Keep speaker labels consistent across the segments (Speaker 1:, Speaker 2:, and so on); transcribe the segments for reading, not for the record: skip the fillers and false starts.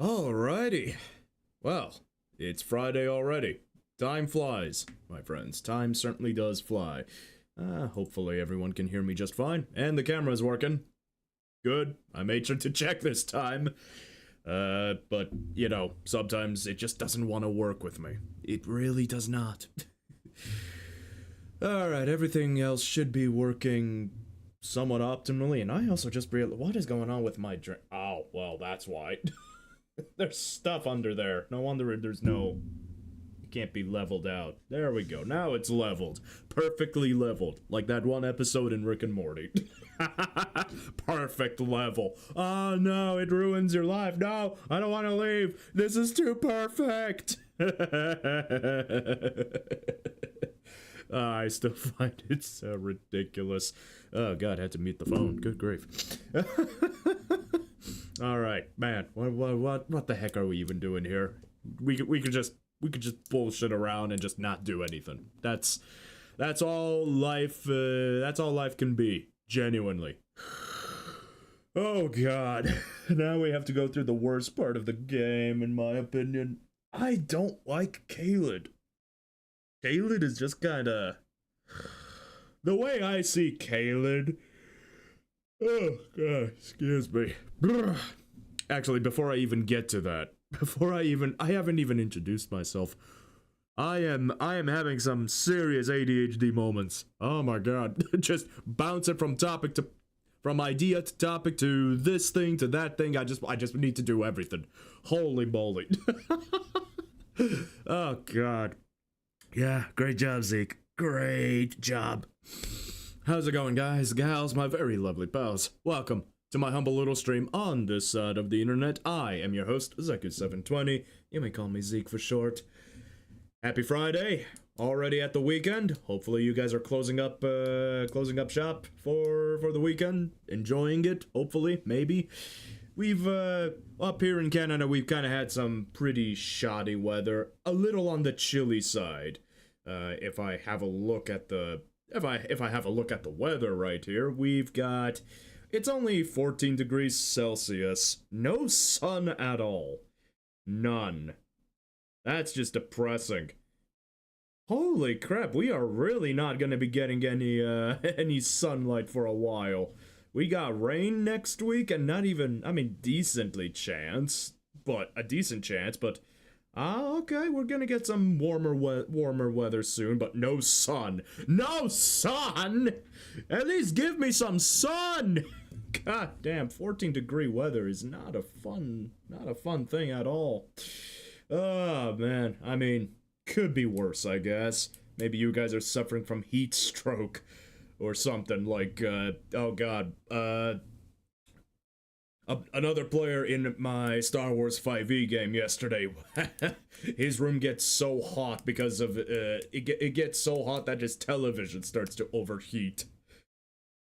Speaker 1: Alrighty. Well, it's Friday already. Time flies, my friends. Time certainly does fly. Hopefully everyone can hear me just fine. And the camera's working. Good. I made sure to check this time. But, you know, sometimes it just doesn't want to work with me. It really does not. Alright, everything else should be working somewhat optimally. And I also just realized, what is going on with my drink? Oh, well, that's why. There's stuff under there. No wonder there's no... It can't be leveled out. There we go. Now it's leveled. Perfectly leveled. Like that one episode in Rick and Morty. Perfect level. Oh no, it ruins your life. No, I don't want to leave. This is too perfect. I still find it so ridiculous. Oh god, I had to mute the phone. Good grief. All right, man. What the heck are we even doing here? We could just bullshit around and just not do anything. That's all life. That's all life can be. Genuinely. Oh god. Now we have to go through the worst part of the game, in my opinion. I don't like Caelid. Caelid is just kinda... The way I see Caelid... Oh, God, excuse me. Actually, before I even get to that, I haven't even introduced myself. I am having some serious ADHD moments. Oh my god. Just bouncing from idea to topic to this thing to that thing. I just need to do everything. Holy moly. Oh god. Yeah, great job, Zeke. Great job. How's it going, guys, gals, my very lovely pals? Welcome to my humble little stream on this side of the internet. I am your host, Zeku720. You may call me Zeke for short. Happy Friday! Already at the weekend. Hopefully you guys are closing up shop for the weekend. Enjoying it, hopefully, maybe. We've, up here in Canada, we've kind of had some pretty shoddy weather. A little on the chilly side. If I have a look at the weather right here, we've got, it's only 14 degrees Celsius. No sun at all. None. That's just depressing. Holy crap, we are really not gonna be getting any sunlight for a while. We got rain next week, and not even, I mean, a decent chance, but okay, we're gonna get some warmer weather soon, but no sun. No sun! At least give me some sun! God damn, 14-degree weather is not a fun thing at all. Oh, man, I mean, could be worse, I guess. Maybe you guys are suffering from heat stroke or something like, oh god, another player in my Star Wars 5e game yesterday, his room gets so hot because of, it gets so hot that his television starts to overheat.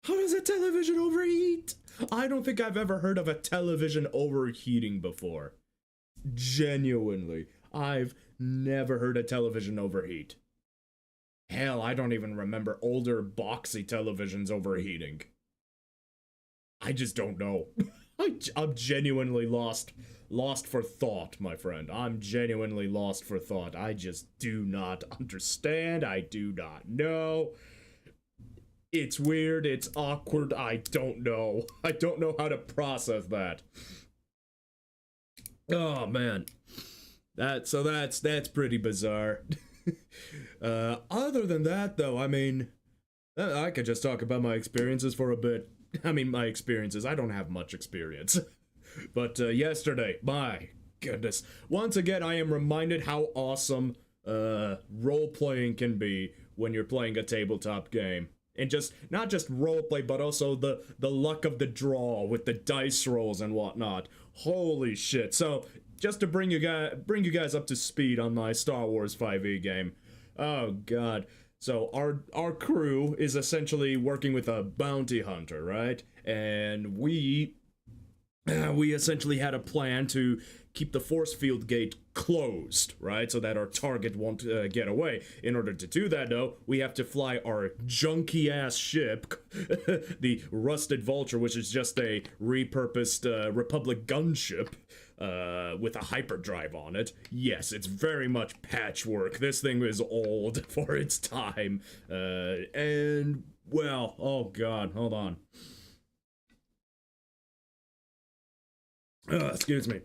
Speaker 1: How does a television overheat? I don't think I've ever heard of a television overheating before. Genuinely. I've never heard a television overheat. Hell, I don't even remember older boxy televisions overheating. I just don't know. I'm genuinely lost for thought, my friend. I'm genuinely lost for thought. I just do not understand. I do not know. It's weird. It's awkward. I don't know. I don't know how to process that. Oh, man. That's pretty bizarre. Other than that, though, I mean, I could just talk about my experiences for a bit. I mean, my experiences. I don't have much experience. But yesterday, my goodness. Once again, I am reminded how awesome role-playing can be when you're playing a tabletop game. And just, not just roleplay, but also the luck of the draw with the dice rolls and whatnot. Holy shit. So, just to bring you guys up to speed on my Star Wars 5e game. Oh god. So our crew is essentially working with a bounty hunter, right? And we we essentially had a plan to keep the force field gate closed, right? So that our target won't get away. In order to do that, though, we have to fly our junky ass ship, the Rusted Vulture, which is just a repurposed Republic gunship. With a hyperdrive on it. Yes, it's very much patchwork. This thing is old for its time. And, well, oh god, hold on. Excuse me.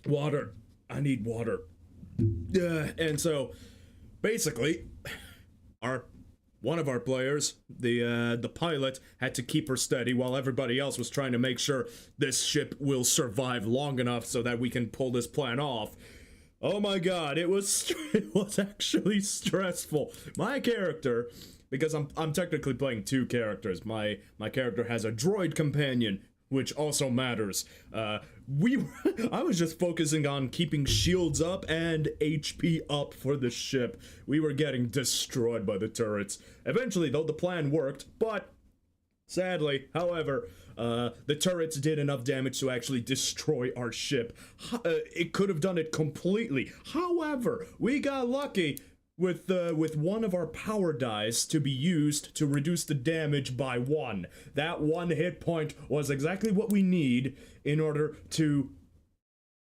Speaker 1: Water. I need water. And so, basically, one of our players, the pilot, had to keep her steady while everybody else was trying to make sure this ship will survive long enough so that we can pull this plan off. Oh my god, it was actually stressful. My character, because I'm technically playing two characters. My character has a droid companion, which also matters. I was just focusing on keeping shields up and HP up for the ship. We were getting destroyed by the turrets. Eventually, though, the plan worked, but sadly, however, the turrets did enough damage to actually destroy our ship. It could have done it completely. However, we got lucky with one of our power dies to be used to reduce the damage by 1. That 1 hit point was exactly what we need in order to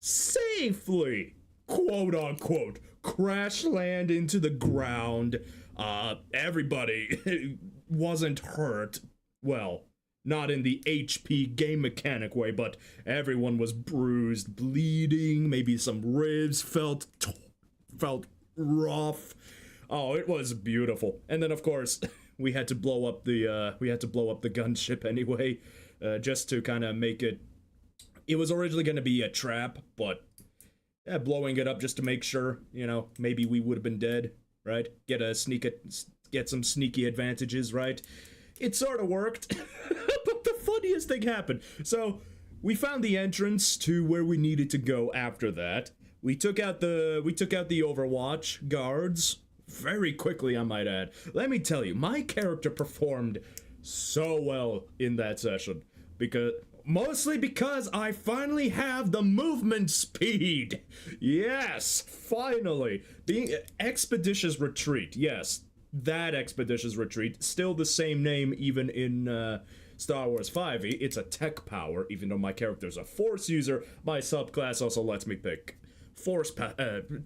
Speaker 1: safely, quote unquote, crash land into the ground. Everybody wasn't hurt. Well, not in the HP game mechanic way, but everyone was bruised, bleeding, maybe some ribs felt rough. Oh, it was beautiful. And then of course we had to blow up the gunship anyway, just to kind of make it. It was originally going to be a trap, but blowing it up just to make sure, maybe we would have been dead, right? Get some sneaky advantages, right? It sort of worked. But the funniest thing happened. So we found the entrance to where we needed to go after that. We took out the Overwatch guards very quickly, I might add. Let me tell you, my character performed so well in that session mostly because I finally have the movement speed. Yes, finally. Being Expeditious Retreat. Yes, that Expeditious Retreat, still the same name even in Star Wars 5e. It's a tech power, even though my character's a force user. My subclass also lets me pick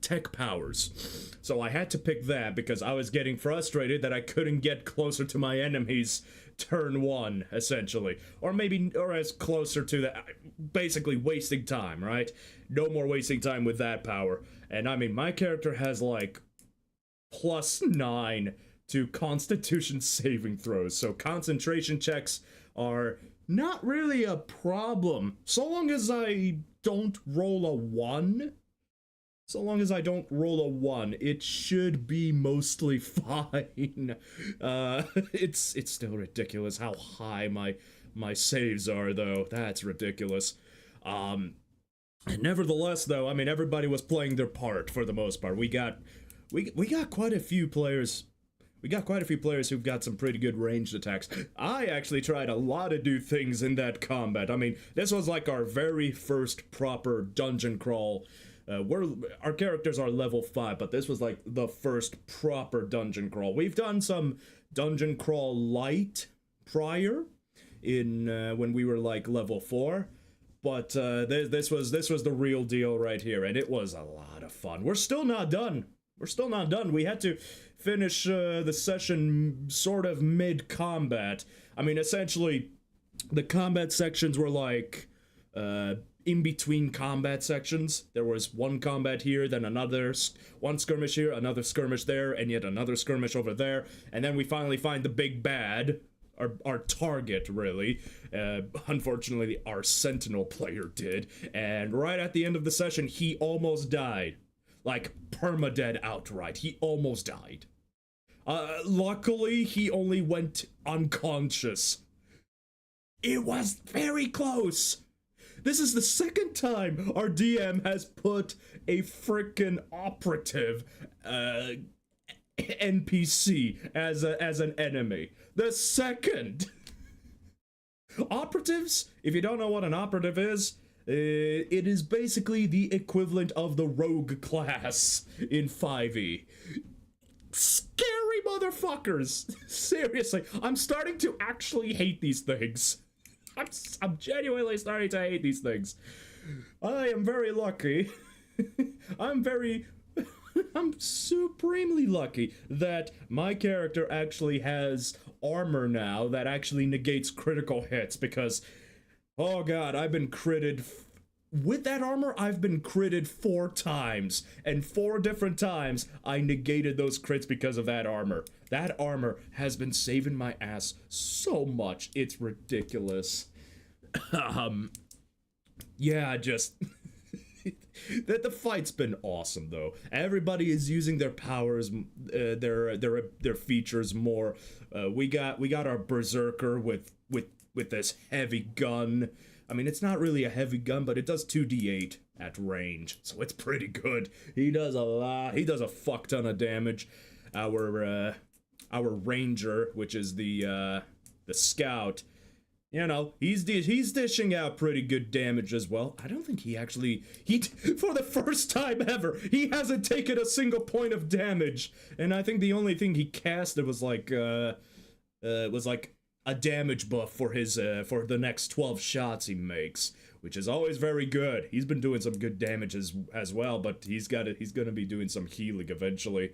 Speaker 1: tech powers. So I had to pick that because I was getting frustrated that I couldn't get closer to my enemies turn 1, essentially. Or as closer to that, basically wasting time, right? No more wasting time with that power. And I mean, my character has like +9 to Constitution saving throws, so concentration checks are not really a problem. So long as I don't roll a 1, it should be mostly fine. It's still ridiculous how high my saves are, though. That's ridiculous. Nevertheless, though, I mean, everybody was playing their part for the most part. We got quite a few players. We got quite a few players who've got some pretty good ranged attacks. I actually tried a lot of new things in that combat. I mean, this was like our very first proper dungeon crawl. Our characters are level 5, but this was like the first proper dungeon crawl. We've done some dungeon crawl light prior in when we were like level 4, but this was the real deal right here, and it was a lot of fun. We're still not done. We had to finish the session sort of mid-combat. I mean, essentially, the combat sections were like in between combat sections. There was one combat here, then one skirmish here, another skirmish there, and yet another skirmish over there, and then we finally find the big bad, our target, really. Unfortunately, our Sentinel player did, and right at the end of the session, he almost died. Like, permadead outright. He almost died. Luckily, he only went unconscious. It was very close. This is the second time our DM has put a frickin' operative NPC as an enemy. The second. Operatives, if you don't know what an operative is, It is basically the equivalent of the rogue class in 5e. Scary motherfuckers! Seriously, I'm starting to actually hate these things. I'm genuinely starting to hate these things. I am very lucky. I'm supremely lucky that my character actually has armor now that actually negates critical hits because, oh god, I've been critted. With that armor, I've been critted 4 times, and 4 different times I negated those crits because of that armor. That armor has been saving my ass so much, it's ridiculous. Yeah, just... the fight's been awesome though. Everybody is using their powers, their features more. We got our berserker with this heavy gun. I mean, it's not really a heavy gun, but it does 2d8 at range, so it's pretty good. He does a lot. He does a fuck ton of damage. Our ranger, which is the scout, you know, he's dishing out pretty good damage as well. I don't think he for the first time ever, he hasn't taken a single point of damage. And I think the only thing he casted was like a damage buff for his for the next 12 shots he makes, which is always very good. He's been doing some good damage as well, but he's gonna be doing some healing eventually.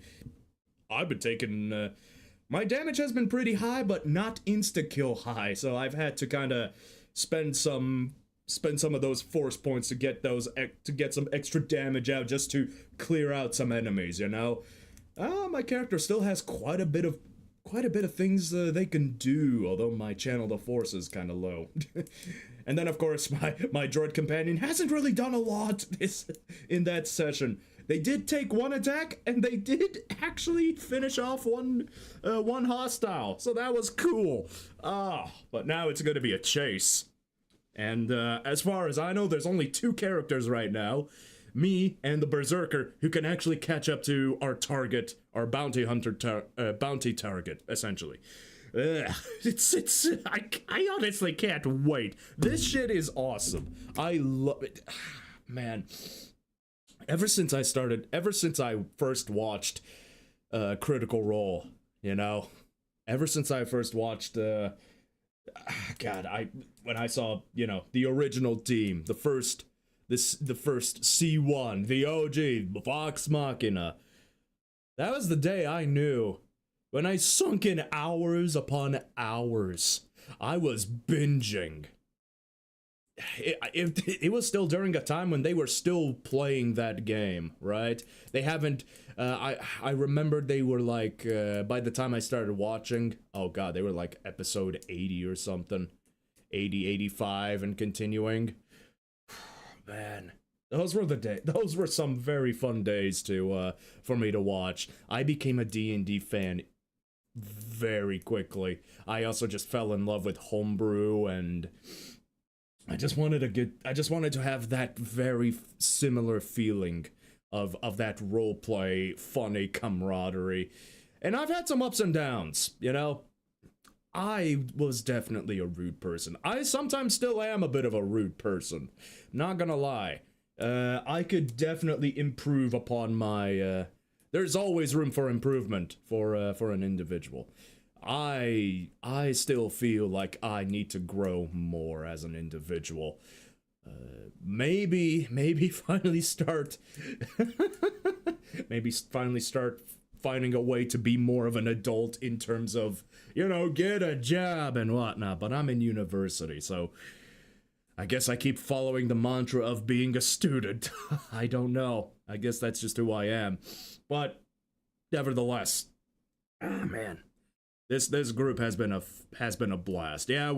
Speaker 1: I've been taking my damage has been pretty high, but not insta-kill high, so I've had to kind of spend some of those force points to get some extra damage out just to clear out some enemies, you know? My character still has quite a bit of things they can do, although my channel to force is kind of low. And then, of course, my droid companion hasn't really done a lot in that session. They did take 1 attack, and they did actually finish off one hostile, so that was cool. But now it's going to be a chase. And as far as I know, there's only 2 characters right now. Me and the berserker who can actually catch up to our target, our bounty target, essentially. I honestly can't wait. This shit is awesome. I love it. Man, ever since I first watched Critical Role, you know, ever since I first watched when I saw, you know, the original team, the first C1, the OG, Vox Machina. That was the day I knew. When I sunk in hours upon hours, I was binging. It was still during a time when they were still playing that game, right? They haven't, I remembered they were like, by the time I started watching, oh god, they were like episode 80 or something. 80, 85 and continuing. Man, those were some very fun days for me to watch. I became a D&D fan very quickly. I also just fell in love with homebrew, and I just wanted to have that very similar feeling of that roleplay, funny camaraderie. And I've had some ups and downs, you know? I was definitely a rude person. I sometimes still am a bit of a rude person. Not gonna lie. I could definitely improve upon my, there's always room for improvement for an individual. I still feel like I need to grow more as an individual. Maybe finally start, maybe finally start finding a way to be more of an adult in terms of, you know, get a job and whatnot, but I'm in university, so I guess I keep following the mantra of being a student. I don't know. I guess that's just who I am. But nevertheless, man, this group has been a blast. Yeah,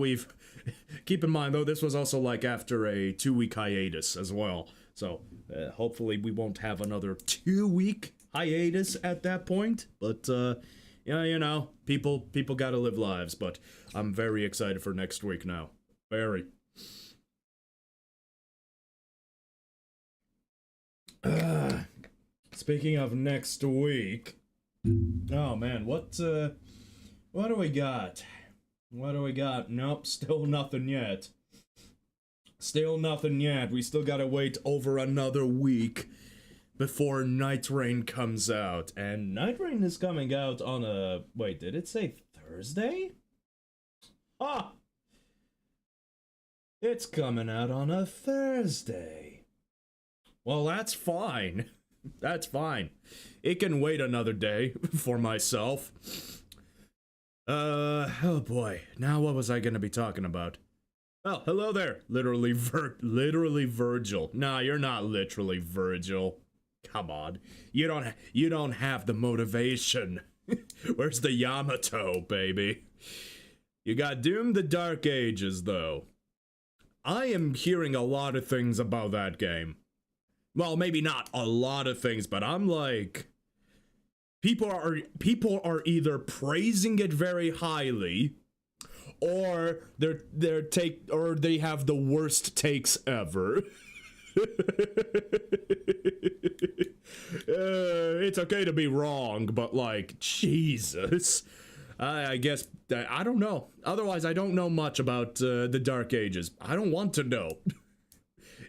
Speaker 1: keep in mind though, this was also like after a 2-week hiatus as well. So hopefully we won't have another 2-week hiatus at that point. But yeah, you know, people gotta live lives. But I'm very excited for next week now. Very. Speaking of next week, oh man, what do we got? What do we got? Nope, still nothing yet. Still nothing yet. We still gotta wait over another week before Night Rain comes out. And Night Rain is coming out on a... Wait, did it say Thursday? Ah! It's coming out on a Thursday. Well, that's fine. That's fine. It can wait another day for myself. Oh boy. Now what was I gonna be talking about? Oh, hello there. Literally Virgil. Nah, you're not literally Virgil. Come on. You don't have the motivation. Where's the Yamato, baby? You got Doom the Dark Ages, though. I am hearing a lot of things about that game. Well, maybe not a lot of things, but I'm like... People are either praising it very highly, or they have the worst takes ever. It's okay to be wrong, but like, Jesus. I guess, I don't know. Otherwise, I don't know much about the Dark Ages. I don't want to know.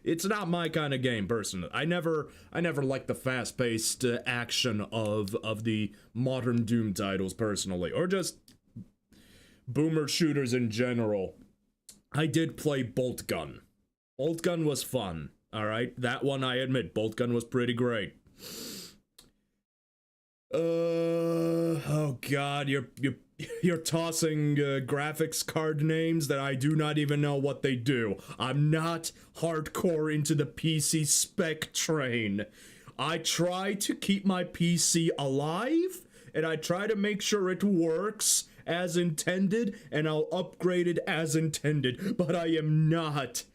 Speaker 1: It's not my kind of game, personally. I never liked the fast-paced action of the modern Doom titles, personally. Or just boomer shooters in general. I did play Bolt Gun. Bolt Gun was fun, alright? That one, I admit, Bolt Gun was pretty great. Oh god, you're tossing graphics card names that I do not even know what they do. I'm not hardcore into the PC spec train. I try to keep my PC alive, and I try to make sure it works as intended, and I'll upgrade it as intended, but I am not.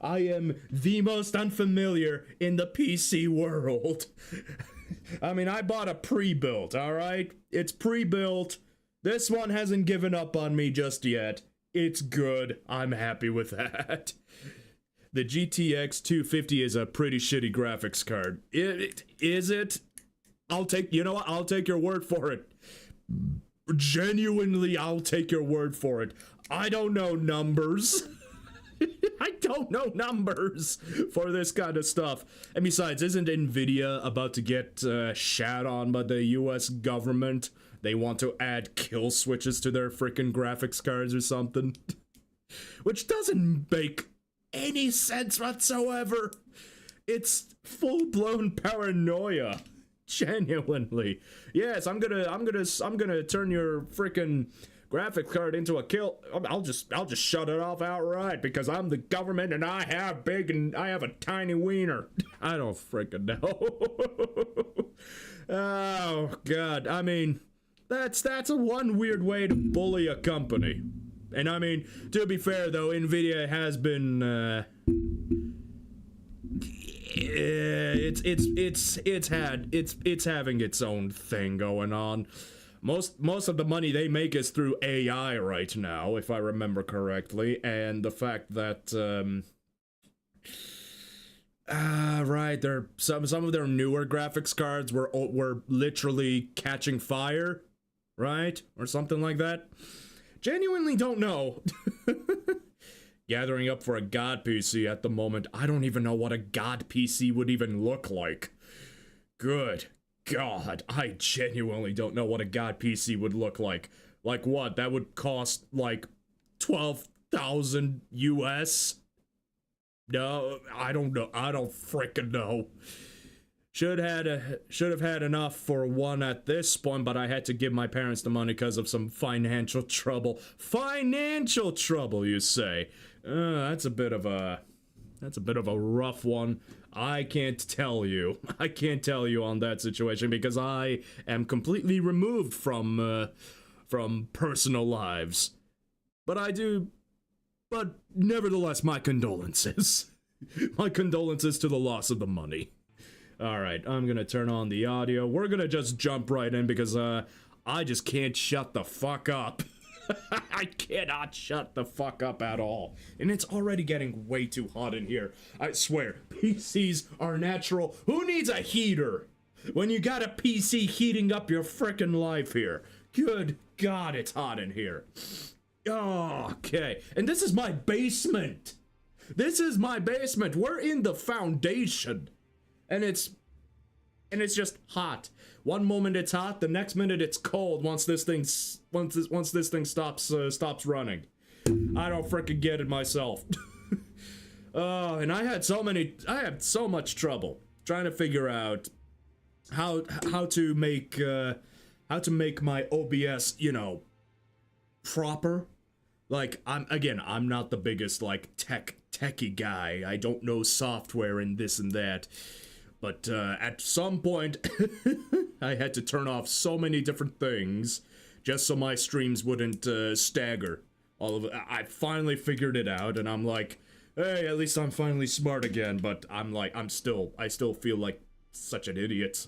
Speaker 1: I am the most unfamiliar in the PC world. I mean, I bought a pre-built, alright? It's pre-built. This one hasn't given up on me just yet. It's good. I'm happy with that. The GTX 250 is a pretty shitty graphics card. Is it? You know what? I'll take your word for it. Genuinely, I'll take your word for it. I don't know numbers. I don't know numbers for this kind of stuff. And besides, isn't Nvidia about to get shat on by the US government? They want to add kill switches to their freaking graphics cards or something. Which doesn't make any sense whatsoever. It's full-blown paranoia. Genuinely. Yes, I'm gonna turn your freaking graphics card into a kill. I'll just shut it off outright because I'm the government and I have a tiny wiener. I don't freaking know. Oh god, I mean, that's a one weird way to bully a company. And I mean, to be fair though, Nvidia has been it's having its own thing going on. Most of the money they make is through AI right now, if I remember correctly, and the fact that right, some of their newer graphics cards were literally catching fire, right, or something like that. Genuinely don't know. Gathering up for a god PC at the moment. I don't even know what a god PC would even look like. Good God, I genuinely don't know what a god PC would look like. Like what? That would cost like 12,000 US? No, I don't know. I don't frickin' know. Should have had enough for one at this point, but I had to give my parents the money because of some financial trouble. Financial trouble, you say? That's a bit of a rough one. I can't tell you. I can't tell you on that situation because I am completely removed from personal lives. But nevertheless, my condolences. My condolences to the loss of the money. Alright, I'm gonna turn on the audio. We're gonna just jump right in because I just can't shut the fuck up. I cannot shut the fuck up at all. And it's already getting way too hot in here. I swear, PCs are natural. Who needs a heater when you got a PC heating up your frickin' life here? Good God, it's hot in here. Oh, okay. And this is my basement. This is my basement. We're in the foundation. And it's just hot. One moment it's hot, the next minute it's cold once this thing stops running. I don't frickin' get it myself. Oh, and I had so much trouble trying to figure out how to make my OBS, proper. Like, I'm not the biggest, like, techie guy. I don't know software and this and that. But, at some point, I had to turn off so many different things just so my streams wouldn't, stagger. I finally figured it out, and I'm like, hey, at least I'm finally smart again, but I still feel like such an idiot.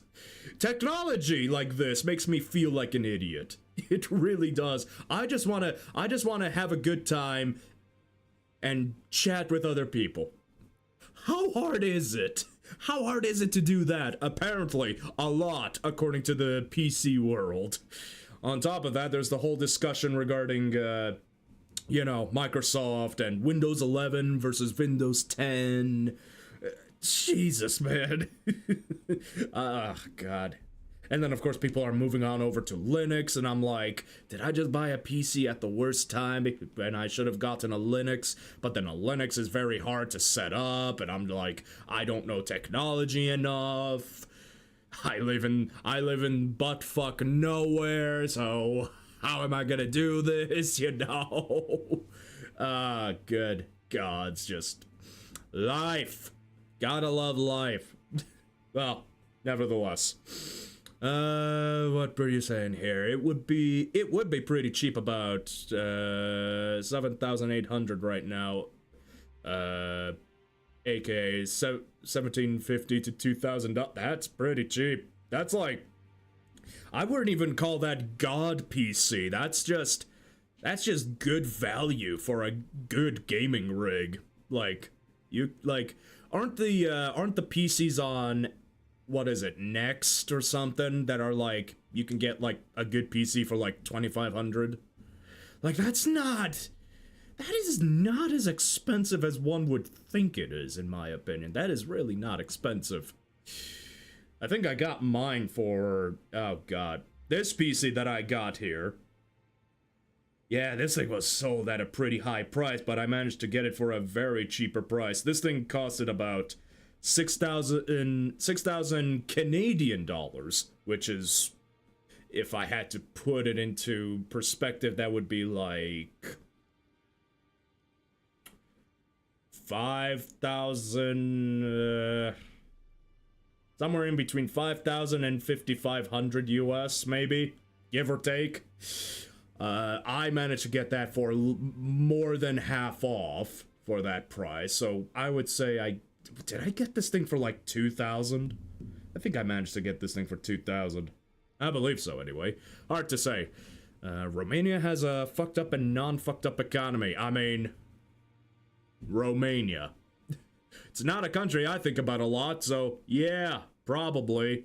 Speaker 1: Technology like this makes me feel like an idiot. It really does. I just wanna have a good time and chat with other people. How hard is it? How hard is it to do that? Apparently, a lot, according to the PC world. On top of that, there's the whole discussion regarding, Microsoft and Windows 11 versus Windows 10. Jesus, man. God. And then, of course, people are moving on over to Linux, and I'm like, did I just buy a PC at the worst time? And I should have gotten a Linux, but then a Linux is very hard to set up, and I'm like, I don't know technology enough. I live in buttfuck nowhere, so how am I gonna do this, good gods, just life. Gotta love life. Well, nevertheless. What were you saying here? It would be pretty cheap, about 7,800 right now. AKA 1,750 to 2,000. That's pretty cheap. That's like, I wouldn't even call that God PC. That's just good value for a good gaming rig. Like, aren't the PCs on, what is it, Next or something, that are like, you can get like a good PC for like 2,500? Like, that is not as expensive as one would think it is, in my opinion. That is really not expensive. I think I got mine for, oh god, this PC that I got here. Yeah, this thing was sold at a pretty high price, but I managed to get it for a very cheaper price. This thing costed about 6,000 Canadian dollars, which is, if I had to put it into perspective, that would be like 5,000, somewhere in between 5,000 and 5,500 US, maybe, give or take. I managed to get that for more than half off for that price, so I would say did I get this thing for like 2,000? I think I managed to get this thing for 2,000. I believe so, anyway. Hard to say. Romania has a fucked up and non-fucked up economy. I mean, Romania. It's not a country I think about a lot, so yeah, probably.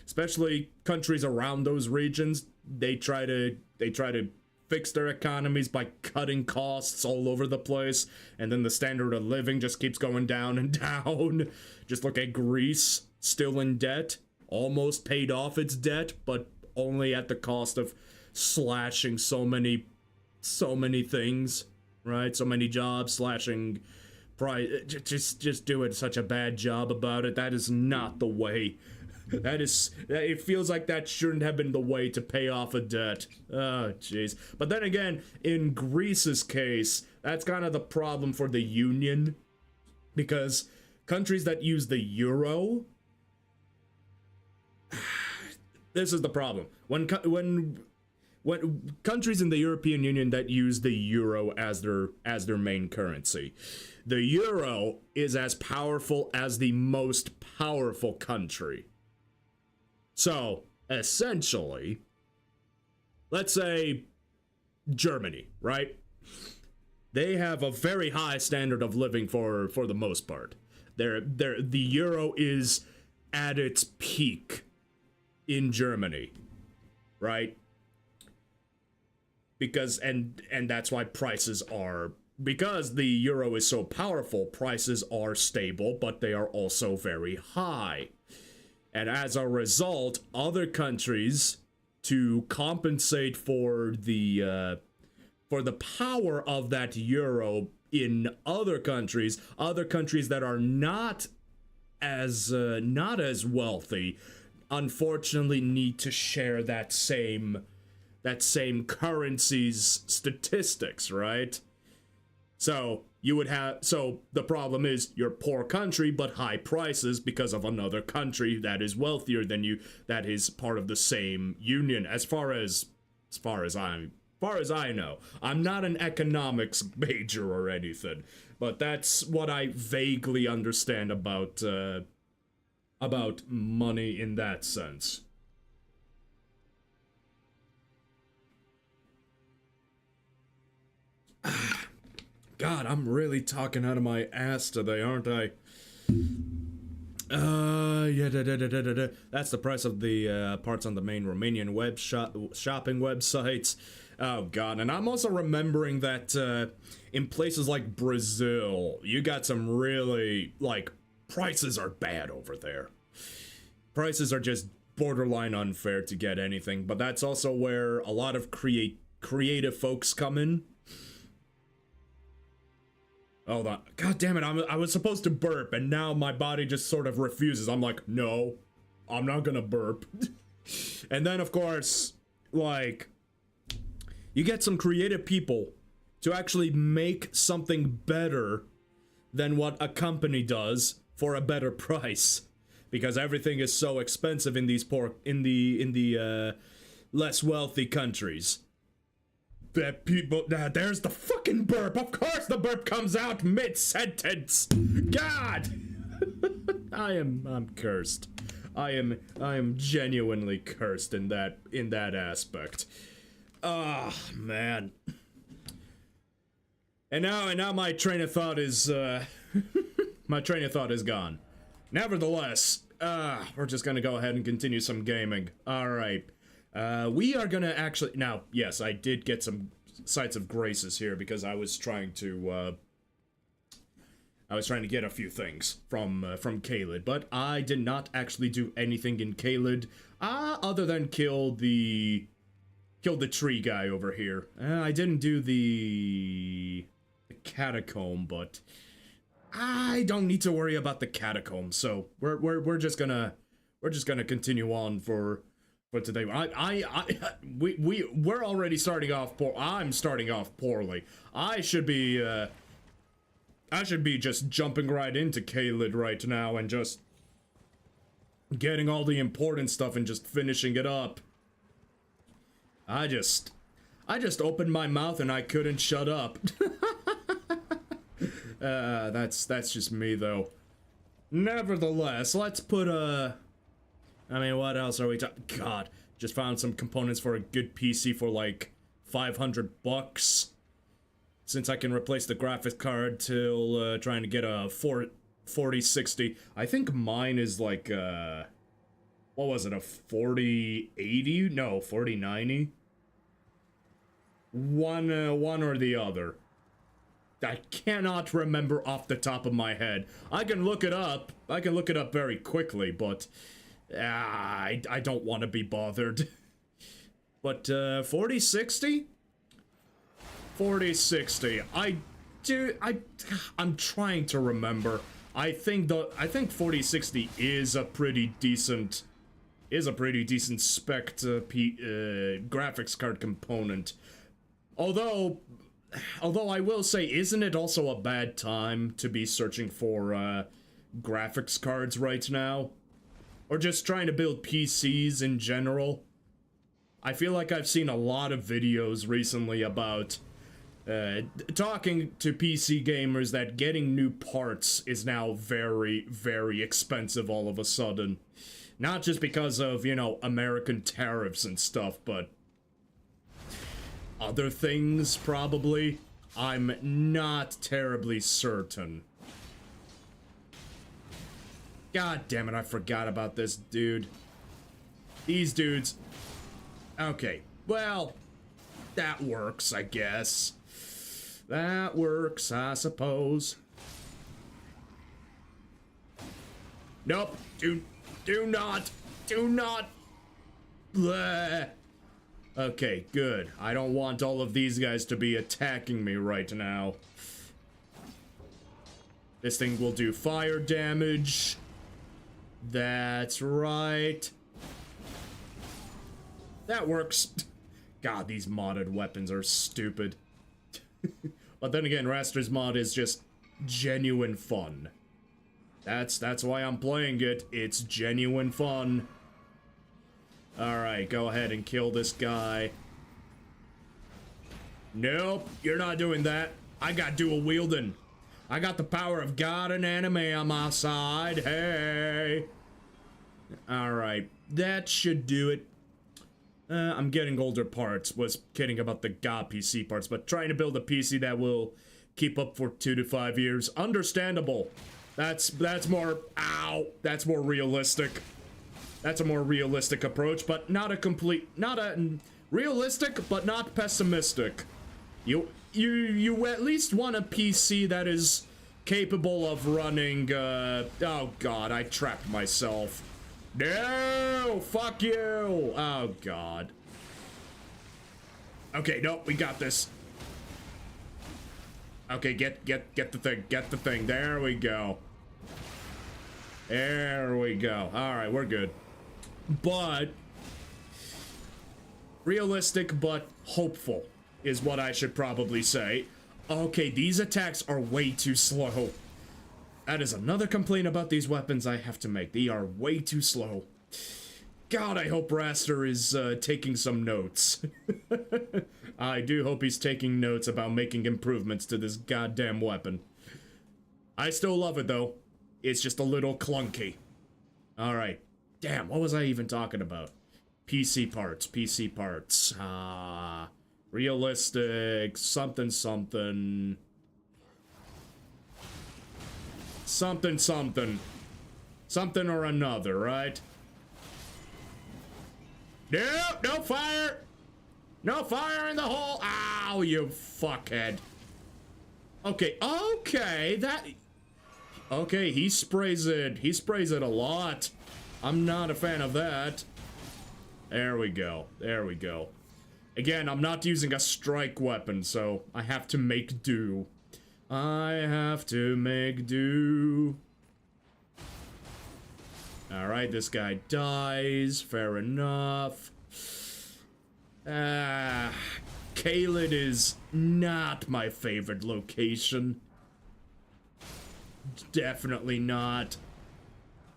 Speaker 1: Especially countries around those regions, they try to fix their economies by cutting costs all over the place, and then the standard of living just keeps going down and down. Just look at Greece, still in debt, almost paid off its debt, but only at the cost of slashing so many things, right? So many jobs, slashing price. Just doing such a bad job about it. That is not the way. It feels like that shouldn't have been the way to pay off a debt. Oh, jeez. But then again, in Greece's case, that's kind of the problem for the Union, because countries that use the euro, this is the problem. When countries in the European Union that use the euro as their main currency, the euro is as powerful as the most powerful country. So, essentially, let's say Germany, right? They have a very high standard of living for the most part. The euro is at its peak in Germany, right? Because and that's why prices are because the euro is so powerful, prices are stable, but they are also very high. And as a result, other countries, to compensate for the power of that euro in other countries that are not as wealthy, unfortunately need to share that same currency's statistics, right? So the problem is you're a poor country but high prices because of another country that is wealthier than you, that is part of the same union. As far as I know. I'm not an economics major or anything, but that's what I vaguely understand about money in that sense. God, I'm really talking out of my ass today, aren't I? Yeah, that's the price of the parts on the main Romanian shopping websites. Oh god, and I'm also remembering that in places like Brazil, you got some really, like, prices are bad over there. Prices are just borderline unfair to get anything, but that's also where a lot of creative folks come in. Hold on. God damn it, I was supposed to burp, and now my body just sort of refuses. I'm like, no, I'm not gonna burp. And then, of course, like, you get some creative people to actually make something better than what a company does for a better price. Because everything is so expensive in these less wealthy countries. That people, there's the fucking burp. Of course the burp comes out mid-sentence. God. I'm cursed. I am genuinely cursed in that aspect. Ah, man. And now my train of thought is my train of thought is gone. Nevertheless, we're just gonna go ahead and continue some gaming. All right. We are gonna actually, now, yes, I did get some Sites of Graces here because I was trying to get a few things from Caelid, but I did not actually do anything in Caelid, other than kill the tree guy over here. I didn't do the catacomb, but I don't need to worry about the catacomb, so we're just gonna continue on for today. We're already starting off poor. I'm starting off poorly. I should be just jumping right into Caelid right now and just getting all the important stuff and just finishing it up. I just opened my mouth and I couldn't shut up. That's just me though. Nevertheless, let's put I mean, what else are we talking? God, just found some components for a good PC for like $500. Since I can replace the graphics card till trying to get a 4060. I think mine is like what was it, a 4080? No, 4090. One or the other. I cannot remember off the top of my head. I can look it up. I can look it up very quickly, but I don't want to be bothered. But 4060? 4060. I'm trying to remember. I think 4060 is a pretty decent spec graphics card component. Although I will say, isn't it also a bad time to be searching for graphics cards right now? Or just trying to build PCs in general? I feel like I've seen a lot of videos recently about talking to PC gamers that getting new parts is now very, very expensive all of a sudden. Not just because of, you know, American tariffs and stuff, but other things, probably. I'm not terribly certain. God damn it, I forgot about this dude. These dudes. Okay, well, that works, I guess. That works, I suppose. Nope. Do not. Bleh. Okay, good. I don't want all of these guys to be attacking me right now. This thing will do fire damage. That's right. That works. God, these modded weapons are stupid. But then again, Raster's mod is just genuine fun. That's why I'm playing it. It's genuine fun. Alright, go ahead and kill this guy. Nope, you're not doing that. I got dual wielding. I got the power of God and anime on my side. Hey. Alright, that should do it. I'm getting older parts. Was kidding about the God PC parts, but trying to build a PC that will keep up for 2 to 5 years. Understandable. That's more, ow, that's more realistic. That's a more realistic approach, but not a realistic, but not pessimistic. You at least want a PC that is capable of running, oh god, I trapped myself. No, fuck you. Oh god. Okay, no, we got this. Okay, get the thing. There we go. There we go. Alright, we're good. But realistic but hopeful is what I should probably say. Okay, these attacks are way too slow. That is another complaint about these weapons I have to make. They are way too slow. God, I hope Raster is taking some notes. I do hope he's taking notes about making improvements to this goddamn weapon. I still love it though. It's just a little clunky. Alright. Damn, what was I even talking about? PC parts. Realistic, something. Something or another, right? No fire! No fire in the hole! Ow, you fuckhead. Okay, okay, he sprays it a lot. I'm not a fan of that. There we go. Again, I'm not using a strike weapon, so I have to make do. Alright, this guy dies. Fair enough. Caelid is not my favorite location. Definitely not.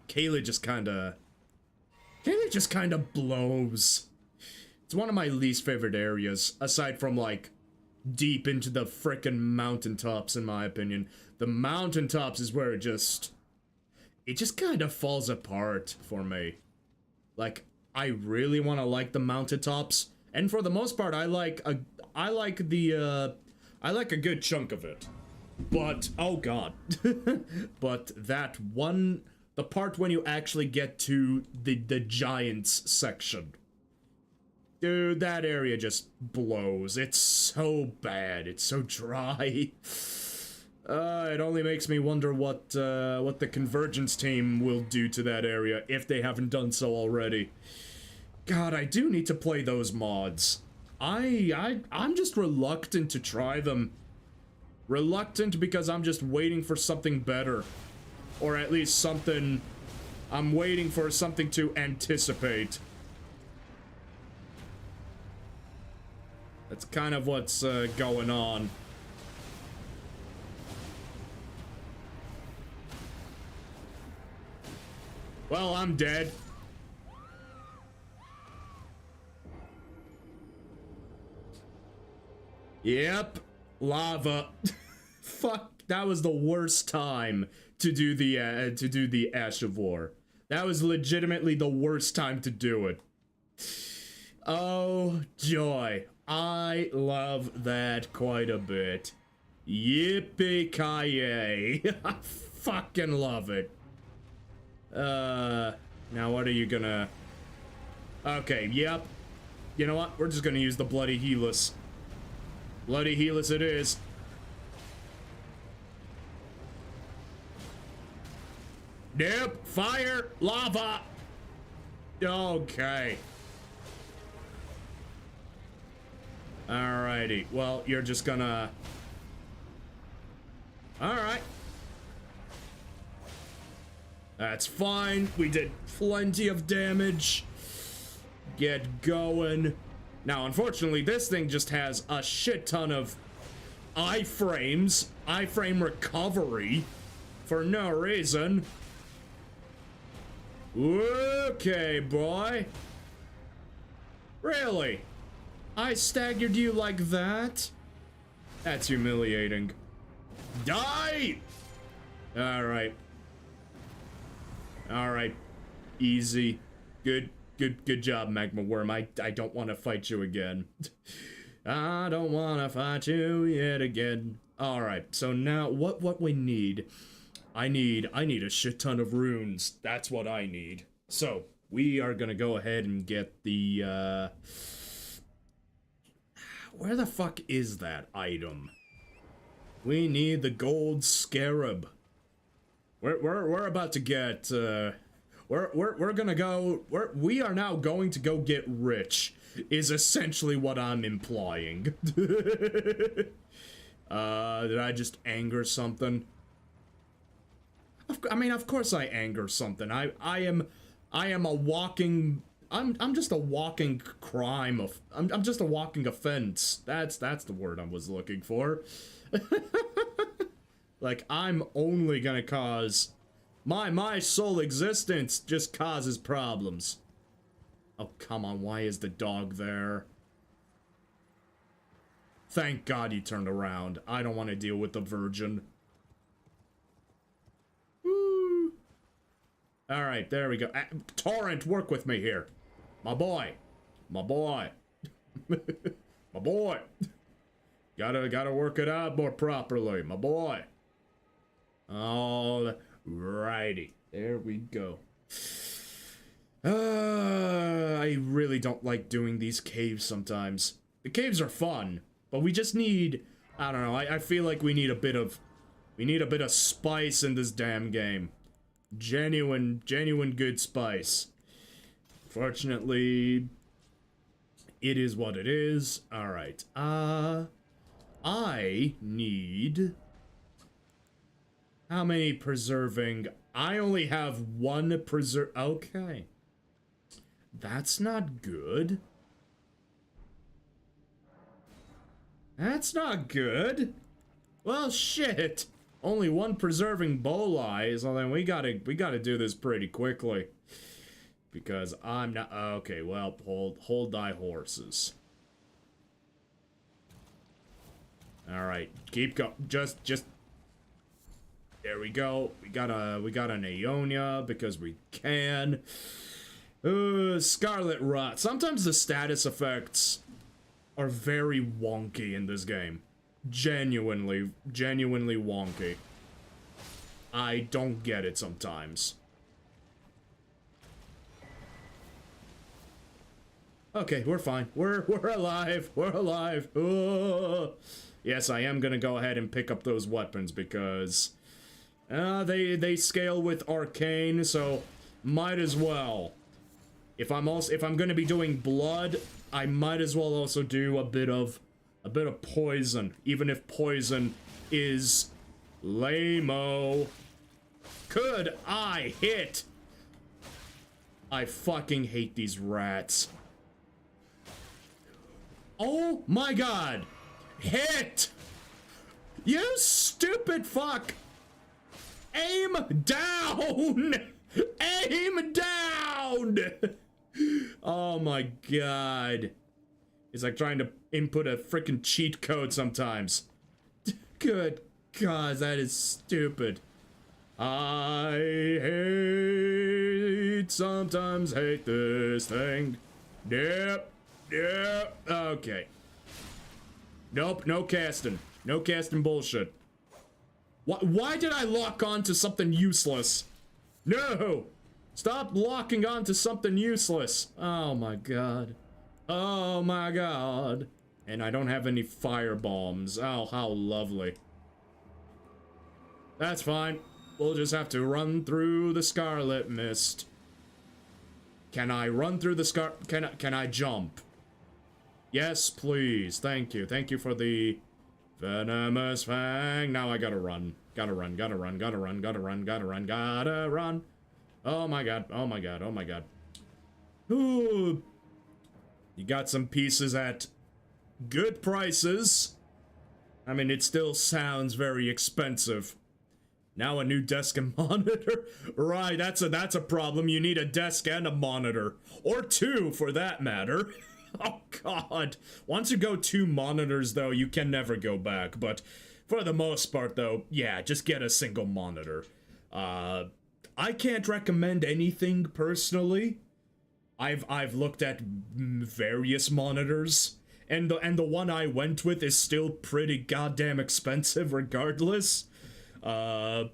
Speaker 1: Caelid just kinda blows. It's one of my least favorite areas, aside from, like, deep into the frickin' mountaintops, in my opinion. The mountaintops is where it just kind of falls apart for me. Like, I really want to like the mountaintops, and for the most part, I like a good chunk of it. But, oh god. But the part when you actually get to the giants section. Dude, that area just blows. It's so bad. It's so dry. It only makes me wonder what the Convergence team will do to that area, if they haven't done so already. God, I do need to play those mods. I'm just reluctant to try them. Reluctant because I'm just waiting for something better. Or at least something... I'm waiting for something to anticipate. That's kind of what's going on. Well, I'm dead. Yep. Lava. Fuck, that was the worst time to do the Ash of War. That was legitimately the worst time to do it. Oh, joy. I love that quite a bit. Yippee-ki-yay. I fucking love it. Now what are you gonna... Okay, yep. You know what? We're just gonna use the Bloody Helix. Bloody Helix it is. Nope. Fire. Lava. Okay. Alrighty. Well, you're just gonna... Alright. That's fine. We did plenty of damage. Get going. Now, unfortunately, this thing just has a shit ton of iframes, iframe recovery for no reason. Okay, boy. Really? I staggered you like that? That's humiliating. Die! Alright. Alright. Easy. Good job, Magma Worm. I don't want to fight you again. I don't want to fight you yet again. Alright, so now what we need... I need a shit ton of runes. That's what I need. So, we are gonna go ahead and get the, where the fuck is that item? We need the gold scarab. We're about to get, we're gonna go, we are now going to go get rich, is essentially what I'm implying. Did I just anger something? I mean, of course I anger something. I am a walking... I'm just a walking crime of... I'm just a walking offense. That's the word I was looking for. Like, I'm only gonna cause... My sole existence just causes problems. Oh, come on, why is the dog there? Thank God he turned around. I don't want to deal with the virgin. Woo. Alright, there we go. Torrent, work with me here. My boy. My boy. My boy. Gotta work it out more properly, my boy. Alrighty. There we go. I really don't like doing these caves sometimes. The caves are fun, but we just need... I don't know, I feel like we need a bit of... We need a bit of spice in this damn game. Genuine good spice. Fortunately, it is what it is. Alright, I need... How many preserving? I only have one okay. That's not good. That's not good. Well, shit. Only one preserving boli, so then we gotta do this pretty quickly. Because I'm not... Okay, well, hold thy horses. Alright, keep going. Just... There we go. We got an Aeonia because we can. Scarlet Rot. Sometimes the status effects are very wonky in this game. Genuinely wonky. I don't get it sometimes. Okay, we're fine. We're alive. We're alive. Oh. Yes, I am gonna go ahead and pick up those weapons because they scale with arcane, so might as well. If I'm gonna be doing blood, I might as well also do a bit of poison, even if poison is lame-o. Could I hit? I fucking hate these rats. Oh my god! Hit! You stupid fuck! Aim down! Aim down! Oh my god. It's like trying to input a freaking cheat code sometimes. Good god, that is stupid. I sometimes hate this thing. Yep. Okay. Nope, no casting. No casting bullshit. Why did I lock on to something useless? No! Stop locking on to something useless. Oh my god. Oh my god. And I don't have any fire bombs. Oh, how lovely. That's fine. we'll just have to run through the Scarlet Mist. Can I run through the can I jump? Yes, please. Thank you. Thank you for the venomous fang. Now I gotta run. Gotta run, gotta run, gotta run, gotta run, gotta run, gotta run. Oh my god, oh my god, oh my god. Ooh. You got some pieces at good prices. I mean, it still sounds very expensive. Now a new desk and monitor? Right, that's a problem. You need a desk and a monitor. Or two, for that matter. Oh, God. Once you go 2 monitors, though, you can never go back. But for the most part, though, yeah, just get a single monitor. I can't recommend anything, personally. I've looked at various monitors. And the one I went with is still pretty goddamn expensive, regardless. Oh,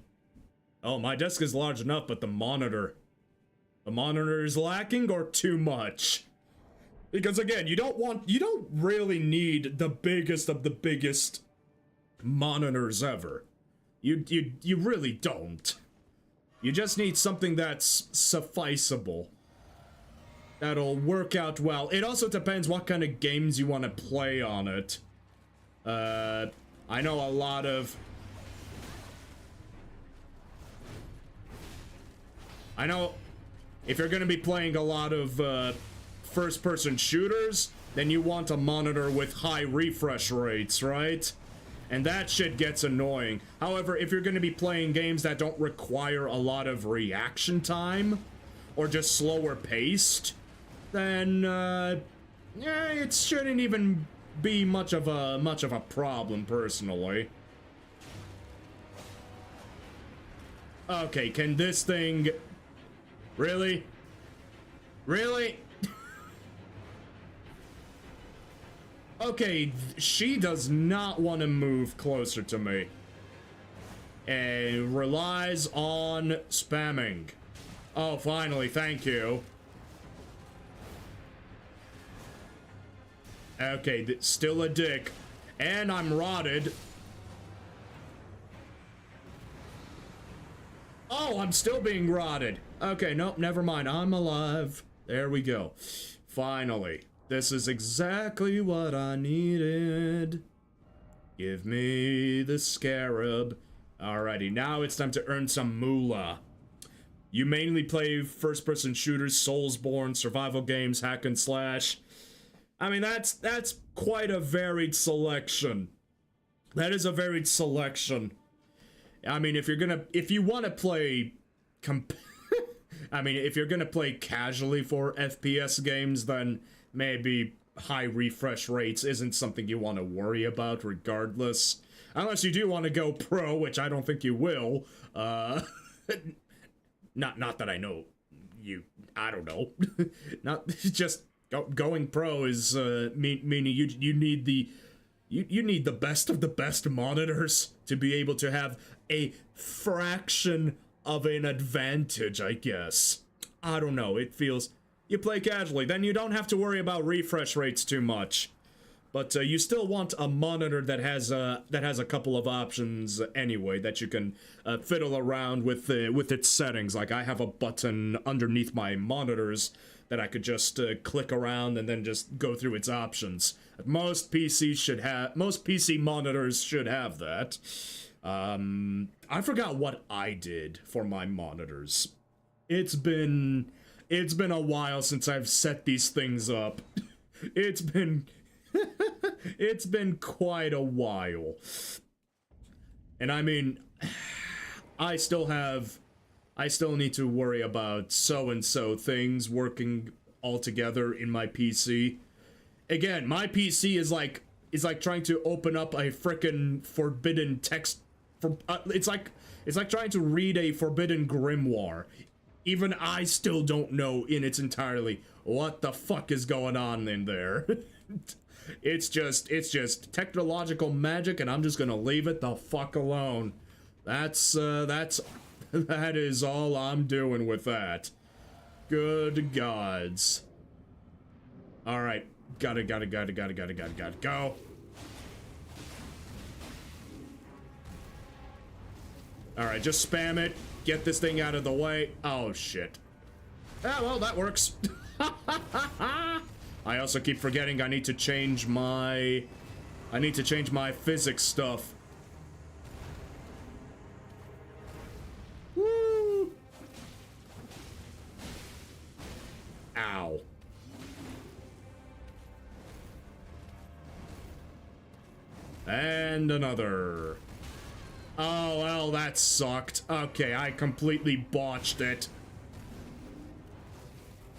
Speaker 1: my desk is large enough, but the monitor is lacking or too much. Because again, you don't really need the biggest of the biggest monitors ever. You really don't. You just need something that's sufficeable. That'll work out well. It also depends what kind of games you want to play on it. I know a lot of... I know if you're going to be playing a lot of first-person shooters, then you want a monitor with high refresh rates, right? And that shit gets annoying. However, if you're going to be playing games that don't require a lot of reaction time, or just slower paced, then it shouldn't even be much of a problem, personally. Okay, can this thing... Really? Really? Okay, she does not want to move closer to me. And relies on spamming. Oh, finally, thank you. Okay, still a dick. And I'm rotted. Oh, I'm still being rotted. Okay, nope, never mind. I'm alive. There we go. Finally. This is exactly what I needed. Give me the scarab. Alrighty, now it's time to earn some moolah. You mainly play first-person shooters, Soulsborne, survival games, hack and slash. I mean, that's quite a varied selection. That is a varied selection. I mean, if you want to play I mean, if you're gonna play casually for FPS games, then maybe high refresh rates isn't something you want to worry about regardless. Unless you do want to go pro, which I don't think you will. Not that I know you, I don't know. Not just going pro is meaning you need the best of the best monitors to be able to have a fraction of an advantage, I guess. I don't know, it feels... You play casually, then you don't have to worry about refresh rates too much. But you still want a monitor that has a couple of options anyway, that you can fiddle around with its settings. Like, I have a button underneath my monitors that I could just click around and then just go through its options. Most PC monitors should have that. I forgot what I did for my monitors. It's been a while since I've set these things up. It's been quite a while. And I mean, I still need to worry about so-and-so things working all together in my PC. Again, my PC is like trying to open up a frickin' forbidden text. It's like trying to read a forbidden grimoire. Even I still don't know in its entirety what the fuck is going on in there. It's just technological magic, and I'm just gonna leave it the fuck alone. That is all I'm doing with that. Good gods. All right, gotta go. Alright, just spam it. Get this thing out of the way. Oh, shit. Ah, well, that works. I also keep forgetting I need to change my... physics stuff. Woo! Ow. And another. Oh, well, that sucked. Okay, I completely botched it.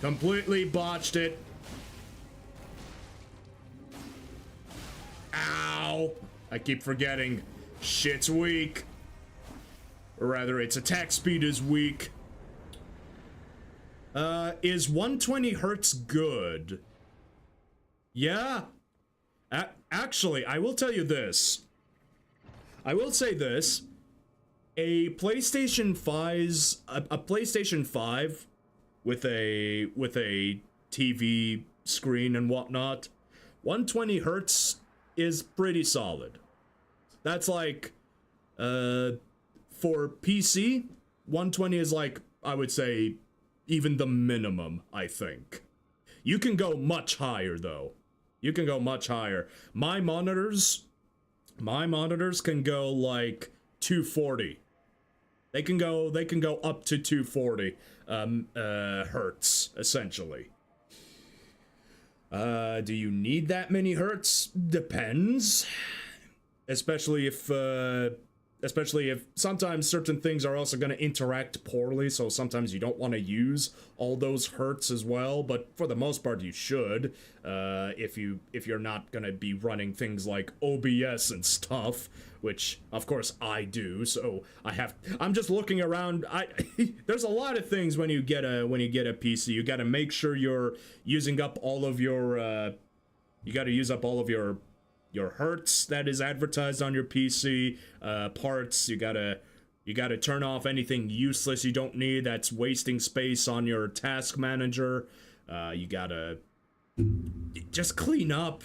Speaker 1: Completely botched it. Ow! I keep forgetting. Shit's weak. Or rather, its attack speed is weak. Is 120 hertz good? Yeah? Actually, I will tell you this. I will say this. A PlayStation 5 with a TV screen and whatnot, 120 hertz is pretty solid. That's like, for PC, 120 is like, I would say, even the minimum, I think. You can go much higher, though. You can go much higher. My monitors can go like 240. They can go up to 240 hertz, essentially. Do you need that many hertz? Depends. Especially if sometimes certain things are also going to interact poorly, so sometimes you don't want to use all those hertz as well, but for the most part you should, if you're not going to be running things like OBS and stuff, which of course I do, so I'm just looking around. There's a lot of things when you get a PC. You got to make sure you're using up all of your your hertz that is advertised on your PC, parts. You gotta turn off anything useless you don't need that's wasting space on your task manager. You gotta just clean up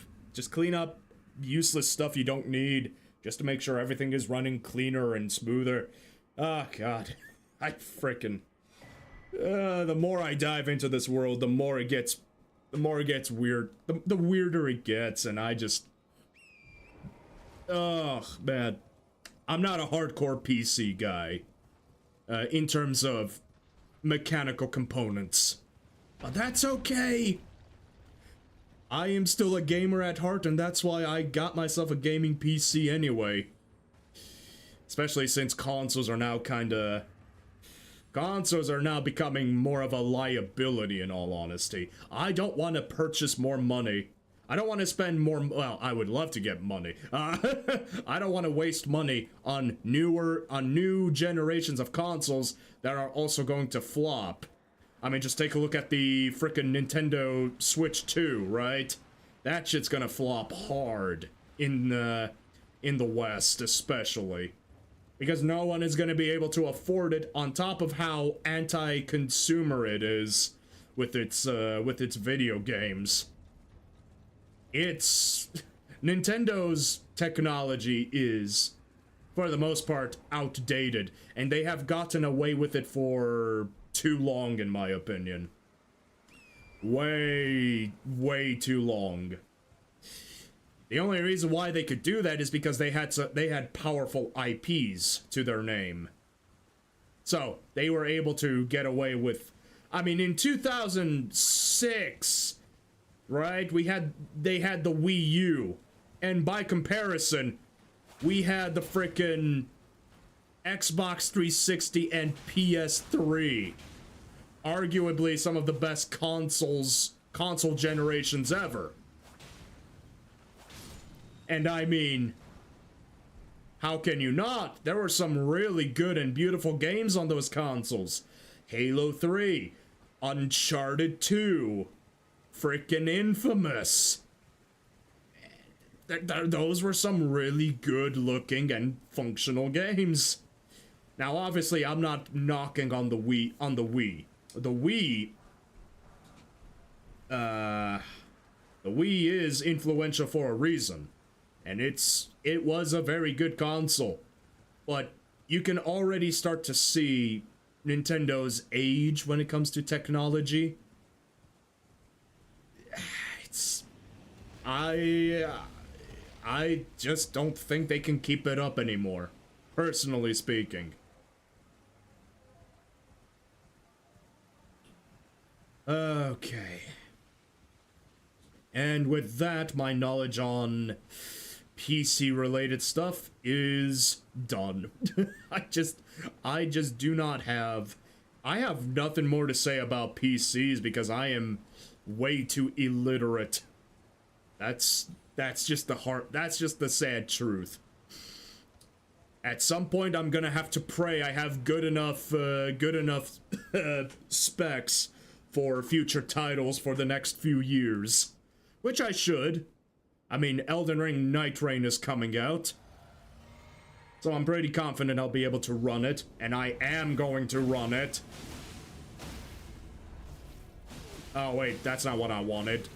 Speaker 1: useless stuff you don't need, just to make sure everything is running cleaner and smoother. Oh god, I frickin' the more I dive into this world, the more it gets weird. The weirder it gets, and I just... Oh, man. I'm not a hardcore PC guy, in terms of mechanical components. But that's okay! I am still a gamer at heart, and that's why I got myself a gaming PC anyway. Especially since consoles are now becoming more of a liability, in all honesty. I don't want to purchase more money. I don't want to spend more, well, I would love to get money. I don't want to waste money on new generations of consoles that are also going to flop. I mean, just take a look at the frickin' Nintendo Switch 2, right? That shit's gonna flop hard in the West, especially. Because no one is gonna be able to afford it, on top of how anti-consumer it is with its video games. Nintendo's technology is, for the most part, outdated, and they have gotten away with it for too long, in my opinion. Way too long. The only reason why they could do that is because they had powerful IPs to their name. So, they were able to get away with... I mean, in 2006... right? They had the Wii U, and by comparison, we had the frickin' Xbox 360 and PS3. Arguably some of the best console generations ever. And I mean, how can you not? There were some really good and beautiful games on those consoles. Halo 3, Uncharted 2, frickin' Infamous. Those were some really good looking and functional games. Now obviously I'm not knocking on the Wii. The Wii is influential for a reason. And it was a very good console. But you can already start to see Nintendo's age when it comes to technology. I just don't think they can keep it up anymore, personally speaking. Okay. And with that, my knowledge on PC related stuff is done. I just do not have, I have nothing more to say about PCs because I am way too illiterate. That's just the sad truth. At some point I'm gonna have to pray I have good enough specs for future titles for the next few years. Which I should. I mean, Elden Ring Night Rain is coming out. So I'm pretty confident I'll be able to run it, and I am going to run it. Oh wait, that's not what I wanted.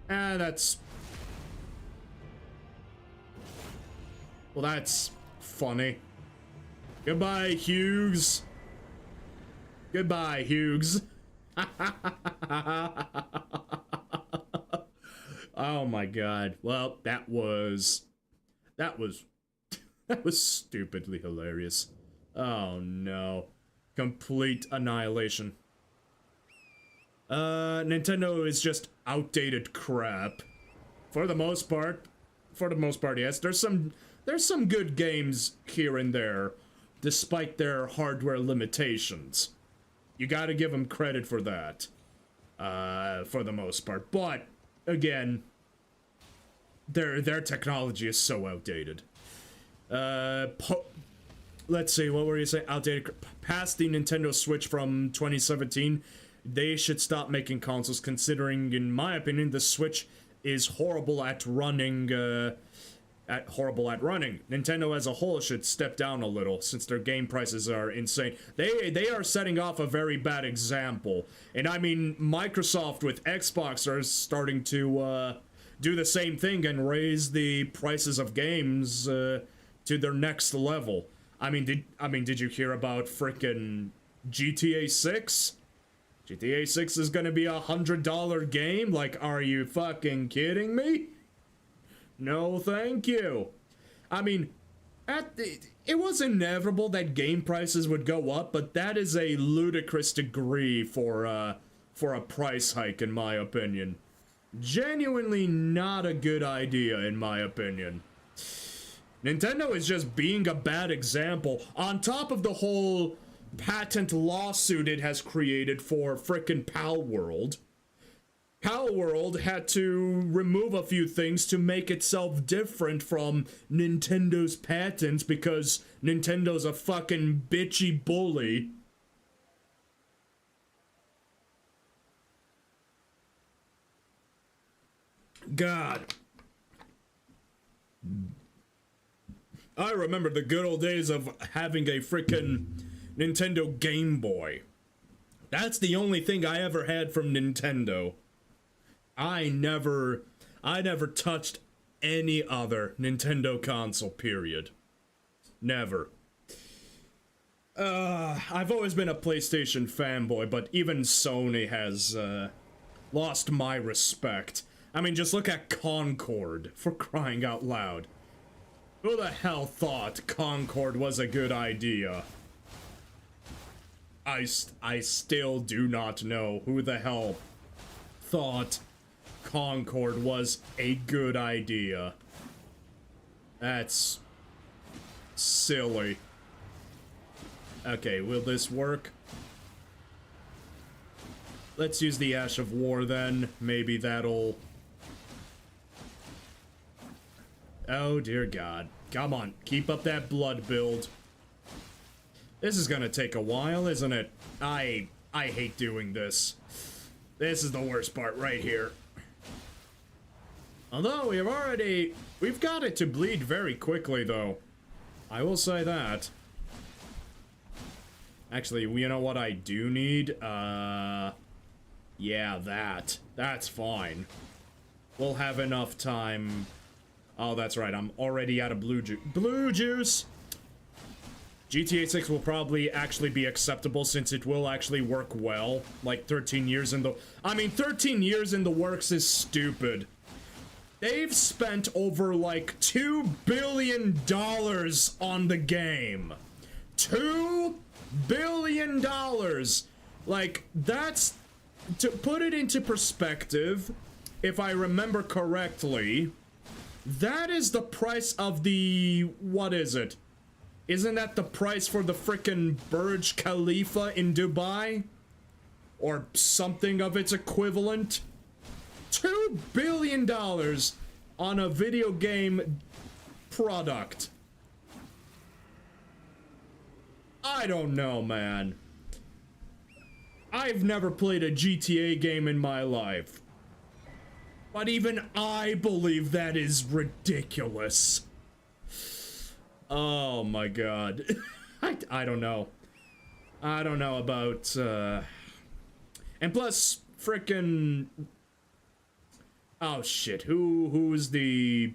Speaker 1: That's... Well, that's funny. Goodbye, Hughes. Goodbye, Hughes. Oh my god. Well, that was stupidly hilarious. Oh no. Complete annihilation. Nintendo is just outdated crap. For the most part, yes. There's some good games here and there, despite their hardware limitations. You gotta give them credit for that, for the most part. But, again, their technology is so outdated. Let's see, what were you saying? Outdated. Past the Nintendo Switch from 2017, they should stop making consoles, considering, in my opinion, the Switch is horrible at running, Nintendo as a whole should step down a little, since their game prices are insane. They are setting off a very bad example. And I mean, Microsoft with Xbox are starting to do the same thing and raise the prices of games to their next level. I mean, did you hear about frickin' GTA 6? GTA 6 is gonna be a $100 game? Like, are you fucking kidding me? No, thank you. I mean, it was inevitable that game prices would go up, but that is a ludicrous degree for a price hike, in my opinion. Genuinely not a good idea, in my opinion. Nintendo is just being a bad example, on top of the whole patent lawsuit it has created for frickin' Pal World. Pal World had to remove a few things to make itself different from Nintendo's patents because Nintendo's a fucking bitchy bully. God. I remember the good old days of having a frickin' Nintendo Game Boy. That's the only thing I ever had from Nintendo. I never touched any other Nintendo console, period. Never. I've always been a PlayStation fanboy, but even Sony has, lost my respect. I mean, just look at Concord, for crying out loud. Who the hell thought Concord was a good idea? I still do not know who the hell thought Concord was a good idea. That's silly. Okay, will this work? Let's use the Ash of War then. Maybe that'll... Oh dear God. Come on, keep up that blood build. This is gonna take a while, isn't it? I hate doing this. This is the worst part right here. Although we've got it to bleed very quickly though. I will say that. Actually, you know what I do need? Yeah, that's fine. We'll have enough time Oh, that's right. I'm already out of blue juice. Blue juice! GTA 6 will probably actually be acceptable since it will actually work well. Like 13 years in the... I mean, 13 years in the works is stupid. They've spent over like $2 billion on the game. $2 billion! Like, that's... To put it into perspective, if I remember correctly, that is the price of the... What is it? Isn't that the price for the frickin' Burj Khalifa in Dubai? Or something of its equivalent? $2 billion on a video game product. I don't know, man. I've never played a GTA game in my life. But even I believe that is ridiculous. Oh my god. I don't know. I don't know about, And plus, frickin'... Oh shit, who's the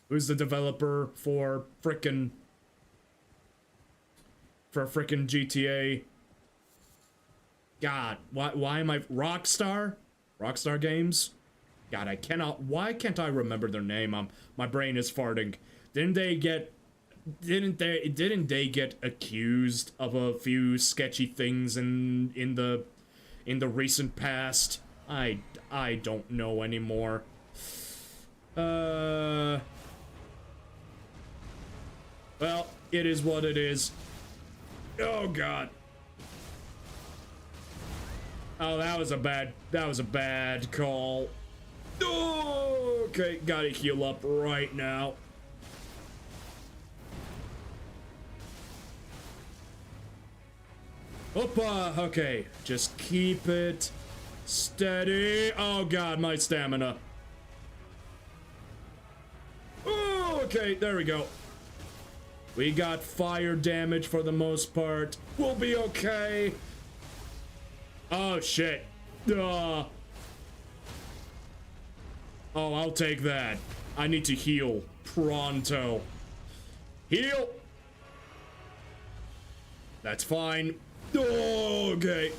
Speaker 1: developer for frickin' GTA? God, why am I... Rockstar Games? God, why can't I remember their name? My brain is farting. Didn't they get accused of a few sketchy things in the recent past? I don't know anymore. Well, it is what it is. Oh god. Oh, that was a bad call. Oh, okay, gotta heal up right now. Hoppa, okay, just keep it steady. Oh god, my stamina. Oh, okay, there we go. We got fire damage for the most part. We'll be okay. Oh shit. Oh, I'll take that. I need to heal pronto. Heal. That's fine. Oh, okay.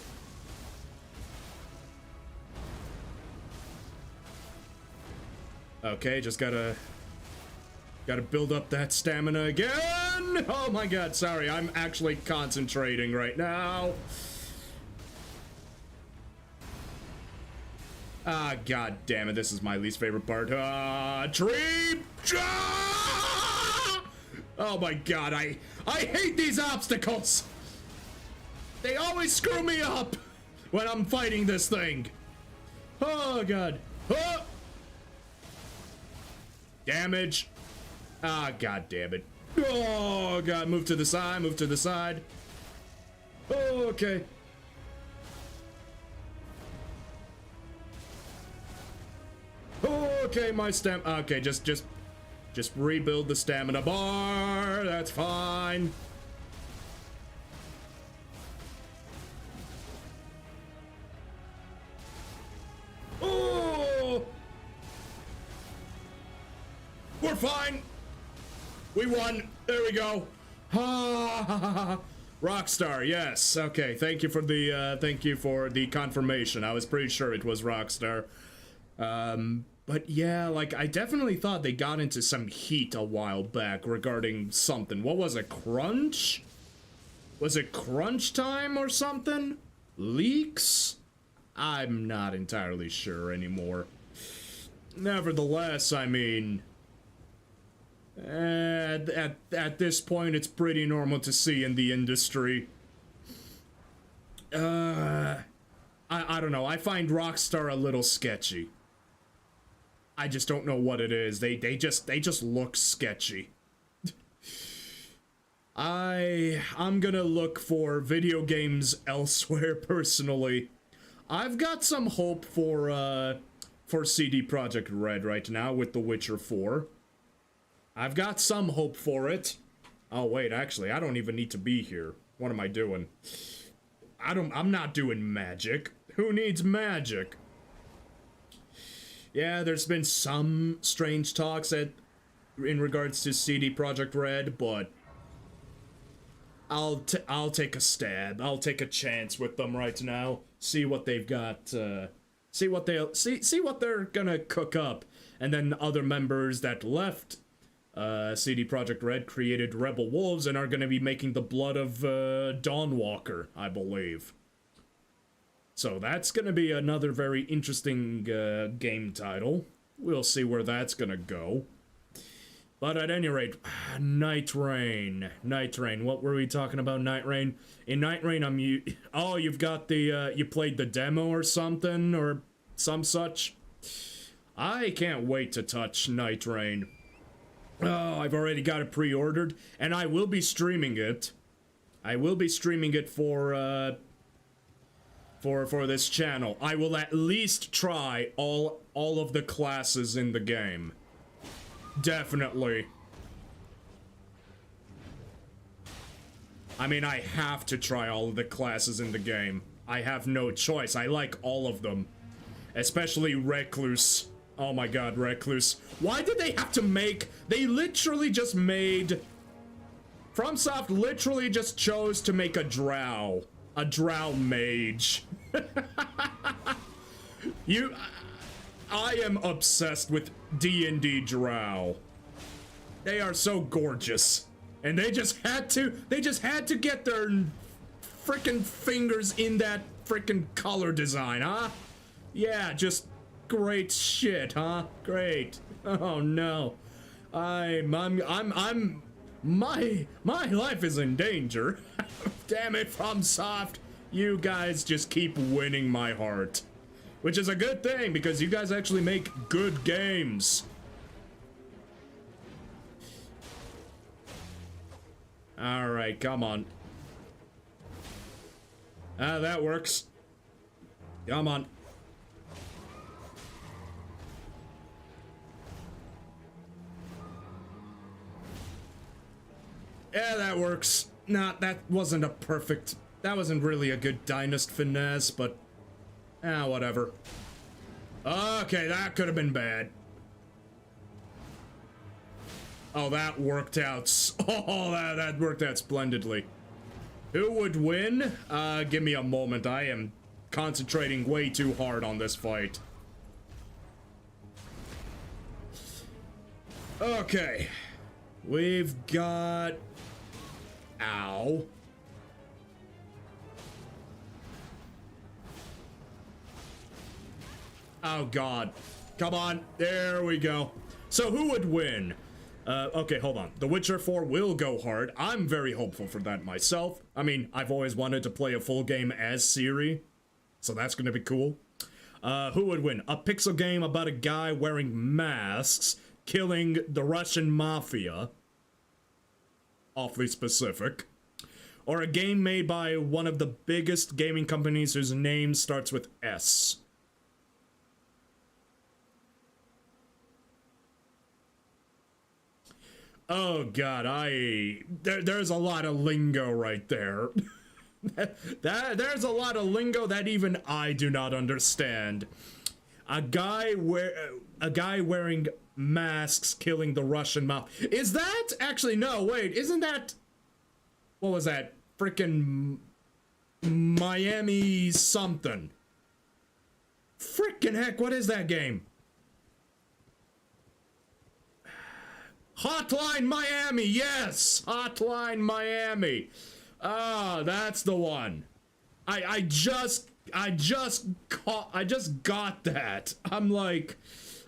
Speaker 1: Okay, just gotta build up that stamina again. Oh my god, sorry, I'm actually concentrating right now. Ah, god damn it, this is my least favorite part. Tree! Oh my god, I hate these obstacles! They always screw me up when I'm fighting this thing. Oh god. Oh! Damage. Ah, god damn it. Oh god, move to the side, move to the side. Oh, okay. Okay, my okay, just rebuild the stamina bar. That's fine. Oh! We're fine. We won. There we go. Rockstar, yes. Okay, thank you for the confirmation. I was pretty sure it was Rockstar. But yeah, like, I definitely thought they got into some heat a while back regarding something. What was it, crunch? Was it crunch time or something? Leaks? I'm not entirely sure anymore. Nevertheless, I mean... At this point, it's pretty normal to see in the industry. I don't know, I find Rockstar a little sketchy. I just don't know what it is. They just look sketchy. I'm gonna look for video games elsewhere personally. I've got some hope for CD Projekt Red right now with The Witcher 4. I've got some hope for it. Oh wait, actually, I don't even need to be here. What am I doing? I'm not doing magic. Who needs magic? Yeah, there's been some strange talks in regards to CD Projekt Red, but I'll take a stab. I'll take a chance with them right now. See what they've got. See what they're gonna cook up, and then other members that left CD Projekt Red created Rebel Wolves and are gonna be making the Blood of Dawnwalker, I believe. So that's gonna be another very interesting game title. We'll see where that's gonna go. But at any rate, Night Rain. Night Rain. What were we talking about, Night Rain? In Night Rain, oh, you've got the, you played the demo or something, or some such? I can't wait to touch Night Rain. Oh, I've already got it pre-ordered, and I will be streaming it. I will be streaming it for this channel. I will at least try all of the classes in the game. Definitely. I mean, I have to try all of the classes in the game. I have no choice. I like all of them. Especially Recluse. Oh my god, Recluse. Why did they have to make... They literally just made... FromSoft literally just chose to make a drow. A drow mage. I am obsessed with D&D drow. They are so gorgeous. And they just had to get their frickin' fingers in that frickin' color design, huh? Yeah, just great shit, huh? Great. Oh no. my life is in danger. Damn it, FromSoft. You guys just keep winning my heart. Which is a good thing, because you guys actually make good games. Alright, come on. Ah, that works. Come on. Yeah, that works. Nah, that wasn't a perfect... That wasn't really a good Dynast finesse, but... Ah, whatever. Okay, that could have been bad. Oh, that worked out. Oh, that worked out splendidly. Who would win? Give me a moment. I am concentrating way too hard on this fight. Okay. We've got... Ow. Oh god. Come on. There we go. So who would win? Okay, hold on. The Witcher 4 will go hard. I'm very hopeful for that myself. I mean, I've always wanted to play a full game as Ciri, so that's gonna be cool. Who would win? A pixel game about a guy wearing masks, killing the Russian mafia. Awfully specific. Or a game made by one of the biggest gaming companies whose name starts with S. Oh god, there's a lot of lingo right there. There's a lot of lingo that even I do not understand. A guy wearing masks killing the Russian mafia. Is that actually no? Wait, isn't that? What was that? Frickin' Miami something. Frickin' heck, what is that game? Hotline Miami, yes! Hotline Miami. Ah, that's the one. I just got that. I'm like,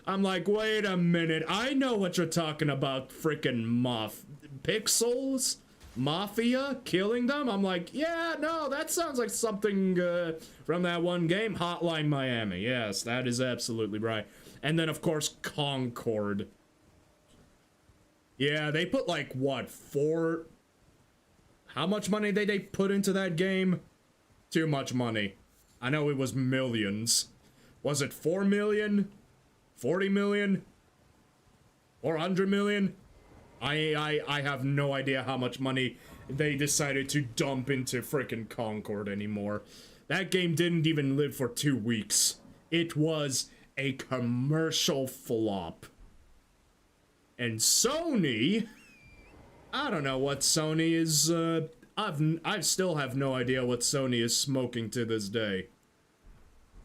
Speaker 1: wait a minute. I know what you're talking about, frickin' pixels? Mafia? Killing them? I'm like, yeah, no, that sounds like something from that one game, Hotline Miami. Yes, that is absolutely right. And then, of course, Concord. Yeah, they put like, what, how much money did they put into that game? Too much money. I know it was millions. Was it 4 million? 40 million? 400 million? I have no idea how much money they decided to dump into frickin' Concord anymore. That game didn't even live for 2 weeks. It was a commercial flop. And Sony, I don't know what Sony is, I still have no idea what Sony is smoking to this day.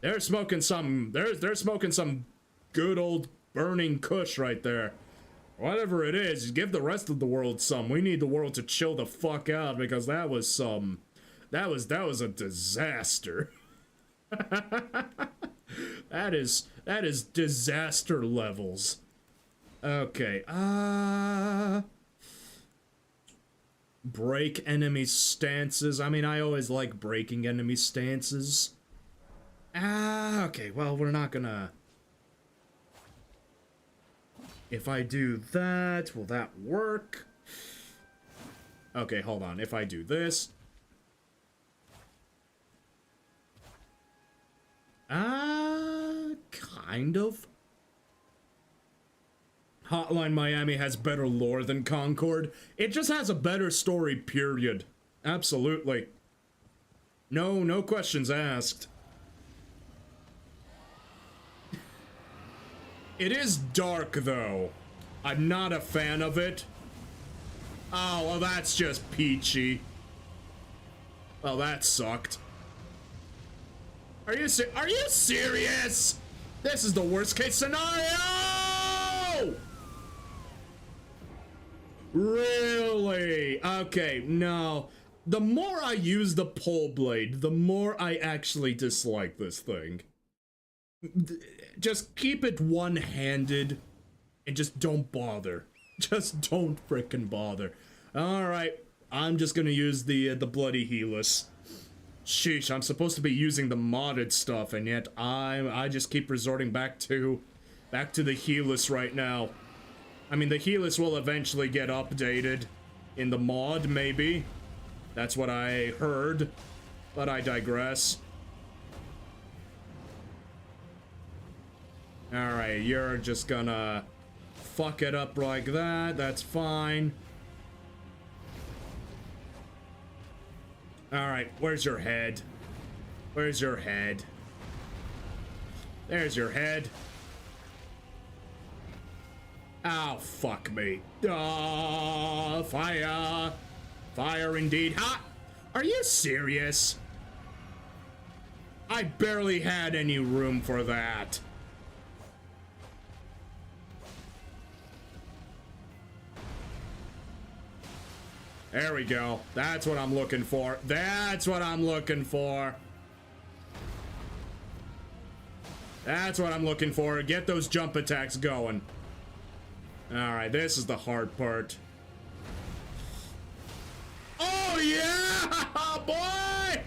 Speaker 1: They're smoking some, they're smoking some good old burning kush right there. Whatever it is, give the rest of the world some. We need the world to chill the fuck out because that was some, that was a disaster. That is disaster levels. Okay, break enemy stances. I mean, I always like breaking enemy stances. Okay, well, we're not gonna... If I do that, will that work? Okay, hold on. If I do this... kind of. Hotline Miami has better lore than Concord. It just has a better story, period. Absolutely. No questions asked. It is dark, though. I'm not a fan of it. Oh, well, that's just peachy. Well, that sucked. Are you serious? This is the worst case scenario! Really? Okay, no. The more I use the pole blade, the more I actually dislike this thing. Just keep it one-handed and just don't bother. Just don't frickin' bother. Alright, I'm just gonna use the bloody healers. Sheesh, I'm supposed to be using the modded stuff, and yet I just keep resorting back to the healers right now. I mean, the healers will eventually get updated in the mod, maybe. That's what I heard, but I digress. Alright, you're just gonna fuck it up like that. That's fine. Alright, where's your head? Where's your head? There's your head. Oh, fuck me. Oh, fire. Fire indeed. Ha! Are you serious? I barely had any room for that. There we go. That's what I'm looking for. That's what I'm looking for. That's what I'm looking for. Get those jump attacks going. Alright, this is the hard part. Oh, yeah! Boy!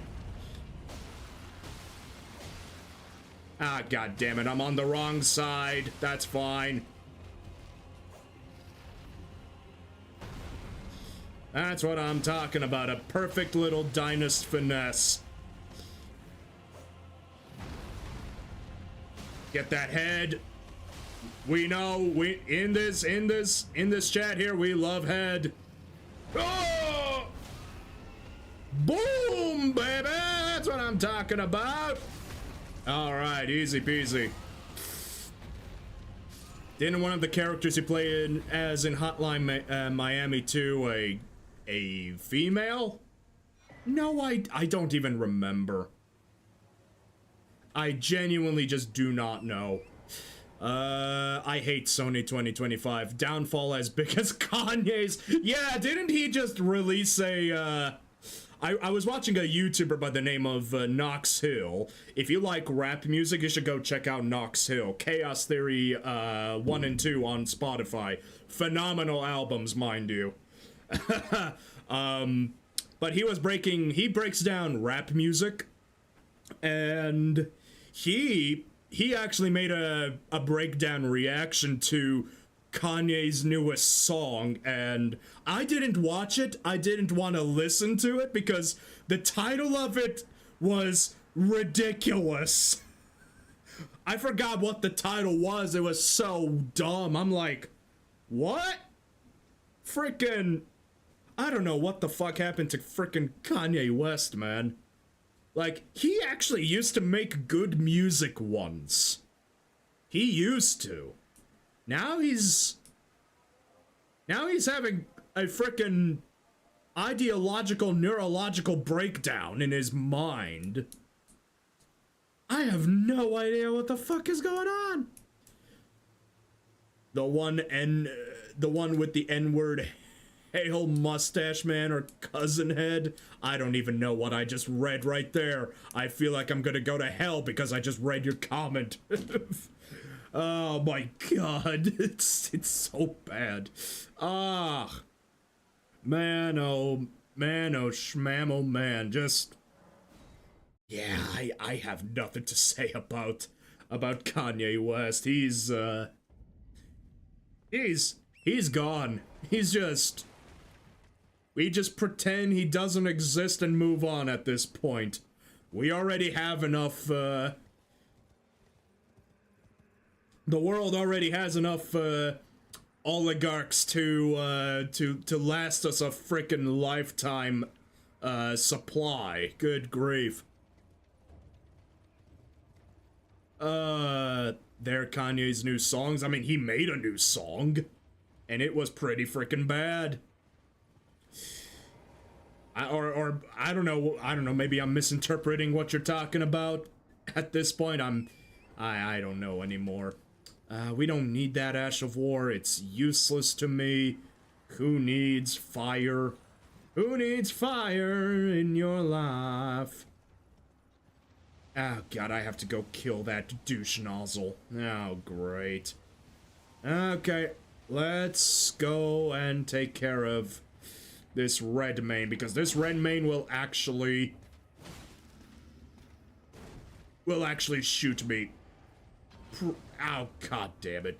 Speaker 1: Ah, god damn it. I'm on the wrong side. That's fine. That's what I'm talking about, a perfect little dynast finesse. Get that head. We know, in this chat here, we love head. Oh! Boom, baby! That's what I'm talking about. All right, easy peasy. Didn't one of the characters you play in, as in Hotline Miami 2, a female? No, I don't even remember. I genuinely just do not know. I hate Sony 2025. Downfall as big as Kanye's. Yeah, didn't he just release a, I was watching a YouTuber by the name of Knox Hill. If you like rap music, you should go check out Knox Hill. Chaos Theory 1 and 2 on Spotify. Phenomenal albums, mind you. But he breaks down rap music, and he actually made a breakdown reaction to Kanye's newest song, and I didn't watch it. I didn't want to listen to it because the title of it was ridiculous. I forgot what the title was. It was so dumb. I'm like, what? Frickin', I don't know what the fuck happened to frickin' Kanye West, man. Like, he actually used to make good music once. He used to. Now he's having a frickin' ideological, neurological breakdown in his mind. I have no idea what the fuck is going on. The one with the N-word hail mustache man or cousin head. I don't even know what I just read right there. I feel like I'm gonna go to hell because I just read your comment. Oh my god, it's so bad. Ah, man, oh shmam, oh man, just, yeah, I have nothing to say about Kanye West. He's gone. We just pretend he doesn't exist and move on at this point. We already have enough, the world already has enough, oligarchs to last us a frickin' lifetime, supply. Good grief. They're Kanye's new songs. I mean, he made a new song, and it was pretty frickin' bad. I don't know, maybe I'm misinterpreting what you're talking about. At this point, I don't know anymore. We don't need that Ash of War. It's useless to me. Who needs fire? Who needs fire in your life? Oh god, I have to go kill that douche nozzle. Oh, great. Okay, let's go and take care of this red main, because this red main will actually shoot me. Oh, god damn it.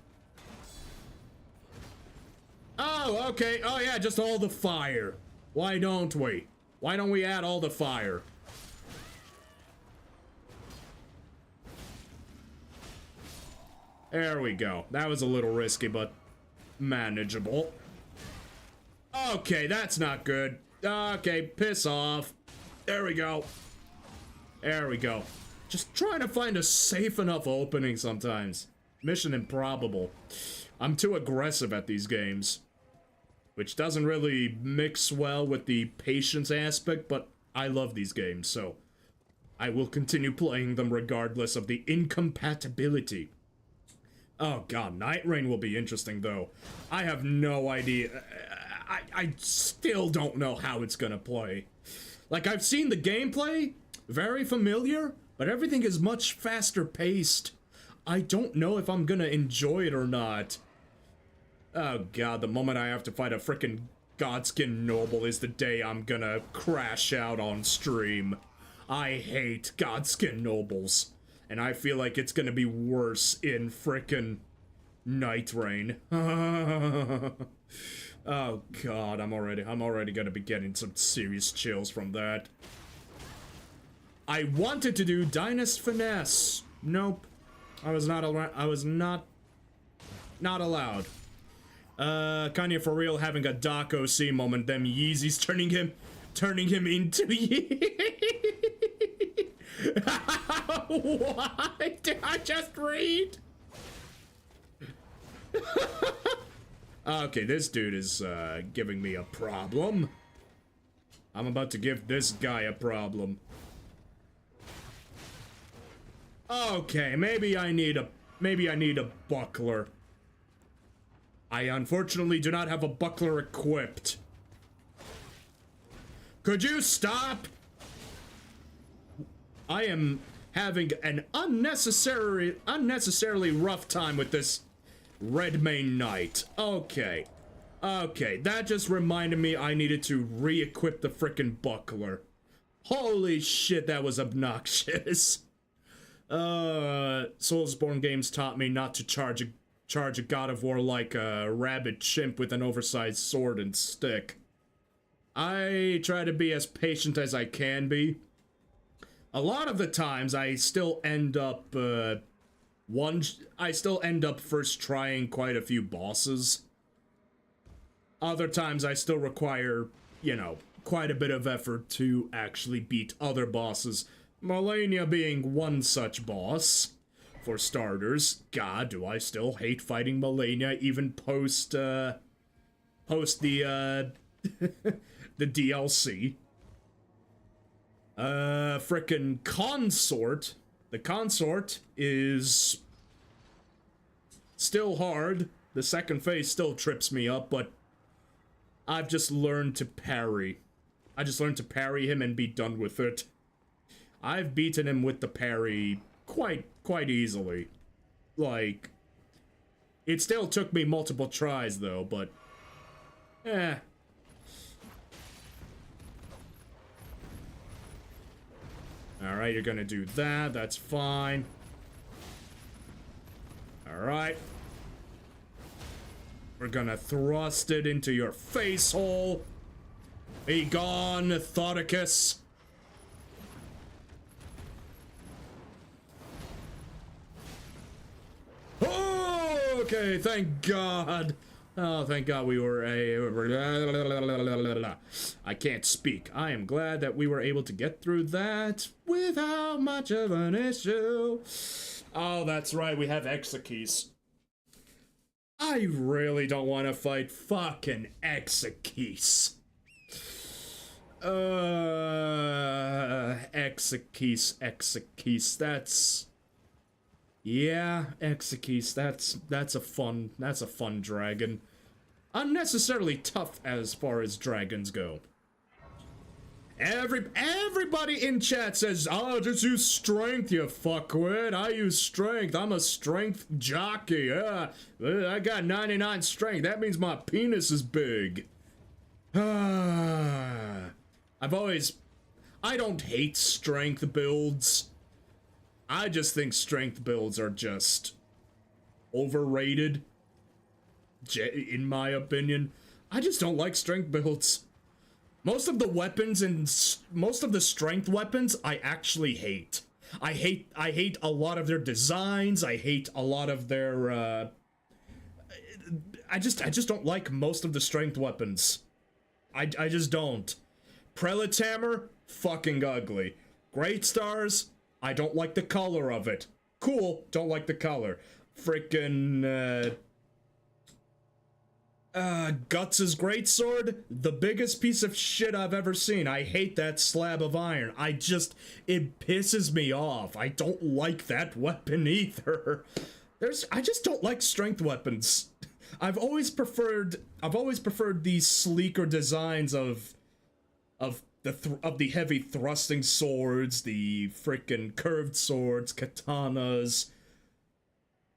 Speaker 1: Oh, okay. Oh, yeah, just all the fire. Why don't we? Why don't we add all the fire? There we go. That was a little risky, but manageable. Okay, that's not good. Okay, piss off. There we go. There we go. Just trying to find a safe enough opening sometimes. Mission improbable. I'm too aggressive at these games, which doesn't really mix well with the patience aspect, but I love these games, so I will continue playing them regardless of the incompatibility. Oh god, Night Rain will be interesting, though. I have no idea. I still don't know how it's gonna play. Like, I've seen the gameplay, very familiar, but everything is much faster paced. I don't know if I'm gonna enjoy it or not. Oh god, the moment I have to fight a frickin' Godskin Noble is the day I'm gonna crash out on stream. I hate Godskin Nobles, and I feel like it's gonna be worse in frickin' Night Rain. Oh god, I'm already gonna be getting some serious chills from that. I wanted to do Dynast Finesse. Nope. I was not allowed. Kanye for real having a Doc OC moment, them Yeezys turning him into What did I just read? Okay, this dude is giving me a problem. I'm about to give this guy a problem. Okay, maybe I need a buckler. I unfortunately do not have a buckler equipped. Could you stop? I am having an unnecessarily rough time with this Red Mane Knight. Okay, that just reminded me I needed to re-equip the frickin' buckler. Holy shit, that was obnoxious. Soulsborne games taught me not to charge a God of War like a rabid chimp with an oversized sword and stick. I try to be as patient as I can be. A lot of the times I still end up first trying quite a few bosses. Other times I still require, you know, quite a bit of effort to actually beat other bosses. Malenia being one such boss. for starters. God, do I still hate fighting Malenia even post the the DLC. Frickin' Consort. The Consort is still hard. The second phase still trips me up, but I've just learned to parry. I just learned to parry him and be done with it. I've beaten him with the parry quite easily. Like, it still took me multiple tries though, but Alright, you're gonna do that, that's fine. Alright. We're gonna thrust it into your face hole. Be gone, Thoticus. Oh, okay, thank God. Oh, thank God we were I can't speak. I am glad that we were able to get through that without much of an issue. Oh, that's right, we have Exekeys. I really don't want to fight fucking Exekeys. Exekeys, that's... Yeah, Exekeys, that's a fun dragon. Unnecessarily tough as far as dragons go. Everybody in chat says, oh, just use strength, you fuckwit. I use strength. I'm a strength jockey. I got 99 strength. That means my penis is big. I don't hate strength builds. I just think strength builds are just overrated. In my opinion. I just don't like strength builds. Most of the weapons and most of the strength weapons I actually hate. I hate a lot of their designs. I hate a lot of their I just don't like most of the strength weapons. I just don't. Prelate's Hammer, fucking ugly. Great Stars, I don't like the color of it. Cool, don't like the color. Frickin' Guts' greatsword, the biggest piece of shit I've ever seen. I hate that slab of iron. It pisses me off. I don't like that weapon either. I just don't like strength weapons. I've always preferred these sleeker designs of the heavy thrusting swords, the frickin' curved swords, katanas.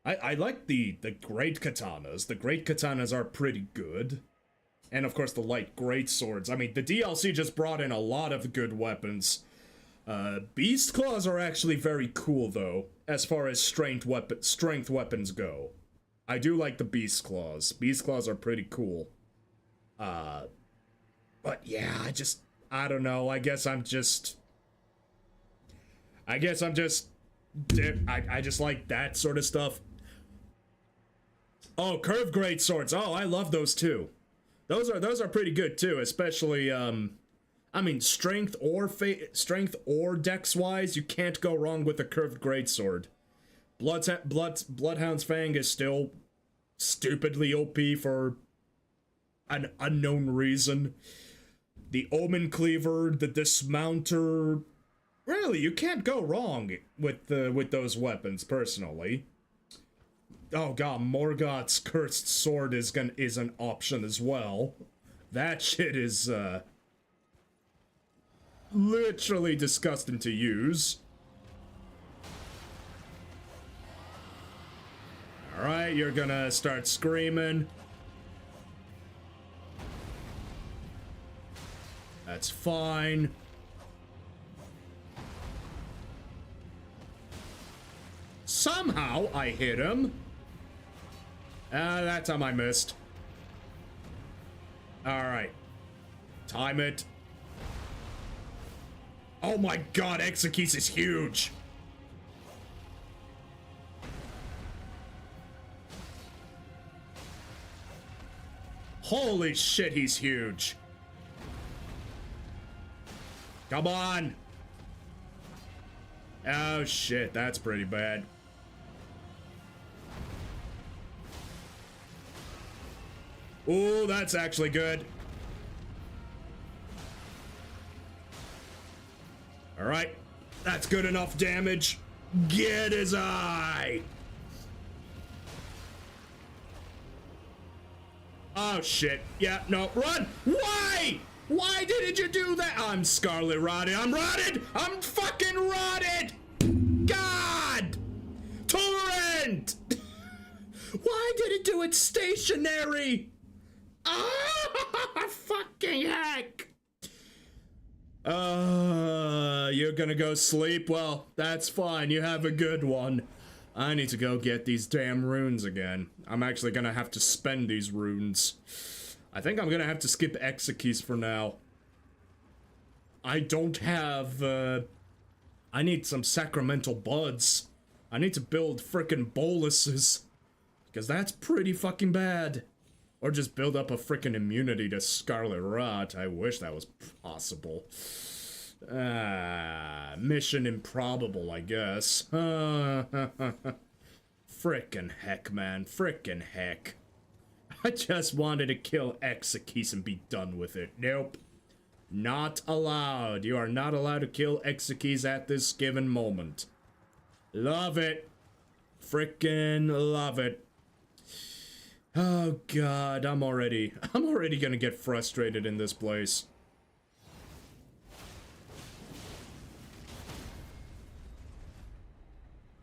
Speaker 1: I like the great katanas. The great katanas are pretty good. And of course the light great swords. I mean, the DLC just brought in a lot of good weapons. Beast claws are actually very cool though, as far as strength weapons go. I do like the beast claws. Beast claws are pretty cool. But yeah, I don't know. I guess I'm just I just like that sort of stuff. Oh, curved great swords. Oh, I love those too. Those are pretty good too, especially I mean, strength or dex wise, you can't go wrong with a curved greatsword. Bloodhound's Fang is still stupidly OP for an unknown reason. The Omen Cleaver, the Dismounter, really, you can't go wrong with those weapons, personally. Oh god, Morgoth's Cursed Sword is an option as well. That shit is literally disgusting to use. Alright, you're gonna start screaming. That's fine. Somehow I hit him. That time I missed. Alright. Time it. Oh my god, Exekeys is huge. Holy shit, he's huge. Come on. Oh shit, that's pretty bad. Oh, that's actually good. All right, that's good enough damage. Get his eye. Oh shit. Yeah, no, run. Why? Why didn't you do that? I'm scarlet rotted. I'm rotted. I'm fucking rotted. God. Torrent. Why did it do it stationary? Ah, fucking heck. You're gonna go sleep? Well, that's fine. You have a good one. I need to go get these damn runes again. I'm actually gonna have to spend these runes. I think I'm gonna have to skip exekeys for now. I don't have, I need some sacramental buds. I need to build frickin' boluses. Because that's pretty fucking bad. Or just build up a frickin' immunity to scarlet rot. I wish that was possible. Mission improbable, I guess. Frickin' heck, man. Frickin' heck. I just wanted to kill exekeys and be done with it. Nope. Not allowed. You are not allowed to kill exekeys at this given moment. Love it. Frickin' love it. Oh god, I'm already gonna get frustrated in this place.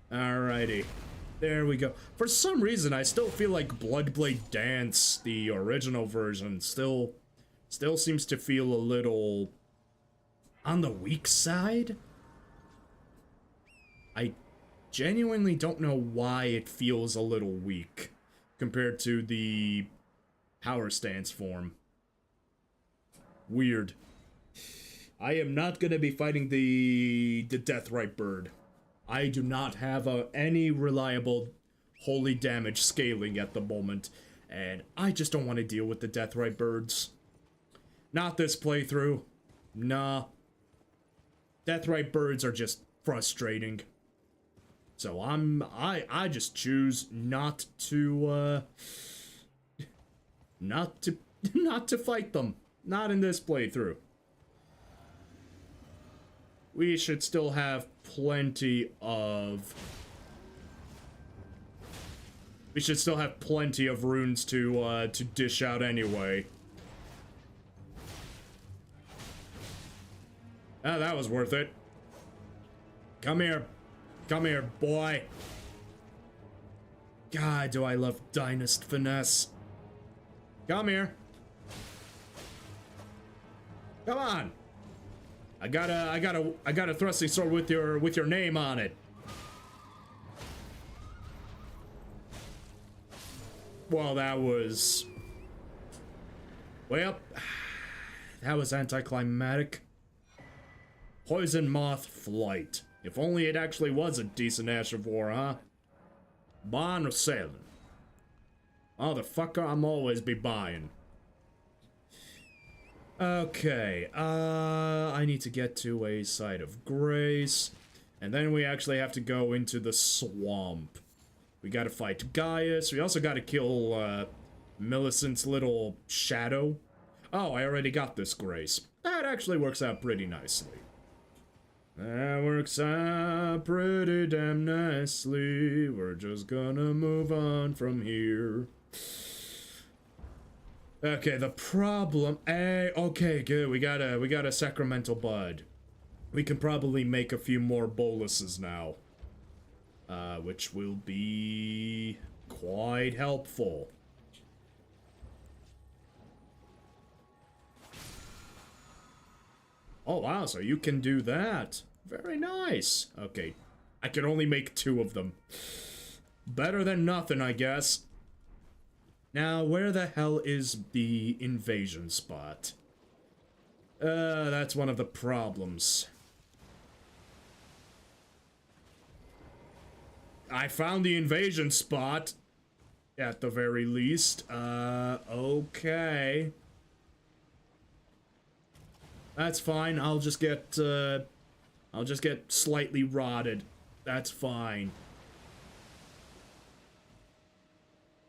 Speaker 1: Alrighty. There we go. For some reason, I still feel like Bloodblade Dance, the original version, still seems to feel a little on the weak side. I genuinely don't know why it feels a little weak compared to the power stance form. Weird. I am not gonna be fighting the Deathrite Bird. I do not have any reliable holy damage scaling at the moment, and I just don't want to deal with the Deathrite Birds. Not this playthrough. Nah. Deathrite Birds are just frustrating. So I just choose not to not to fight them. Not in this playthrough. We should still have plenty of runes to dish out anyway. Ah, that was worth it. Come here. Come here, boy. God, do I love Dynast Finesse. Come here. Come on. I got a thrusting sword with your name on it. Well, that was anticlimactic. Poison Moth Flight. If only it actually was a decent Ash of War, huh? Bond of Caelid. Motherfucker, I'm always be buying. Okay, I need to get to a site of grace, and then we actually have to go into the swamp. We gotta fight Gaius. We also gotta kill, Millicent's little shadow. Oh, I already got this grace. That actually works out pretty nicely. That works out pretty damn nicely. We're just gonna move on from here. Okay, the problem. Okay, good. We got a sacramental bud. We can probably make a few more boluses now, which will be quite helpful. Oh wow, so you can do that. Very nice. Okay, I can only make 2 of them. Better than nothing, I guess. Now, where the hell is the invasion spot? That's one of the problems. I found the invasion spot, at the very least. Okay. That's fine. I'll just get slightly rotted. That's fine.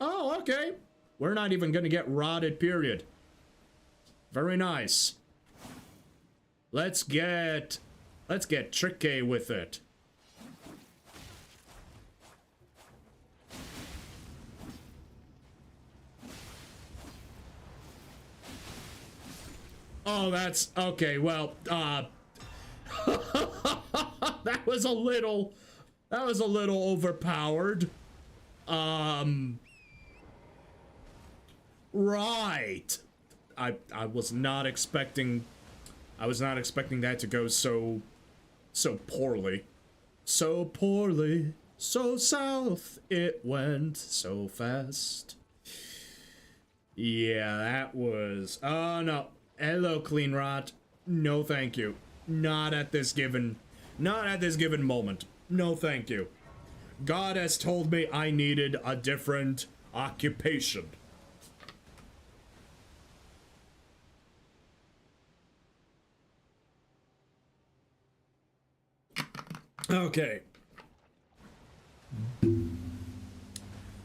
Speaker 1: Oh, okay. We're not even gonna get rotted, period. Very nice. Let's get tricky with it. Oh, that's okay. Well, that was a little overpowered. Right. I was not expecting that to go so poorly. So poorly, so south it went so fast. Yeah, that was... Oh, no. Hello, Clean Rot. No, thank you. Not at this given moment. No, thank you. God has told me I needed a different occupation. Okay.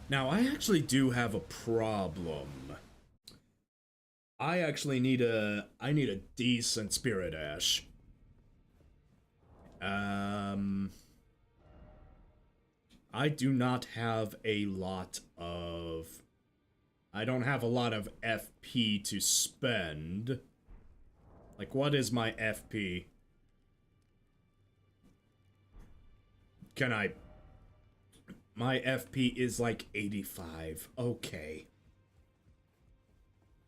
Speaker 1: Now, I actually do have a problem. I actually need a decent Spirit Ash. I do not have a lot of... I don't have a lot of FP to spend. Like, what is my FP? Can I... My FP is like 85. Okay.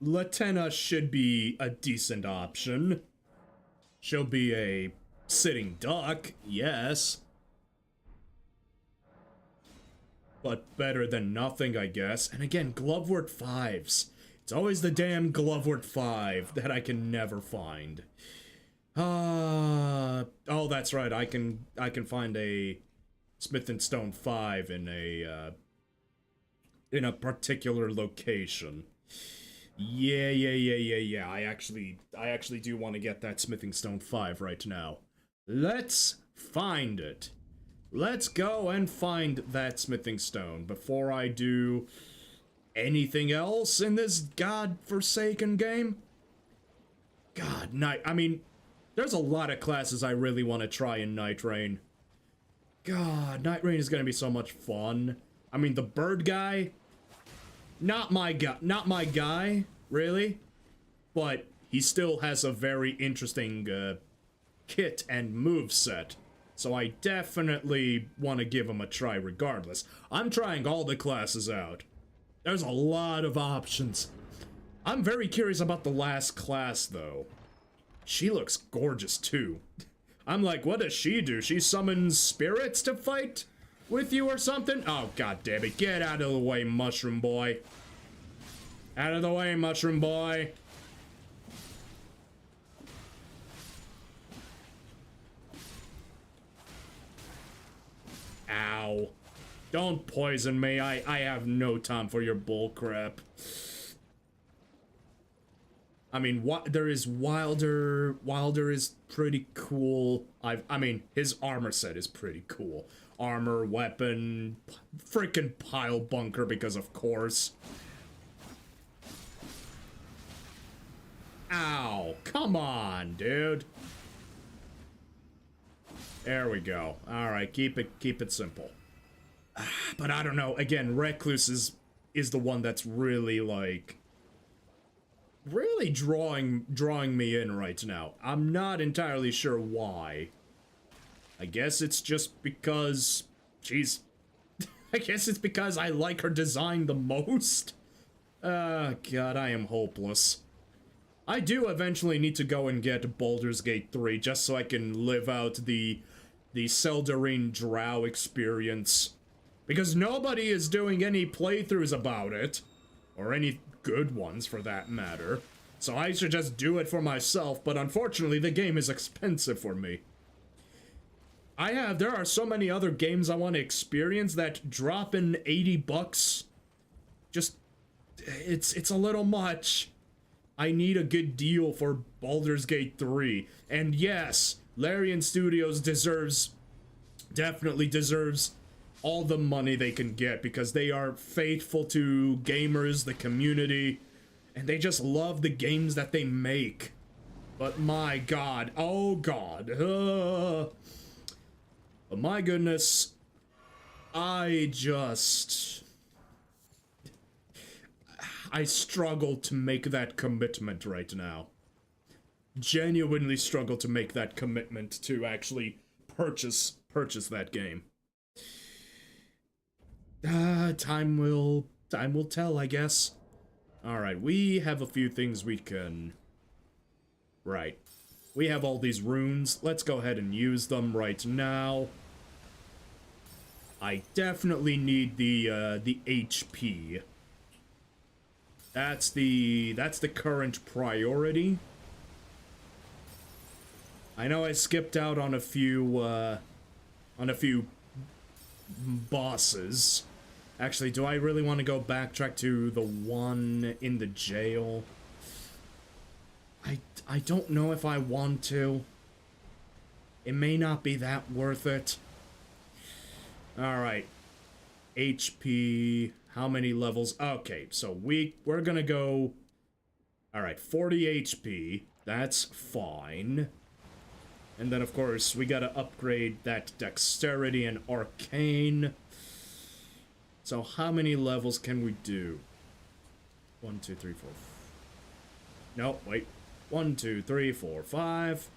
Speaker 1: Latenna should be a decent option. She'll be a sitting duck, yes. But better than nothing, I guess. And again, Glovewort 5s. It's always the damn Glovewort 5 that I can never find. Oh, that's right. I can find a Smith and Stone 5 in a particular location. Yeah. I actually do want to get that Smithing Stone 5 right now. Let's find it. Let's go and find that Smithing Stone before I do anything else in this godforsaken game. God, I mean, there's a lot of classes I really want to try in Night Rain. God, Night Rain is going to be so much fun. I mean, the bird guy, not my guy, really, but he still has a very interesting kit and moveset. So I definitely want to give him a try regardless. I'm trying all the classes out. There's a lot of options. I'm very curious about the last class, though. She looks gorgeous, too. I'm like, what does she do? She summons spirits to fight with you or something? Oh, god damn it. Get out of the way, Mushroom Boy. Out of the way, Mushroom Boy. Ow. Don't poison me. I have no time for your bullcrap. I mean, there is Wilder. Wilder is pretty cool. I mean, his armor set is pretty cool. Armor, weapon, freaking pile bunker, because of course. Ow. Come on, dude. There we go. Alright, keep it simple. But I don't know. Again, Recluse is the one that's really, like... really drawing me in right now. I'm not entirely sure why. I guess it's just because... Jeez. I guess it's because I like her design the most. God, I am hopeless. I do eventually need to go and get Baldur's Gate 3 just so I can live out the Seldarine Drow experience. Because nobody is doing any playthroughs about it. Or any good ones, for that matter. So I should just do it for myself, but unfortunately the game is expensive for me. There are so many other games I want to experience that dropping $80, just, it's a little much. I need a good deal for Baldur's Gate 3. And yes, Larian Studios definitely deserves all the money they can get because they are faithful to gamers, the community, and they just love the games that they make. But my god, oh god, but my goodness, I struggle to make that commitment right now. Genuinely struggle to make that commitment to actually purchase that game. Time will tell, I guess. Alright, we have a few things we can... Right. We have all these runes. Let's go ahead and use them right now. I definitely need the HP. That's the current priority. I know I skipped out on a few bosses. Actually, do I really want to go backtrack to the one in the jail? I don't know if I want to. It may not be that worth it. Alright. HP. How many levels? Okay, so we're gonna go... Alright, 40 HP. That's fine. And then, of course, we gotta upgrade that Dexterity and Arcane. So how many levels can we do? 1, 2, 3, 4... No, wait. 1, 2, 3, 4, 5.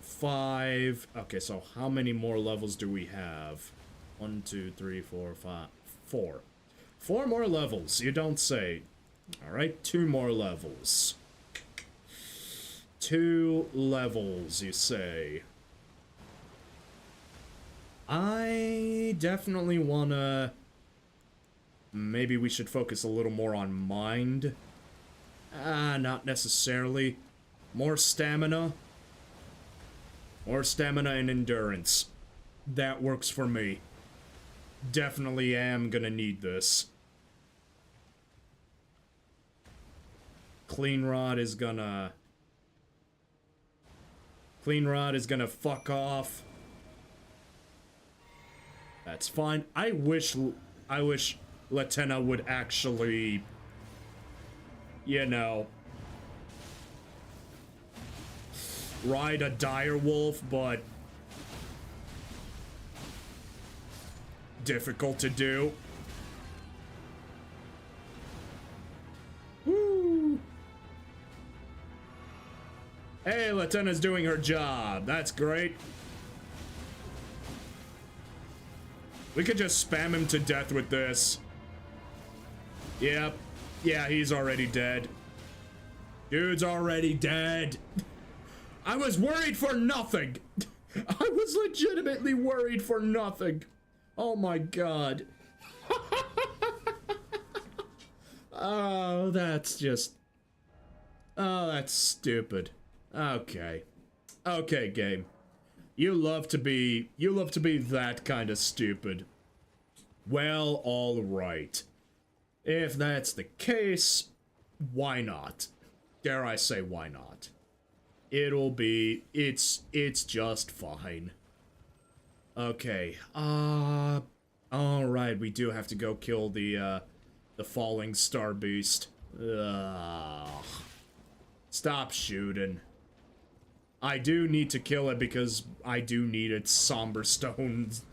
Speaker 1: 5. Okay, so how many more levels do we have? 1, 2, 3, 4, 5, 4. 4 more levels, you don't say. Alright, 2 more levels. 2 levels, you say. I definitely wanna... Maybe we should focus a little more on mind. Not necessarily. More stamina. More stamina and endurance. That works for me. Definitely am gonna need this. Clean Rod is gonna fuck off. That's fine. I wish Latenna would actually, you know, ride a dire wolf, but difficult to do. Woo! Hey, Latenna's doing her job. That's great. We could just spam him to death with this. Yep. Yeah, he's already dead. Dude's already dead. I was worried for nothing. I was legitimately worried for nothing. Oh my god. Oh, that's just... Oh, that's stupid. Okay. Okay, game. You love to be that kind of stupid. Well, alright. If that's the case, why not? Dare I say why not? It's just fine. Okay, alright, we do have to go kill the falling star beast. Ugh. Stop shooting. I do need to kill it because I do need its somber stones.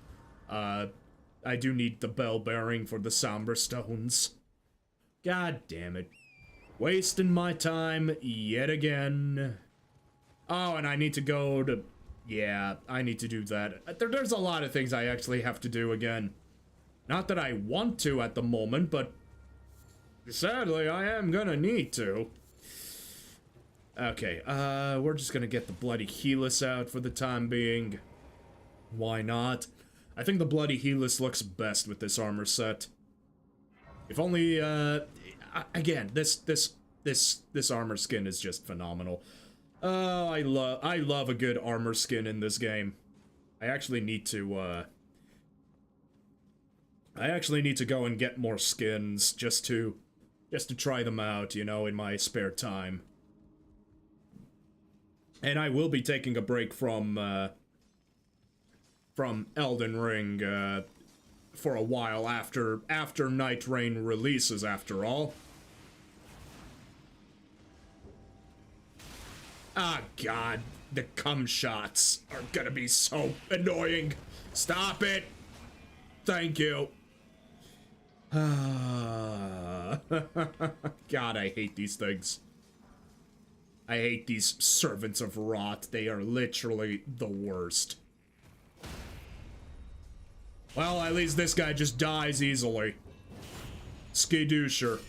Speaker 1: I do need the bell bearing for the somber stones. God damn it. Wasting my time yet again. Oh, and I need to go to... Yeah, I need to do that. There's a lot of things I actually have to do again. Not that I want to at the moment, but... Sadly, I am gonna need to. Okay, we're just gonna get the Bloody Helix out for the time being. Why not? I think the Bloody Helix looks best with this armor set. If only, again, this armor skin is just phenomenal. I love a good armor skin in this game. I actually need to go and get more skins just to try them out, you know, in my spare time. And I will be taking a break from Elden Ring, for a while after Night Rain releases, after all. Ah, God, the cum shots are gonna be so annoying. Stop it. Thank you. God, I hate these things. I hate these servants of rot. They are literally the worst. Well, at least this guy just dies easily. Skidoocher.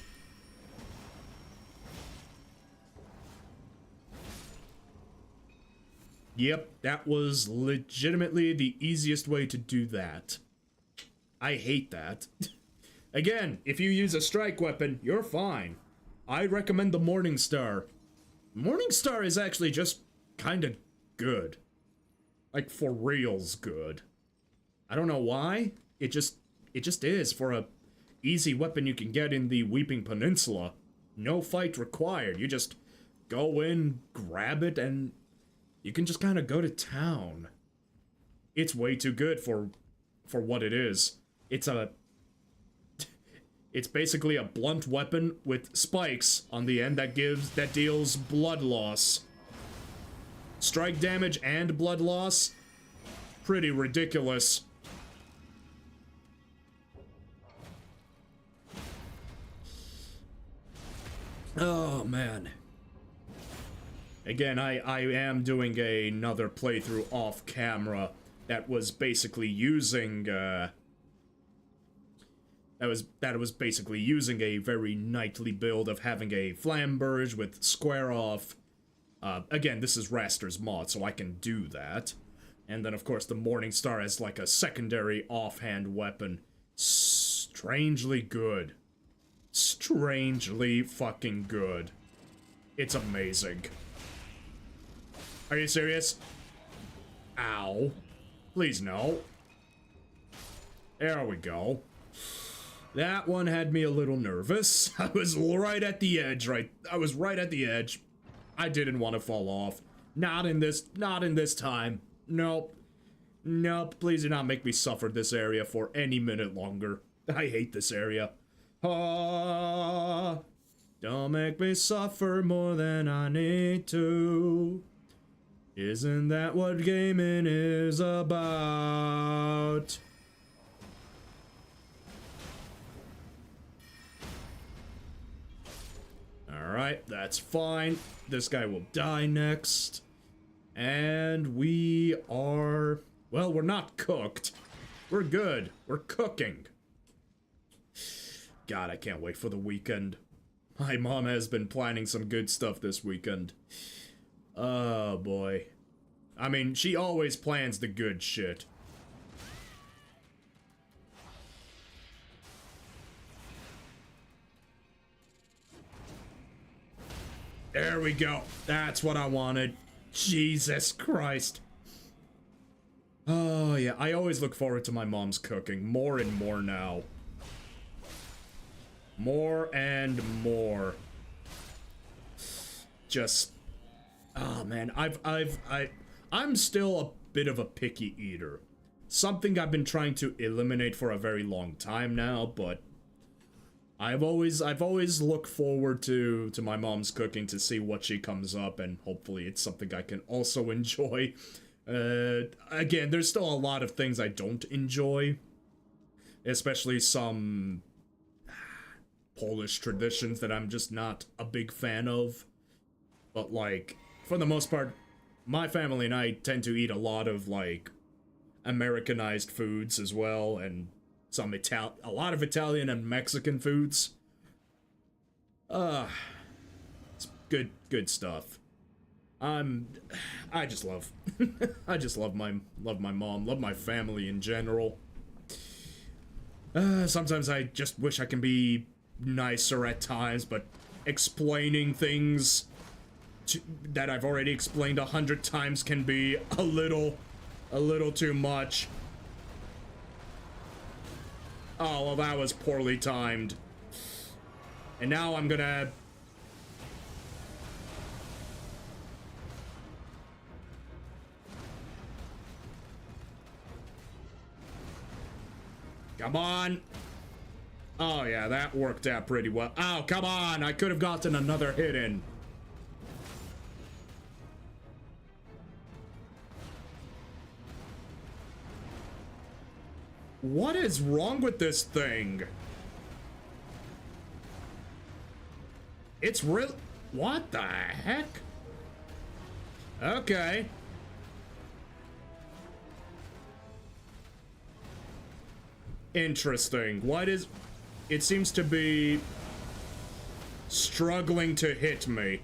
Speaker 1: Yep, that was legitimately the easiest way to do that. I hate that. Again, if you use a strike weapon, you're fine. I recommend the Morningstar. Morningstar is actually just kinda good. Like, for reals good. I don't know why. It just is for a easy weapon you can get in the Weeping Peninsula. No fight required. You just go in, grab it, and you can just kind of go to town. It's way too good for what it is. It's basically a blunt weapon with spikes on the end that deals blood loss. Strike damage and blood loss? Pretty ridiculous. Oh, man. Again, I am doing another playthrough off camera that was basically using, that was basically using a very knightly build of having a flamberge with square off. Again, this is Raster's mod, so I can do that. And then, of course, the Morningstar as like a secondary offhand weapon. Strangely good. Strangely fucking good. It's amazing. Are you serious? Ow. Please no. There we go. That one had me a little nervous. I was right at the edge, I was right at the edge. I didn't want to fall off. Not in this time. Nope. Nope, please do not make me suffer this area for any minute longer. I hate this area. Ah, don't make me suffer more than I need to. Isn't that what gaming is about? Alright, that's fine. This guy will die next. And we are... well, we're not cooked. We're good. We're cooking. God, I can't wait for the weekend. My mom has been planning some good stuff this weekend. Oh, boy. I mean, she always plans the good shit. There we go. That's what I wanted. Jesus Christ. Oh, yeah. I always look forward to my mom's cooking. More and more now. More and more. Just... oh, man. I'm still a bit of a picky eater. Something I've been trying to eliminate for a very long time now, but... I've always looked forward to my mom's cooking to see what she comes up, and hopefully it's something I can also enjoy. Again, there's still a lot of things I don't enjoy, especially some Polish traditions that I'm just not a big fan of. But like, for the most part, my family and I tend to eat a lot of like Americanized foods as well, and a lot of Italian and Mexican foods. It's good stuff. I just love, I just love my mom, love my family in general. Sometimes I just wish I can be nicer at times, but explaining things that I've already explained 100 times can be a little too much. Oh, well, that was poorly timed. And now I'm gonna... Come on. Oh, yeah, that worked out pretty well. Oh, come on. I could have gotten another hit in. What is wrong with this thing? It's real. What the heck? Okay. Interesting. What is... It seems to be struggling to hit me.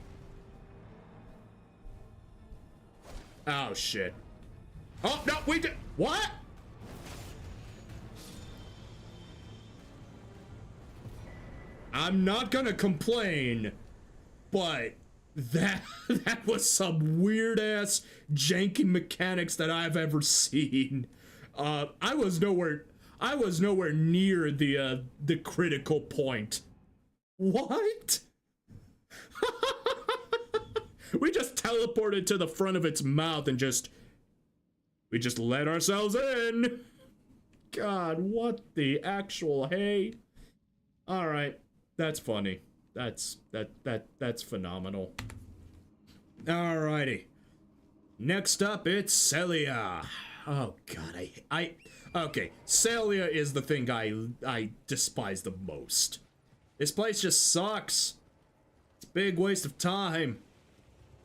Speaker 1: Oh, shit. Oh, no, we did... What? I'm not gonna complain, but that was some weird-ass janky mechanics that I've ever seen. I was nowhere near the critical point. What? We just teleported to the front of its mouth and we just let ourselves in. God, what the actual hey? All right, that's funny. That's phenomenal. Alrighty. Next up, it's Celia. Oh God, okay, Celia is the thing I despise the most. This place just sucks. It's a big waste of time.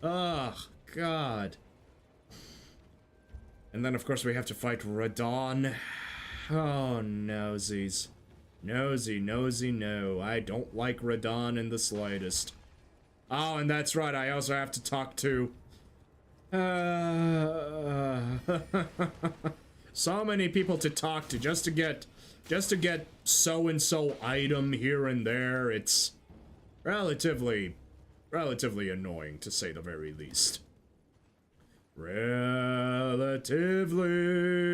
Speaker 1: Oh God. And then of course we have to fight Radon. Oh nosies. Nosy, no. I don't like Radon in the slightest. Oh, and that's right, I also have to talk to... so many people to talk to just to get so-and-so item here and there. It's relatively annoying, to say the very least. Relatively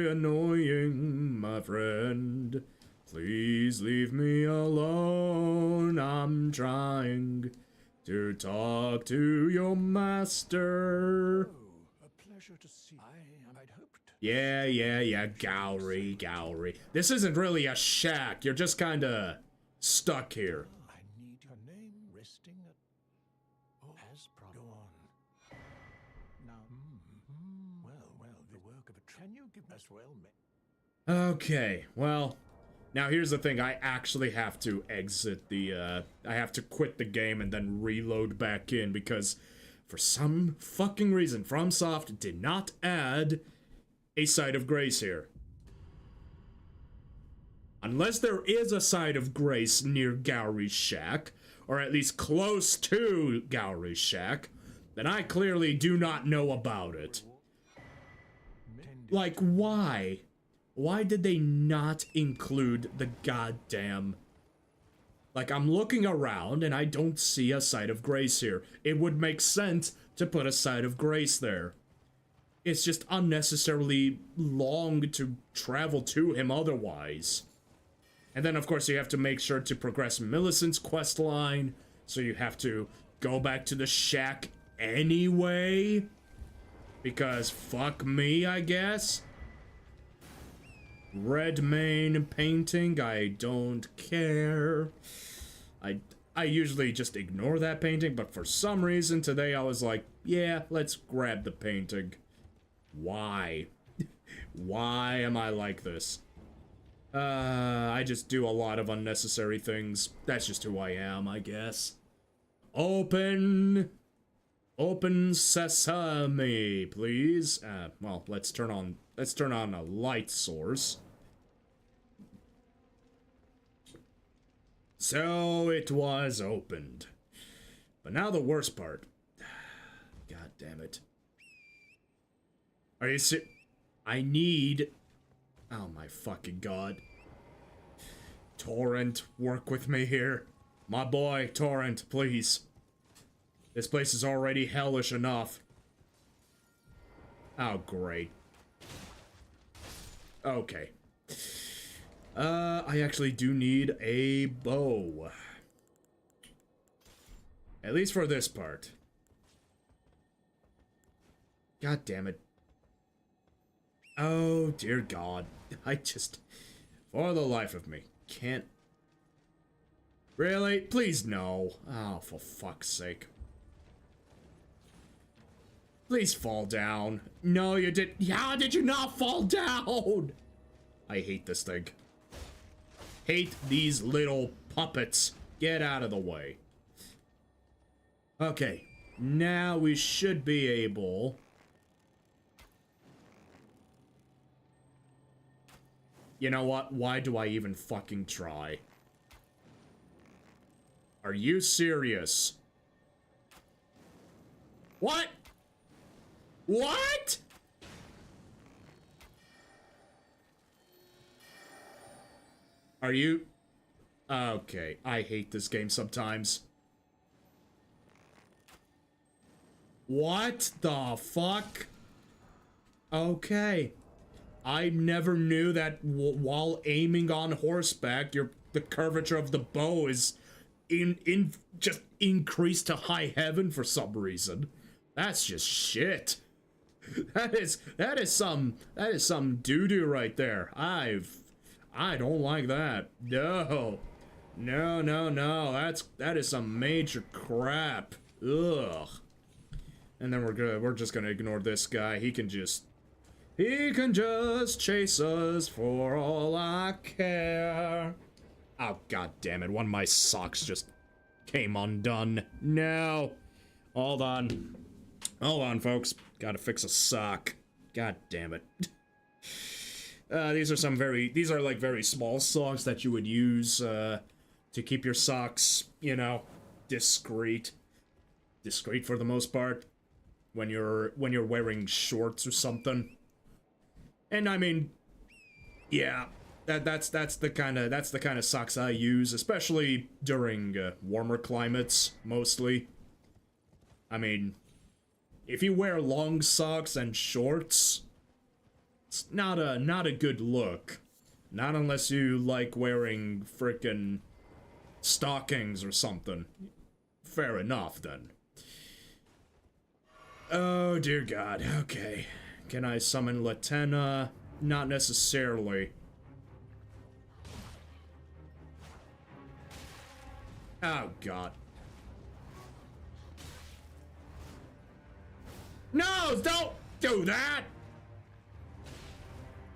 Speaker 1: annoying, my friend. Please leave me alone. I'm trying to talk to your master.
Speaker 2: Oh, a pleasure to see. I'd hoped.
Speaker 1: Yeah, gallery. This isn't really a shack. You're just kinda stuck here.
Speaker 2: I need your name resting at... Oh, has go on. Now, well, the work of a... Can you give us
Speaker 1: Okay, well... Now here's the thing, I actually have to exit the, I have to quit the game and then reload back in because for some fucking reason, FromSoft did not add a site of grace here. Unless there is a site of grace near Gowry's shack, or at least close to Gowry's shack, then I clearly do not know about it. Like, why? Why did they not include the goddamn... Like, I'm looking around and I don't see a site of grace here. It would make sense to put a site of grace there. It's just unnecessarily long to travel to him otherwise. And then, of course, you have to make sure to progress Millicent's quest line, so you have to go back to the shack anyway. Because fuck me, I guess. Red mane painting, I don't care. I usually just ignore that painting, but for some reason today I was like, yeah, let's grab the painting. Why? Why am I like this? I just do a lot of unnecessary things. That's just who I am, I guess. Open sesame, please. Well, let's turn on a light source. So it was opened. But now the worst part. God damn it. Are you I need... Oh my fucking god. Torrent, work with me here. My boy, Torrent, please. This place is already hellish enough. Oh, great. Okay. I actually do need a bow. At least for this part. God damn it. Oh, dear God. For the life of me. Can't. Really? Please no. Oh, for fuck's sake. Please fall down. No, you did. How did you not fall down? I hate this thing. Hate these little puppets. Get out of the way. Okay. Now we should be able... You know what? Why do I even fucking try? Are you serious? What? What? Are you... Okay, I hate this game sometimes. What the fuck? Okay. I never knew that while aiming on horseback, the curvature of the bow is just increased to high heaven for some reason. That's just shit. That is some doo-doo right there. I don't like that. No. No. That is some major crap. Ugh. And then we're just gonna ignore this guy. He can just chase us for all I care. Oh, god damn it. One of my socks just came undone. No. Hold on. Hold on, folks. Gotta fix a sock. God damn it. These are like very small socks that you would use, to keep your socks, you know, discreet. Discreet for the most part. When you're wearing shorts or something. And I mean, yeah, that's the kind of socks I use, especially during warmer climates, mostly. I mean, if you wear long socks and shorts, it's not a good look. Not unless you like wearing frickin' stockings or something. Fair enough, then. Oh, dear God. Okay. Can I summon Latena? Not necessarily. Oh, God. No! Don't do that!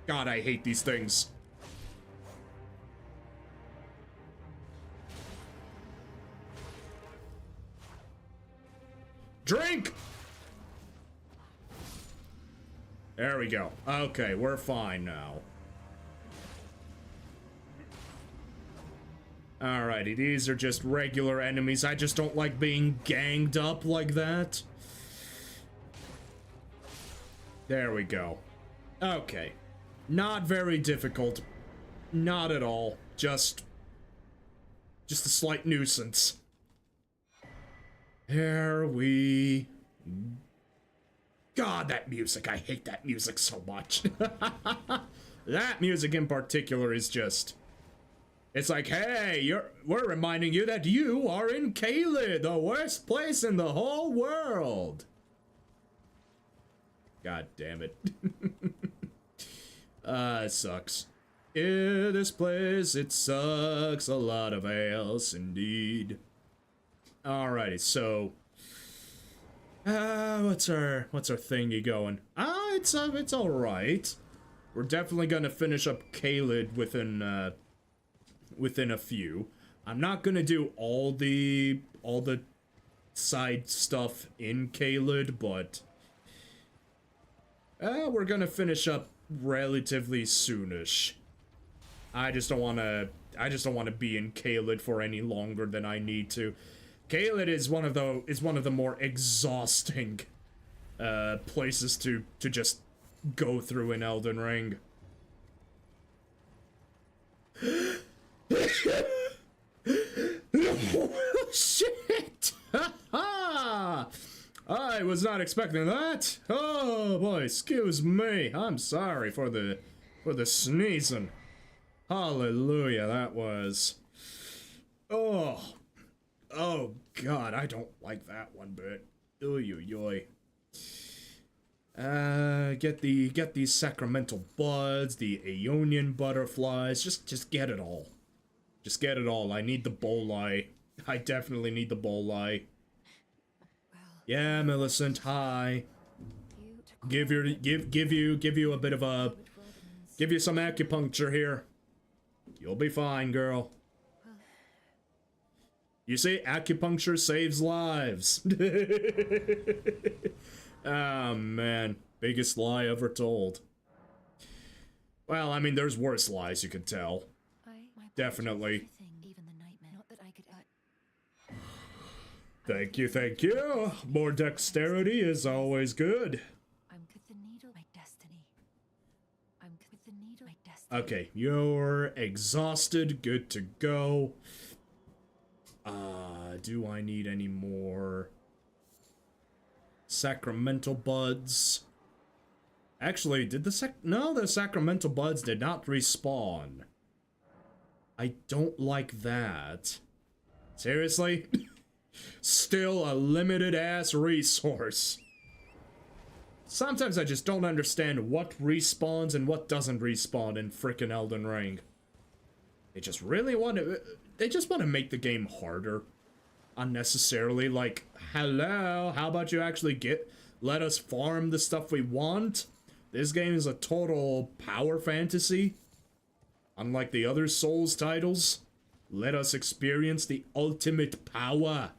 Speaker 1: God, I hate these things. Drink! There we go. Okay, we're fine now. Alrighty, these are just regular enemies. I just don't like being ganged up like that. There we go. Okay. Not very difficult. Not at all. Just a slight nuisance. Here we... God, that music. I hate that music so much. That music in particular is just... It's like, hey, we're reminding you that you are in Caelid, the worst place in the whole world. God damn it. It sucks. Yeah, this place, it sucks a lot of else indeed. Alrighty, so... what's our thingy going? It's alright. We're definitely gonna finish up Caelid within a few. I'm not gonna do all the side stuff in Caelid, but we're gonna finish up relatively soonish. I just don't wanna be in Caelid for any longer than I need to. Caelid is one of the more exhausting places to just go through in Elden Ring. Shit! I was not expecting that. Oh boy, excuse me. I'm sorry for the sneezing. Hallelujah, that was... Oh God, I don't like that one bit. Oy. Get these sacramental buds, the Aeonian butterflies. Just get it all. Just get it all. I need the boli. I definitely need the boli. Yeah, Millicent. Hi. Give you a bit of a, give you some acupuncture here. You'll be fine, girl. You see, acupuncture saves lives. Oh, man. Biggest lie ever told. Well, I mean, there's worse lies, you could tell. Definitely. Thank you, thank you. More dexterity is always good. Okay, you're exhausted, good to go. Do I need any more sacramental buds? Actually, did no, the sacramental buds did not respawn. I don't like that. Seriously? Still a limited ass resource. Sometimes I just don't understand what respawns and what doesn't respawn in frickin' Elden Ring. They just really want to, they just want to make the game harder. Unnecessarily, like, hello, how about you actually let us farm the stuff we want? This game is a total power fantasy. Unlike the other Souls titles, let us experience the ultimate power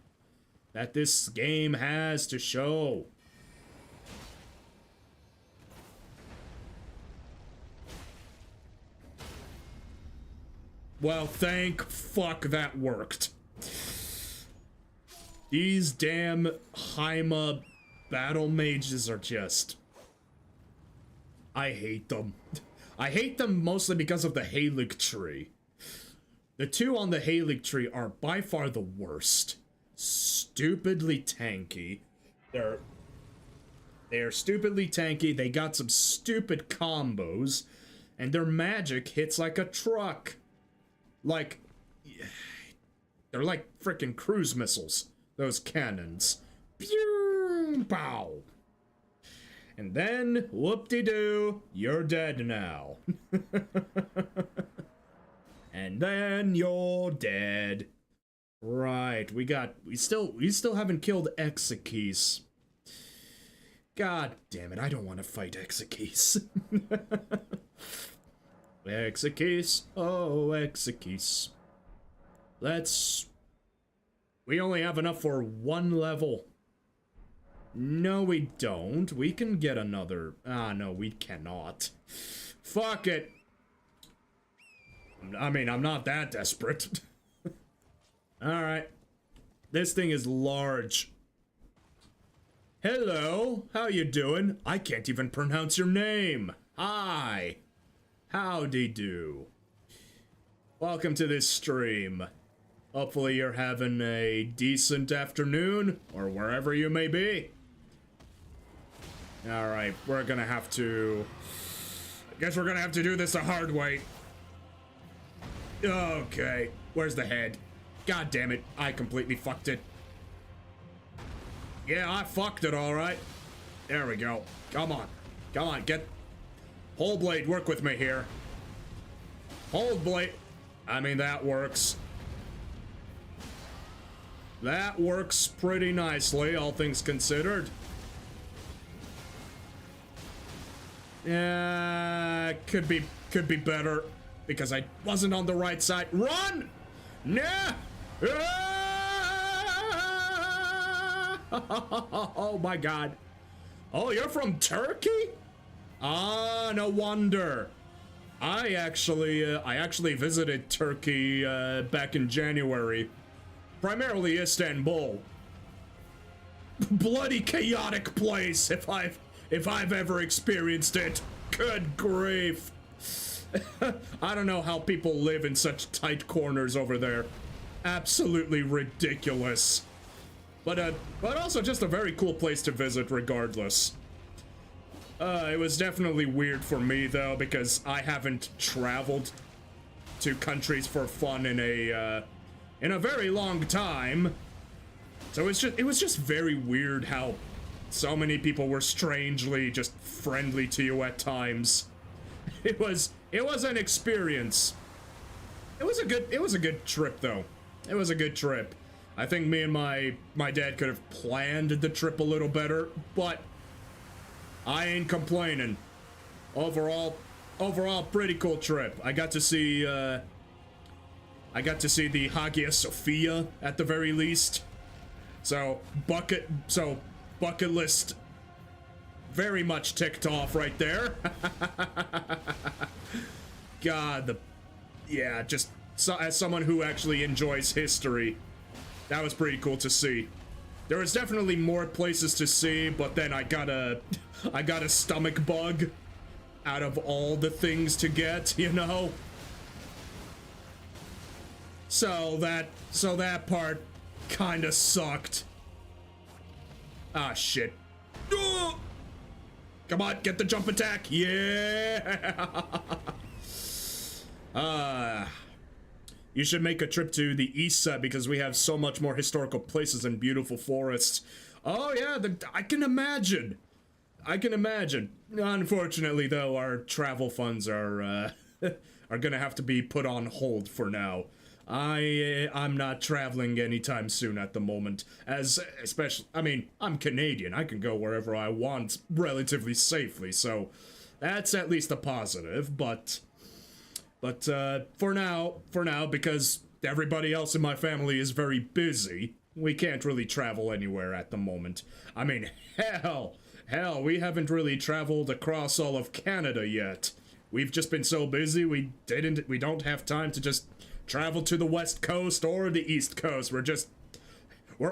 Speaker 1: that this game has to show. Well, thank fuck that worked. These damn Haima battle mages are just... I hate them. I hate them mostly because of the Caelid tree. The two on the Caelid tree are by far the worst. Stupidly tanky. They're stupidly tanky, they got some stupid combos, and their magic hits like a truck. Like, they're like frickin' cruise missiles. Those cannons. Pew! Pow! And then, whoop-de-doo, you're dead now. And then you're dead. Right, we still haven't killed Exekeys. God damn it, I don't want to fight Exekeys. Exekeys, oh Exekeys. We only have enough for one level. No, we don't. We can get another. No, we cannot. Fuck it. I mean, I'm not that desperate. Alright. This thing is large. Hello, how you doing? I can't even pronounce your name. Hi. Howdy do. Welcome to this stream. Hopefully you're having a decent afternoon, or wherever you may be. Alright, we're gonna have to... I guess we're gonna have to do this the hard way. Okay, where's the head? God damn it, I completely fucked it. Yeah, I fucked it, alright. There we go. Come on. Come on, get... Whole blade, work with me here. Hold blade. I mean, that works. That works pretty nicely, all things considered. Yeah, could be better because I wasn't on the right side. Run! Nah! Oh my god. Oh, you're from Turkey? Ah, no wonder. I actually visited Turkey back in January. Primarily Istanbul. Bloody chaotic place if I've ever experienced it. Good grief. I don't know how people live in such tight corners over there. Absolutely ridiculous. But also just a very cool place to visit regardless. It was definitely weird for me though because I haven't traveled to countries for fun in a very long time. So it was just very weird how so many people were strangely just friendly to you at times. It was an experience. It was a good trip though. It was a good trip. I think me and my dad could have planned the trip a little better, but I ain't complaining. Overall, pretty cool trip. I got to see the Hagia Sophia at the very least. So bucket list very much ticked off right there. God, as someone who actually enjoys history, that was pretty cool to see. There was definitely more places to see, but then I got a stomach bug out of all the things to get, you know? So that part kinda sucked. Ah, shit. Come on, get the jump attack. Yeah. You should make a trip to the east side because we have so much more historical places and beautiful forests. Oh yeah, I can imagine. Unfortunately, though, our travel funds are gonna have to be put on hold for now. I'm not traveling anytime soon at the moment, I'm Canadian. I can go wherever I want relatively safely, so that's at least a positive, but for now, because everybody else in my family is very busy, we can't really travel anywhere at the moment. I mean, hell, we haven't really traveled across all of Canada yet. We've just been so busy, we don't have time to just travel to the West Coast or the East Coast. We're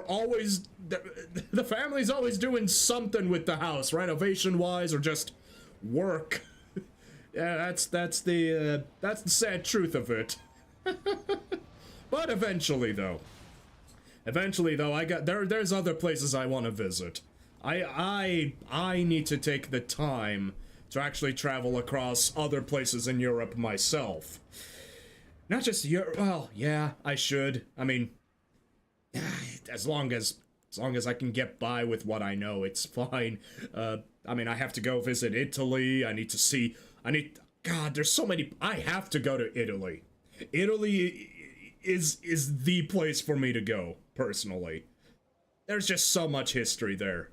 Speaker 1: always, the family's always doing something with the house, renovation-wise, or just work. Yeah, that's the sad truth of it. But eventually though, there's other places I want to visit. I need to take the time to actually travel across other places in Europe myself. Not just Europe. Well, yeah, I should. I mean, as long as I can get by with what I know, it's fine. I mean, I have to go visit Italy. God, there's so many. I have to go to Italy. Italy is the place for me to go, personally. There's just so much history there.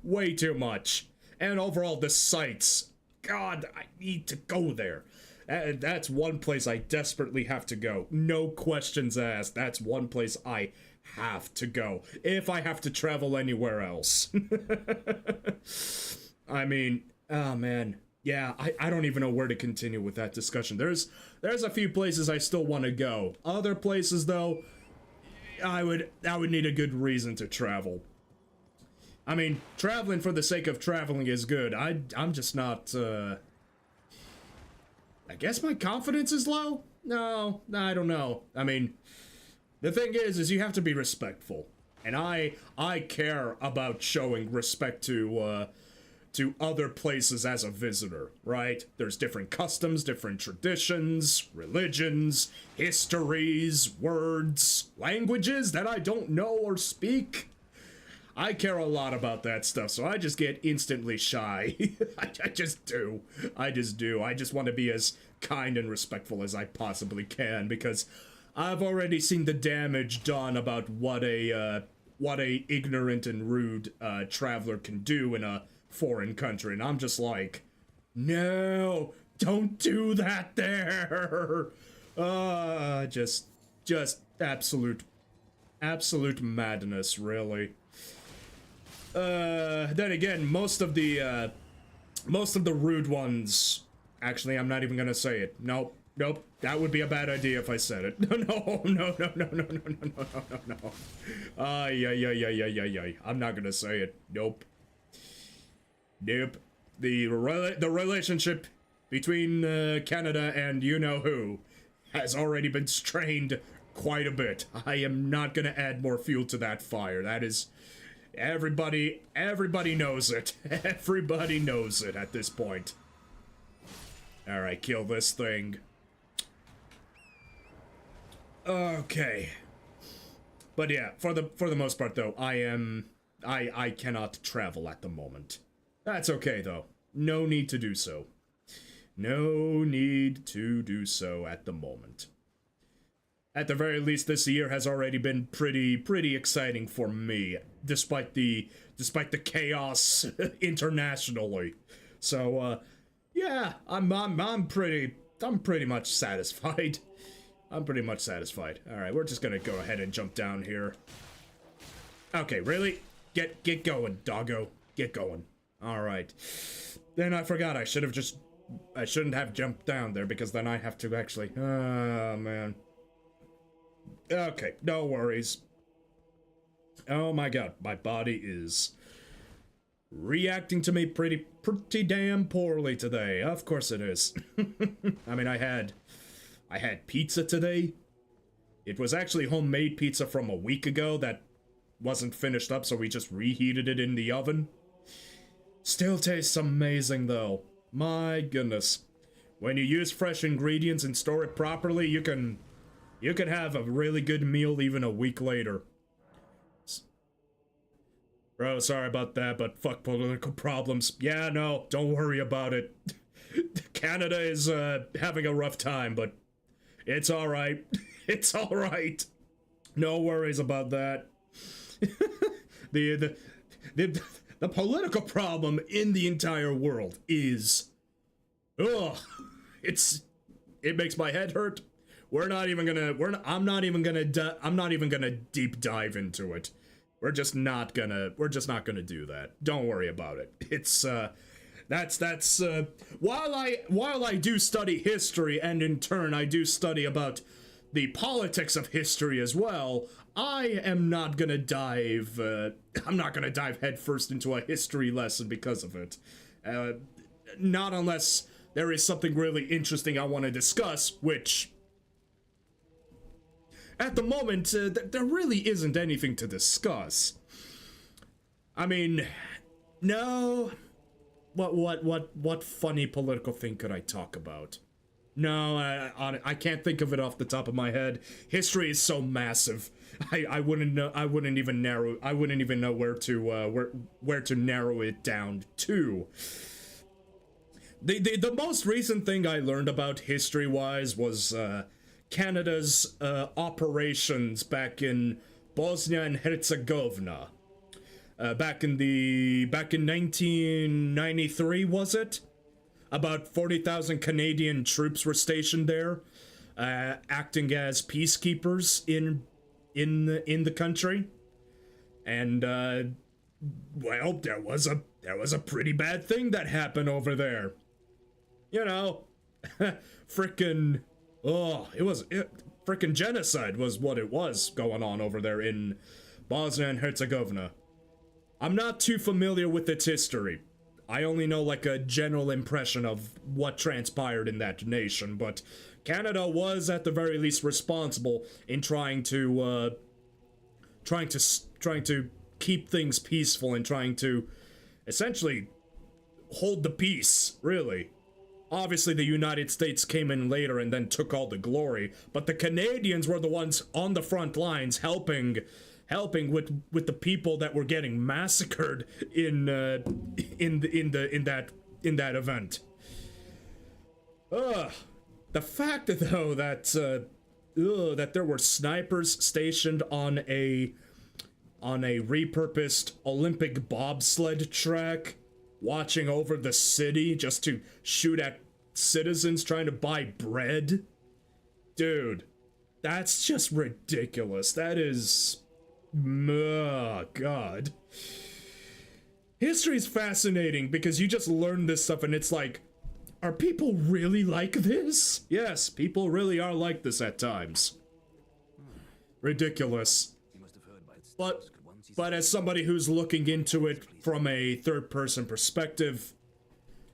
Speaker 1: Way too much. And overall, the sights. God, I need to go there. That's one place I desperately have to go. No questions asked. That's one place I have to go. If I have to travel anywhere else. I mean, oh man. Yeah, I don't even know where to continue with that discussion. There's a few places I still want to go. Other places, though, I would need a good reason to travel. I mean, traveling for the sake of traveling is good. I'm just not, I guess my confidence is low? No, I don't know. I mean, the thing is you have to be respectful. And I care about showing respect to other places as a visitor, right? There's different customs, different traditions, religions, histories, words, languages that I don't know or speak. I care a lot about that stuff, so I just get instantly shy. I just do. I just want to be as kind and respectful as I possibly can, because I've already seen the damage done about what a ignorant and rude traveler can do in a foreign country, and I'm just like, no, don't do that there. Just absolute madness, really. Then again, most of the rude ones, actually, I'm not even gonna say it. Nope, that would be a bad idea if I said it. No. Yeah. I'm not gonna say it. Nope. The relationship between Canada and you-know-who has already been strained quite a bit. I am not gonna add more fuel to that fire. That is... Everybody knows it. Everybody knows it at this point. Alright, kill this thing. Okay. But yeah, for the most part though, I am I cannot travel at the moment. That's okay, though. No need to do so. No need to do so at the moment. At the very least, this year has already been pretty exciting for me, despite the chaos internationally. So, yeah, I'm pretty much satisfied. I'm pretty much satisfied. All right, we're just gonna go ahead and jump down here. Okay, really? Get going, doggo. Get going. All right. Then I forgot I shouldn't have jumped down there because then I have to actually. Oh man. Okay, no worries. Oh my god, my body is reacting to me pretty damn poorly today. Of course it is. I mean, I had pizza today. It was actually homemade pizza from a week ago that wasn't finished up, so we just reheated it in the oven. Still tastes amazing though. My goodness. When you use fresh ingredients and store it properly, you can have a really good meal even a week later. Bro, sorry about that, but fuck political problems. Yeah, no, don't worry about it. Canada is having a rough time, but it's alright. It's alright. No worries about that. The political problem in the entire world is, ugh, it makes my head hurt. I'm not even gonna deep dive into it. We're just not gonna do that. Don't worry about it. It's while I do study history, and in turn I do study about the politics of history as well, I am not gonna dive I'm not gonna dive headfirst into a history lesson because of it. Not unless there is something really interesting I want to discuss, which at the moment there really isn't anything to discuss. I mean, no. What funny political thing could I talk about? No, I can't think of it off the top of my head. History is so massive. I wouldn't know. I wouldn't even know where to narrow it down to. The most recent thing I learned about history-wise was Canada's operations back in Bosnia and Herzegovina. Back in 1993, was it? About 40,000 Canadian troops were stationed there, acting as peacekeepers in the country. And well, there was a pretty bad thing that happened over there. You know, frickin' frickin' genocide was what it was going on over there in Bosnia and Herzegovina. I'm not too familiar with its history. I only know like a general impression of what transpired in that nation, but Canada was at the very least responsible in trying to keep things peaceful and trying to essentially hold the peace, really. Obviously the United States came in later and then took all the glory, but the Canadians were the ones on the front lines helping with the people that were getting massacred in that event. The fact though that there were snipers stationed on a repurposed Olympic bobsled track watching over the city just to shoot at citizens trying to buy bread. Dude, that's just ridiculous. That is, oh god. History is fascinating because you just learn this stuff and it's like, are people really like this? Yes, people really are like this at times. Ridiculous. But as somebody who's looking into it from a third-person perspective,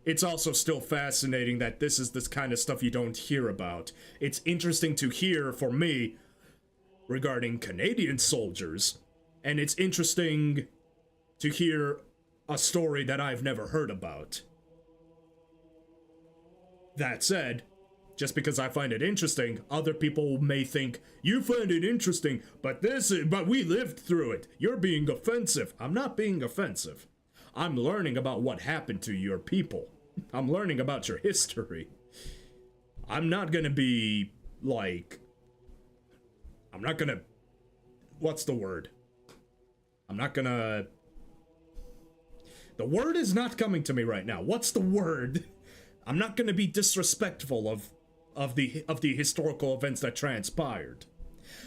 Speaker 1: it's also still fascinating that this is this kind of stuff you don't hear about. It's interesting to hear, for me, regarding Canadian soldiers, and it's interesting to hear a story that I've never heard about. That said, just because I find it interesting, other people may think, you find it interesting, but we lived through it. You're being offensive. I'm not being offensive. I'm learning about what happened to your people. I'm learning about your history. I'm not gonna be, like... I'm not gonna... What's the word? I'm not gonna... The word is not coming to me right now. What's the word? I'm not gonna be disrespectful of the historical events that transpired.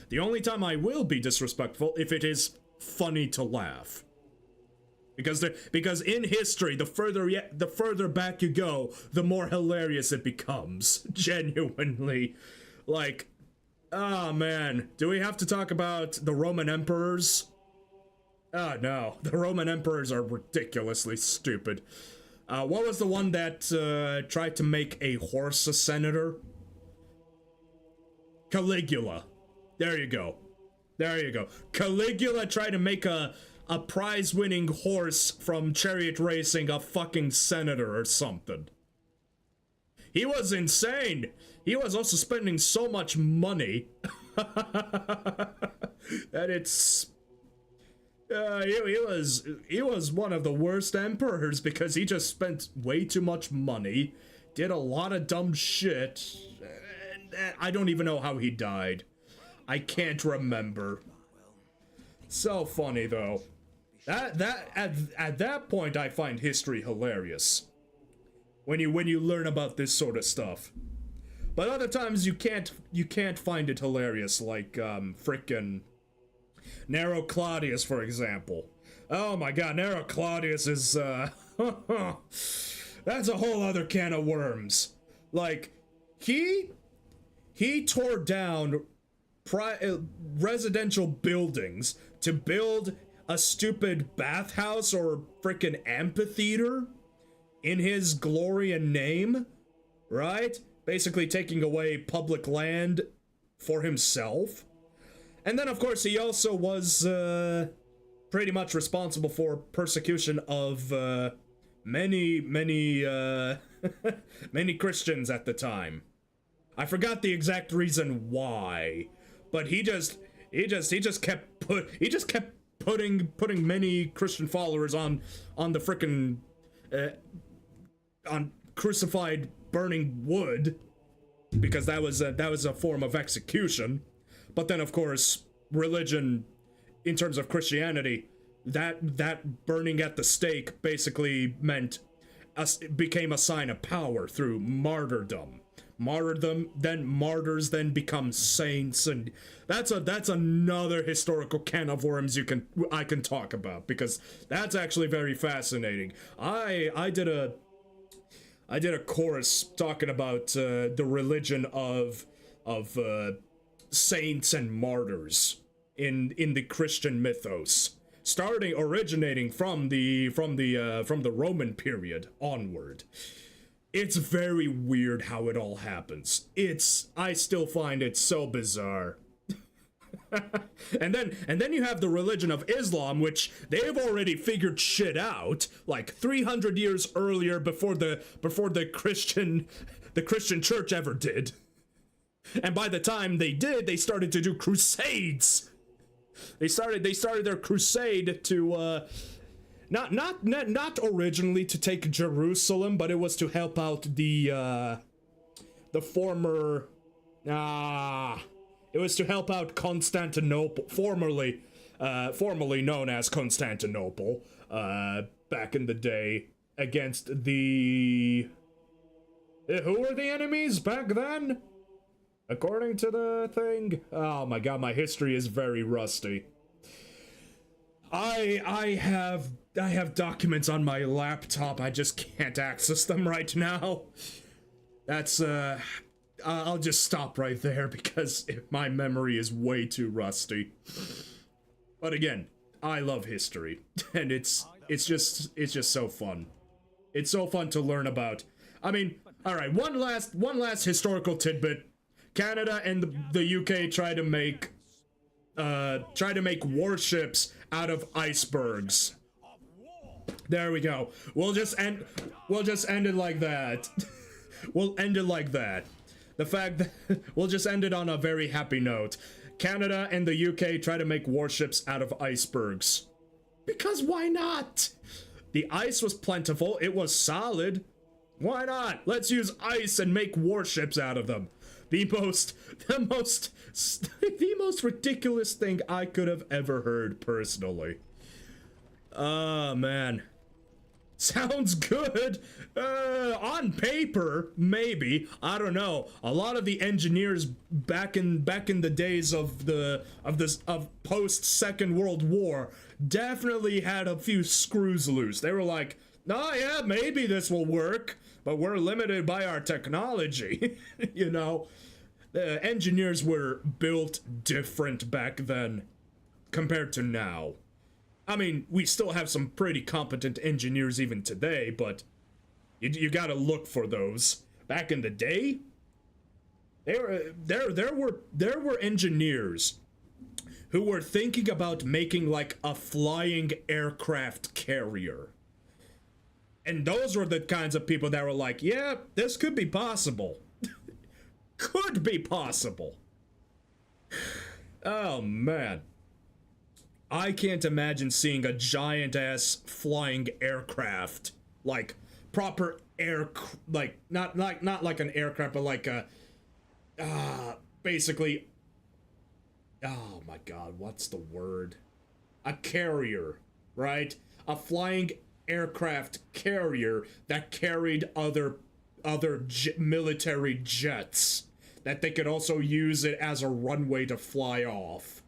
Speaker 1: The only time I will be disrespectful if it is funny to laugh. Because in history, the further back you go, the more hilarious it becomes. Genuinely. Like, oh man, do we have to talk about the Roman emperors? Oh no, the Roman emperors are ridiculously stupid. What was the one that tried to make a horse a senator? Caligula. There you go. There you go. Caligula tried to make a prize-winning horse from chariot racing a fucking senator or something. He was insane. He was also spending so much money that it's... he was one of the worst emperors because he just spent way too much money, did a lot of dumb shit, and I don't even know how he died. I can't remember. So funny though. At that point I find history hilarious. When you learn about this sort of stuff. But other times you can't find it hilarious, like frickin' Nero Claudius, for example. Oh my god, Nero Claudius is that's a whole other can of worms. Like, he tore down residential buildings to build a stupid bathhouse or frickin' amphitheater in his glory and name, right? Basically taking away public land for himself. And then, of course, he also was pretty much responsible for persecution of many Christians at the time. I forgot the exact reason why, but he just kept putting many Christian followers on the frickin' on crucified burning wood, because that was a form of execution. But then, of course, religion, in terms of Christianity, that burning at the stake basically became a sign of power through martyrdom. Martyrs then become saints, and that's another historical can of worms I can talk about, because that's actually very fascinating. I did a course talking about the religion of saints and martyrs in the Christian mythos, originating from the Roman period onward. It's very weird how it all happens. I still find it so bizarre. and then you have the religion of Islam, which they've already figured shit out like 300 years earlier before the Christian church ever did. And by the time they did, they started to do crusades. They started their crusade to not originally to take Jerusalem, but it was to help out the former it was to help out Constantinople, formerly known as Constantinople, back in the day, against the... Who were the enemies back then? According to the thing? Oh my god, my history is very rusty. I have documents on my laptop, I just can't access them right now. That's, I'll just stop right there because my memory is way too rusty. But again, I love history, and it's just so fun. It's so fun to learn about. I mean, all right, one last historical tidbit. Canada and the UK try to make warships out of icebergs. There we go. We'll just end it like that. We'll end it like that. The fact that we'll just end it on a very happy note. Canada and the UK try to make warships out of icebergs. Because why not? The ice was plentiful, it was solid. Why not? Let's use ice and make warships out of them. The most ridiculous thing I could have ever heard personally. Oh, man. Sounds good. On paper, maybe. I don't know. A lot of the engineers back in the days of post Second World War definitely had a few screws loose. They were like, "Oh yeah, maybe this will work, but we're limited by our technology." You know, the engineers were built different back then compared to now. I mean, we still have some pretty competent engineers even today, but you gotta look for those. Back in the day, there were engineers who were thinking about making like a flying aircraft carrier. And those were the kinds of people that were like, yeah, this could be possible. Could be possible. Oh, man. I can't imagine seeing a giant-ass flying aircraft. Like, proper like, not like an aircraft, but like a, basically, oh my god, what's the word? A carrier, right? A flying aircraft carrier that carried other military jets, that they could also use it as a runway to fly off.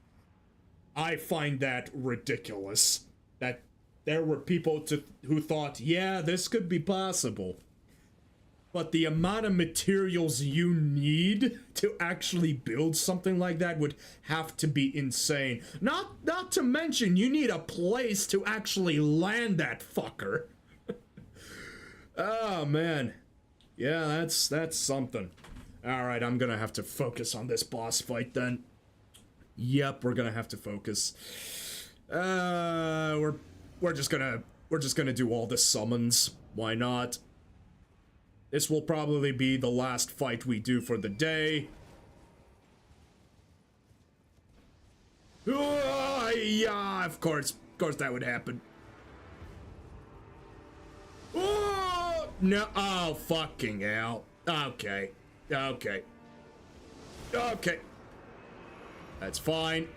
Speaker 1: I find that ridiculous. That there were people who thought, yeah, this could be possible. But the amount of materials you need to actually build something like that would have to be insane. Not to mention, you need a place to actually land that fucker. Oh, man. Yeah, that's something. Alright, I'm gonna have to focus on this boss fight then. Yep, we're gonna have to focus. We're just gonna do all the summons. Why not? This will probably be the last fight we do for the day. Yeah, of course that would happen. Oh, no, oh, fucking hell. Okay. That's fine.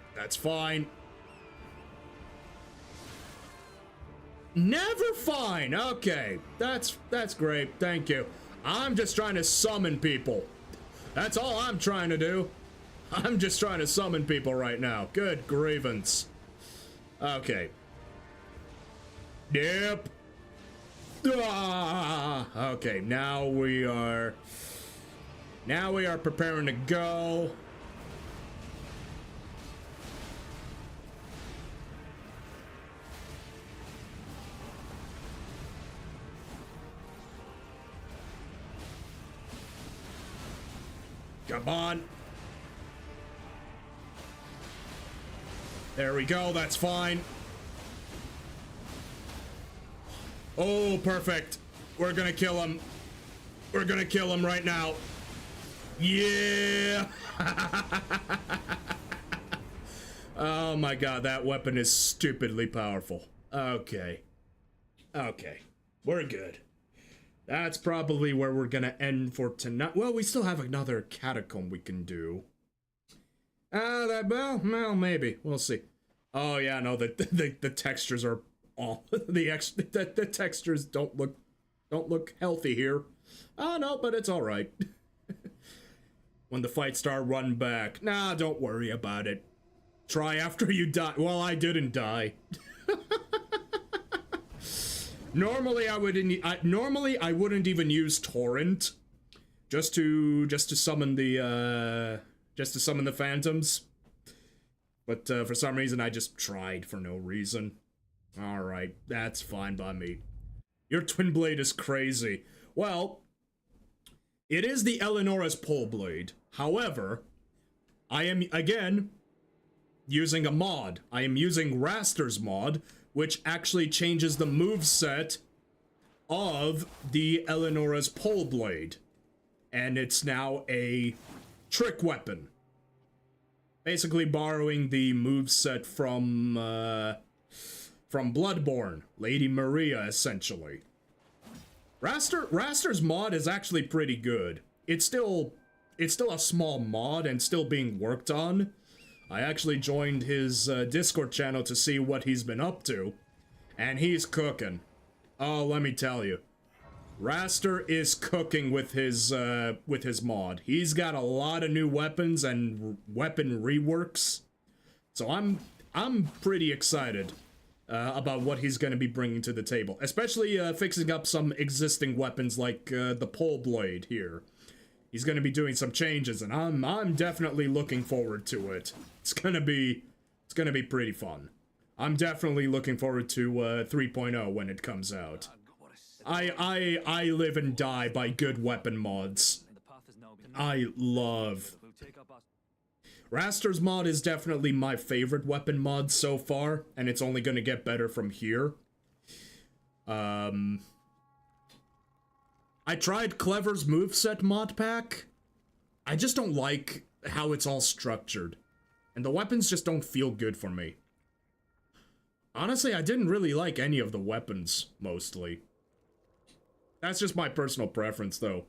Speaker 1: Never fine. Okay, that's great. Thank you. I'm just trying to summon people. That's all I'm trying to do. I'm just trying to summon people right now. Good grievance. Okay. Yep. Okay, now we are preparing to go. Come on. There we go, that's fine. Oh, perfect. We're gonna kill him. We're gonna kill him right now. Yeah! Oh my god, that weapon is stupidly powerful. Okay. We're good. That's probably where we're gonna end for tonight. Well, we still have another catacomb we can do. Well, maybe. We'll see. Oh yeah, no, the textures are all the textures don't look healthy here. Oh no, but it's all right. When the fights start, run back. Nah, don't worry about it. Try after you die. Well, I didn't die. Normally I wouldn't even use torrent just to summon the phantoms. But for some reason I just tried for no reason. All right, that's fine by me. Your twin blade is crazy. Well, it is the Eleonora's pole blade. However, I am again using a mod. I am using Raster's mod, which actually changes the moveset of the Eleonora's pole blade. and it's now a trick weapon. Basically borrowing the moveset from Bloodborne, Lady Maria, essentially. Raster's mod is actually pretty good. It's still a small mod and still being worked on. I actually joined his Discord channel to see what he's been up to, and he's cooking. Oh, let me tell you. Raster is cooking with his mod. He's got a lot of new weapons and weapon reworks. So I'm pretty excited about what he's going to be bringing to the table, especially fixing up some existing weapons like the pole blade here. He's going to be doing some changes, and I'm definitely looking forward to it. It's going to be pretty fun. I'm definitely looking forward to 3.0 when it comes out. I live and die by good weapon mods. I love... Raster's mod is definitely my favorite weapon mod so far, and it's only going to get better from here. I tried Clever's moveset mod pack. I just don't like how it's all structured, and the weapons just don't feel good for me. Honestly, I didn't really like any of the weapons, mostly. That's just my personal preference, though.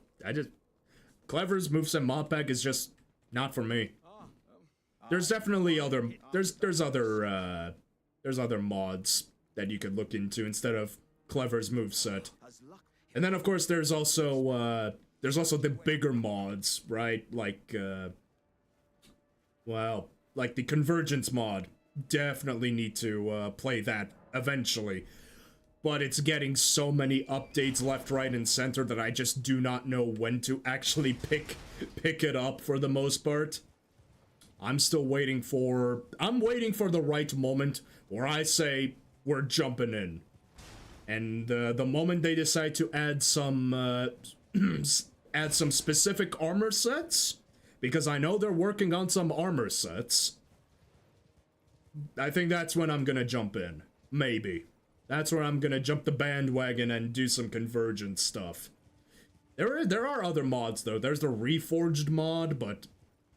Speaker 1: Clever's moveset mod pack is just not for me. There's definitely other there's other mods that you could look into instead of Clever's moveset. And then of course there's also the bigger mods, right? Like like the Convergence mod. Definitely need to play that eventually. But it's getting so many updates left, right, and center that I just do not know when to actually pick it up for the most part. I'm waiting for the right moment where I say we're jumping in. And the moment they decide to add some specific armor sets, because I know they're working on some armor sets, I think that's when I'm gonna jump in. Maybe. That's where I'm gonna jump the bandwagon and do some Convergence stuff. There are other mods though. There's the Reforged mod, but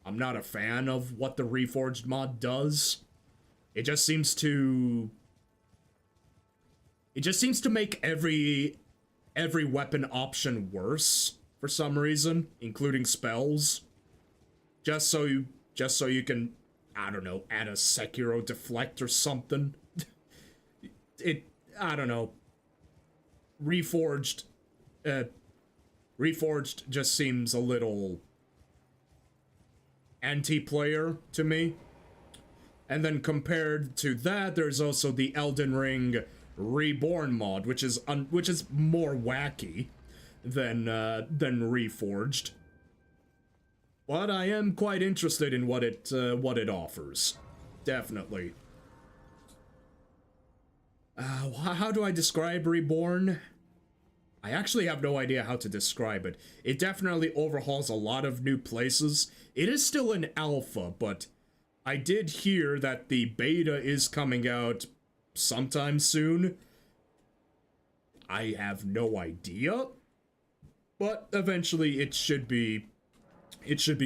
Speaker 1: I'm not a fan of what the Reforged mod does. It just seems to make every weapon option worse for some reason, including spells. Just so you can, I don't know, add a Sekiro deflect or something. I don't know. Reforged just seems a little anti-player to me. And then compared to that, there's also the Elden Ring Reborn mod, which is more wacky than Reforged. But I am quite interested in what it offers. Definitely. How do I describe Reborn? I actually have no idea how to describe it. It definitely overhauls a lot of new places. It is still an alpha, but I did hear that the beta is coming out sometime soon. I have no idea, but eventually it should be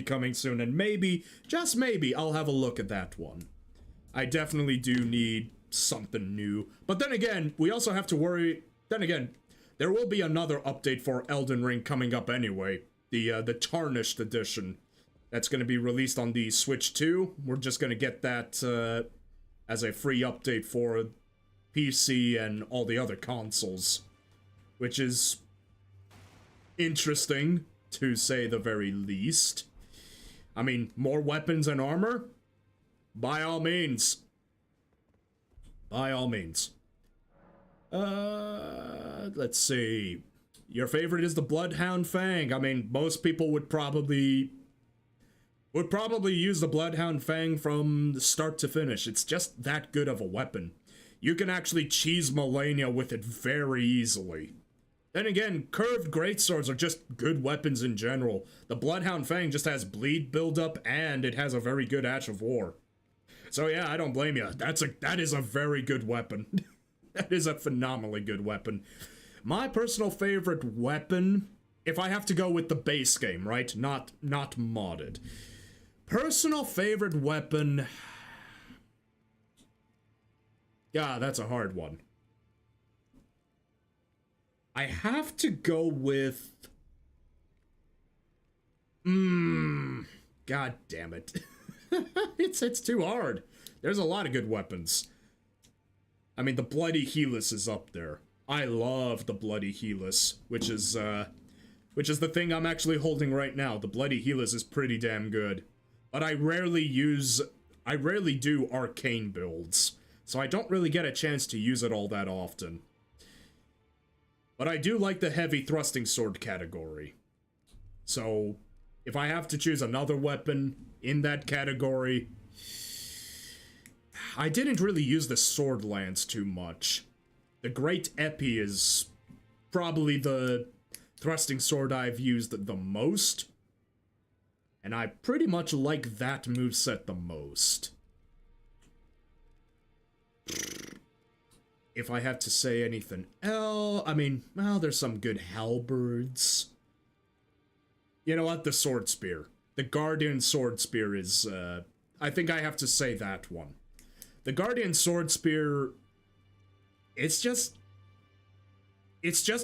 Speaker 1: coming soon, and maybe, just maybe, I'll have a look at that one. I definitely do need something new. But then again, we also have to worry, then again, there will be another update for Elden Ring coming up anyway. The Tarnished Edition. That's going to be released on the Switch 2. We're just going to get that as a free update for PC and all the other consoles. Which is interesting, to say the very least. I mean, more weapons and armor? By all means. By all means. Let's see. Your favorite is the Bloodhound Fang. I mean, most people would probably use the Bloodhound Fang from the start to finish. It's just that good of a weapon. You can actually cheese Malenia with it very easily. Then again, curved greatswords are just good weapons in general. The Bloodhound Fang just has bleed buildup, and it has a very good Ash of War. So yeah, I don't blame you. That is a very good weapon. That is a phenomenally good weapon. My personal favorite weapon if I have to go with the base game, right? Not modded. Personal favorite weapon. Yeah, that's a hard one. I have to go with... God damn it. It's too hard. There's a lot of good weapons. I mean, the Bloody Helix is up there. I love the Bloody Helix, which is the thing I'm actually holding right now. The Bloody Helix is pretty damn good. But I rarely do arcane builds, so I don't really get a chance to use it all that often. But I do like the heavy thrusting sword category. So, if I have to choose another weapon in that category, I didn't really use the sword lance too much. The Great Epi is probably the thrusting sword I've used the most. And I pretty much like that moveset the most. If I have to say anything else, I mean, well, there's some good halberds. You know what? The sword spear. The Guardian sword spear is, I think I have to say that one. The Guardian sword spear, it's just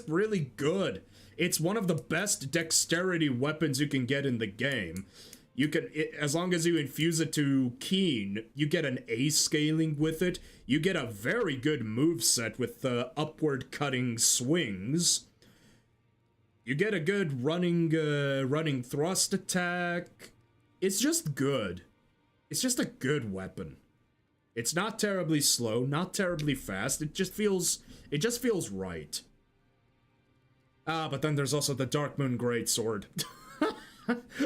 Speaker 1: really good. It's one of the best dexterity weapons you can get in the game. You can, as long as you infuse it to Keen, you get an A scaling with it. You get a very good moveset with the upward cutting swings. You get a good running thrust attack. It's just good. It's just a good weapon. It's not terribly slow, not terribly fast. It just feels right. But then there's also the Darkmoon Greatsword.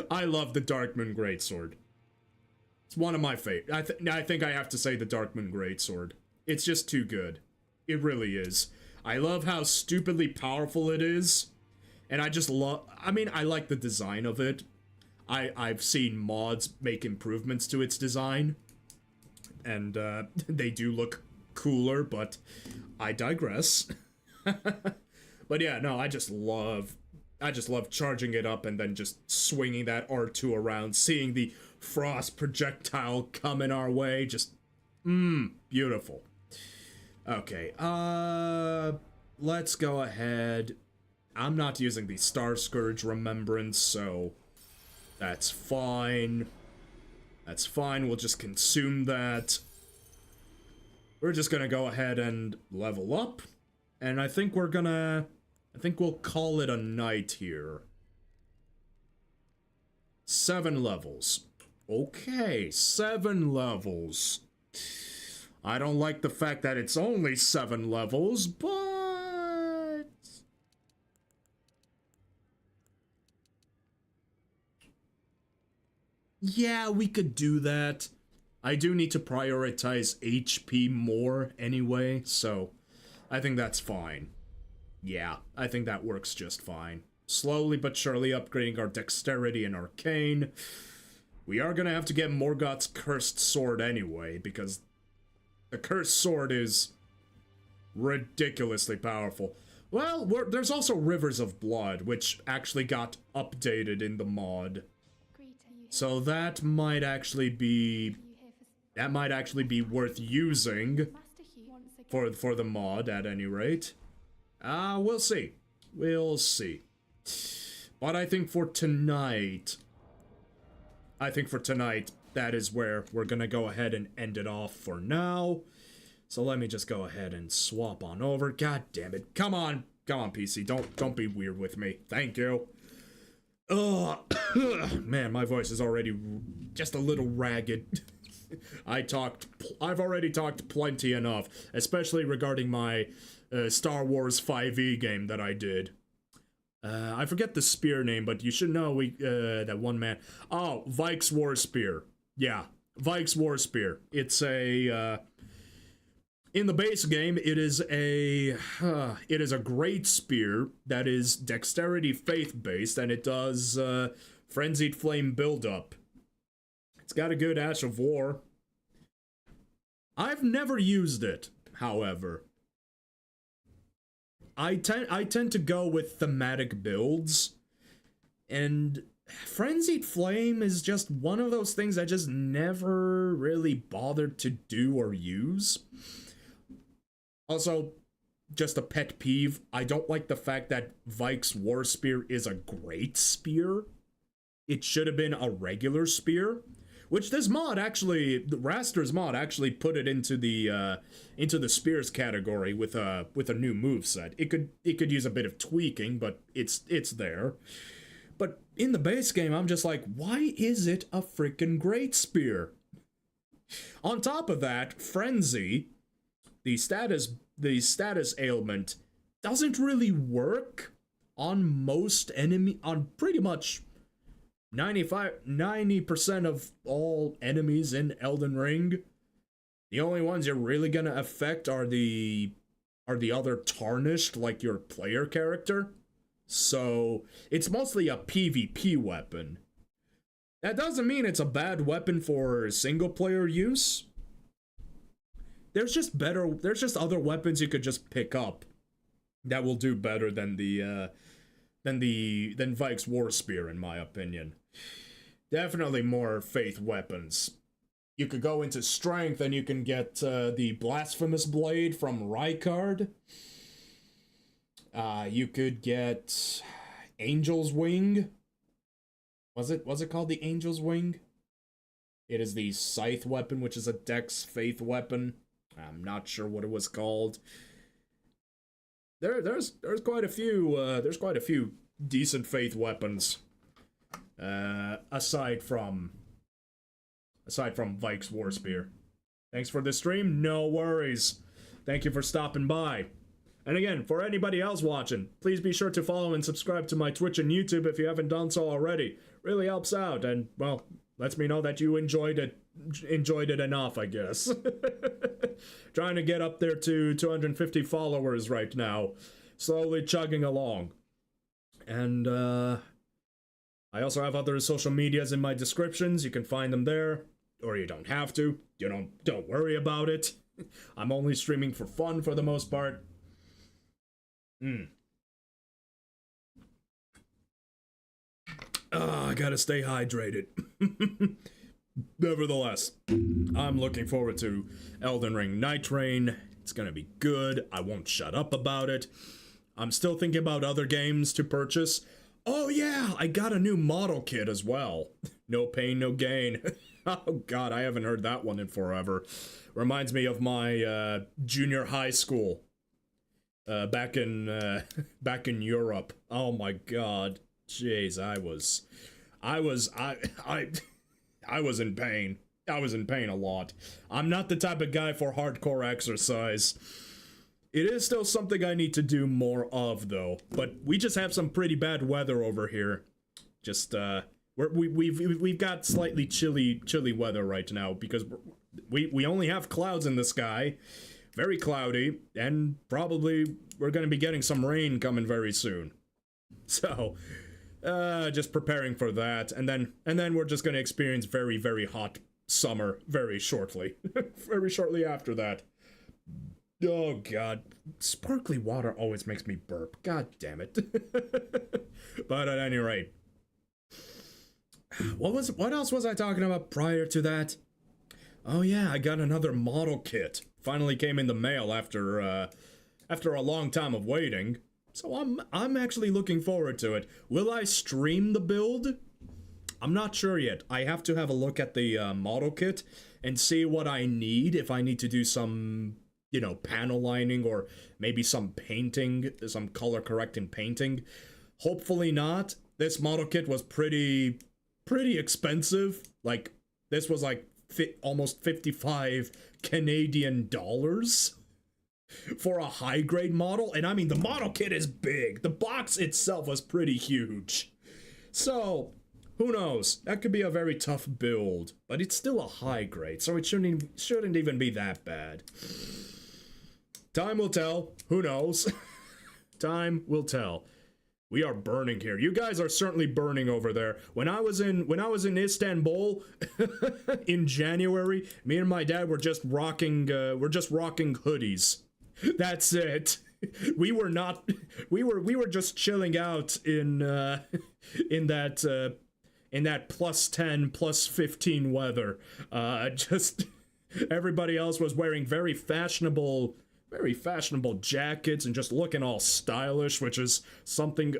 Speaker 1: I love the Darkmoon Greatsword. It's one of my favorite. I think I have to say the Darkmoon Greatsword. It's just too good. It really is. I love how stupidly powerful it is. And I just love... I mean, I like the design of it. I've seen mods make improvements to its design. And they do look cooler, but I digress. But yeah, no, I just love charging it up and then just swinging that R2 around, seeing the frost projectile coming our way, just, beautiful. Okay, let's go ahead. I'm not using the Star Scourge Remembrance, so that's fine. That's fine, we'll just consume that. We're just gonna go ahead and level up, and I think we'll call it a night here. 7 levels. Okay, 7 levels. I don't like the fact that it's only 7 levels, but... yeah, we could do that. I do need to prioritize HP more anyway, so I think that's fine. Yeah, I think that works just fine. Slowly but surely upgrading our dexterity and arcane. We are gonna have to get Morgoth's cursed sword anyway, because the cursed sword is ridiculously powerful. Well, there's also Rivers of Blood, which actually got updated in the mod. So that might actually be worth using for the mod at any rate. We'll see. We'll see. But I think for tonight, that is where we're gonna go ahead and end it off for now. So let me just go ahead and swap on over. God damn it. Come on, PC. Don't be weird with me. Thank you. Ugh. Man, my voice is already just a little ragged. I've already talked plenty enough, especially regarding my Star Wars 5e game that I did. I forget the spear name, but you should know that one man. Oh, Vike's War Spear. Yeah, Vike's War Spear. It's a in the base game, it is a great spear that is dexterity faith based, and it does frenzied flame buildup. It's got a good Ash of War. I've never used it, however. I tend to go with thematic builds, And Frenzied Flame is just one of those things I just never really bothered to do or use. Also, just a pet peeve, I don't like the fact that Vike's War Spear is a great spear. It should have been a regular spear, which this mod actually, the Raster's mod actually put it into the spears category with a new moveset. It could use a bit of tweaking, but it's there. But in the base game, I'm just like, why is it a freaking great spear? On top of that, Frenzy, the status ailment, doesn't really work on pretty much 90% of all enemies in Elden Ring. The only ones you're really gonna affect are the other tarnished, like your player character. So it's mostly a PvP weapon. That doesn't mean it's a bad weapon for single player use. There's just other weapons you could just pick up that will do better than Vike's War Spear, in my opinion. Definitely more faith weapons. You could go into strength and you can get the Blasphemous Blade from Rykard. You could get Angel's Wing. Was it called the Angel's Wing? It is the Scythe weapon, which is a Dex faith weapon. I'm not sure what it was called. There's quite a few decent faith weapons. Aside from Vike's War Spear. Thanks for the stream. No worries. Thank you for stopping by. And again, for anybody else watching, please be sure to follow and subscribe to my Twitch and YouTube if you haven't done so already. Really helps out, and well, lets me know that you enjoyed it enough, I guess. Trying to get up there to 250 followers right now, slowly chugging along. And I also have other social medias in my descriptions. You can find them there, or you don't have to. Don't worry about it. I'm only streaming for fun for the most part. I gotta stay hydrated. Nevertheless, I'm looking forward to Elden Ring Night Rain. It's gonna be good. I won't shut up about it. I'm still thinking about other games to purchase. Oh yeah, I got a new model kit as well. No pain, no gain. Oh god, I haven't heard that one in forever. Reminds me of my junior high school. Back in Europe. Oh my god. Jeez, I was in pain. I was in pain a lot. I'm not the type of guy for hardcore exercise. It is still something I need to do more of, though. But we just have some pretty bad weather over here. Just we've got slightly chilly weather right now because we only have clouds in the sky. Very cloudy, and probably we're going to be getting some rain coming very soon. So, just preparing for that, and then we're just going to experience very, very hot summer very shortly. Very shortly after that. Oh god, sparkly water always makes me burp. God damn it. But at any rate, what else was I talking about prior to that? Oh yeah, I got another model kit. Finally came in the mail after a long time of waiting. So I'm actually looking forward to it. Will I stream the build? I'm not sure yet. I have to have a look at the model kit and see what I need, if I need to do some, panel lining or maybe some painting, some color correcting painting. Hopefully not. This model kit was pretty expensive. Like, this was like almost 55 Canadian dollars for a high grade model. And I mean, the model kit is big. The box itself was pretty huge. So, who knows? That could be a very tough build, but it's still a high grade, so it shouldn't even be that bad. Time will tell. Who knows? Time will tell. We are burning here. You guys are certainly burning over there. When I was in Istanbul in January, me and my dad were just rocking hoodies. That's it. we were not. We were just chilling out in that +10, +15 weather. Just everybody else was wearing very fashionable jackets and just looking all stylish, which is something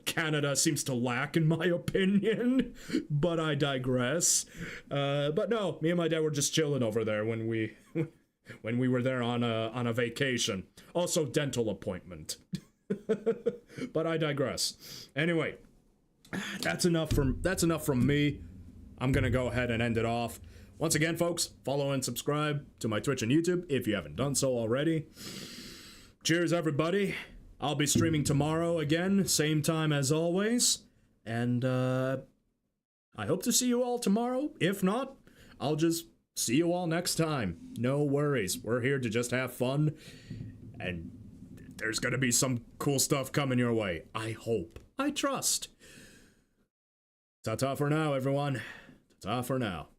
Speaker 1: Canada seems to lack, in my opinion. But I digress. But no, me and my dad were just chilling over there when we were there on a vacation. Also, dental appointment. But I digress. Anyway, that's enough from me. I'm gonna go ahead and end it off. Once again, folks, follow and subscribe to my Twitch and YouTube if you haven't done so already. Cheers, everybody. I'll be streaming tomorrow again, same time as always. And I hope to see you all tomorrow. If not, I'll just see you all next time. No worries. We're here to just have fun. And there's gonna be some cool stuff coming your way. I hope. I trust. Ta-ta for now, everyone. Ta-ta for now.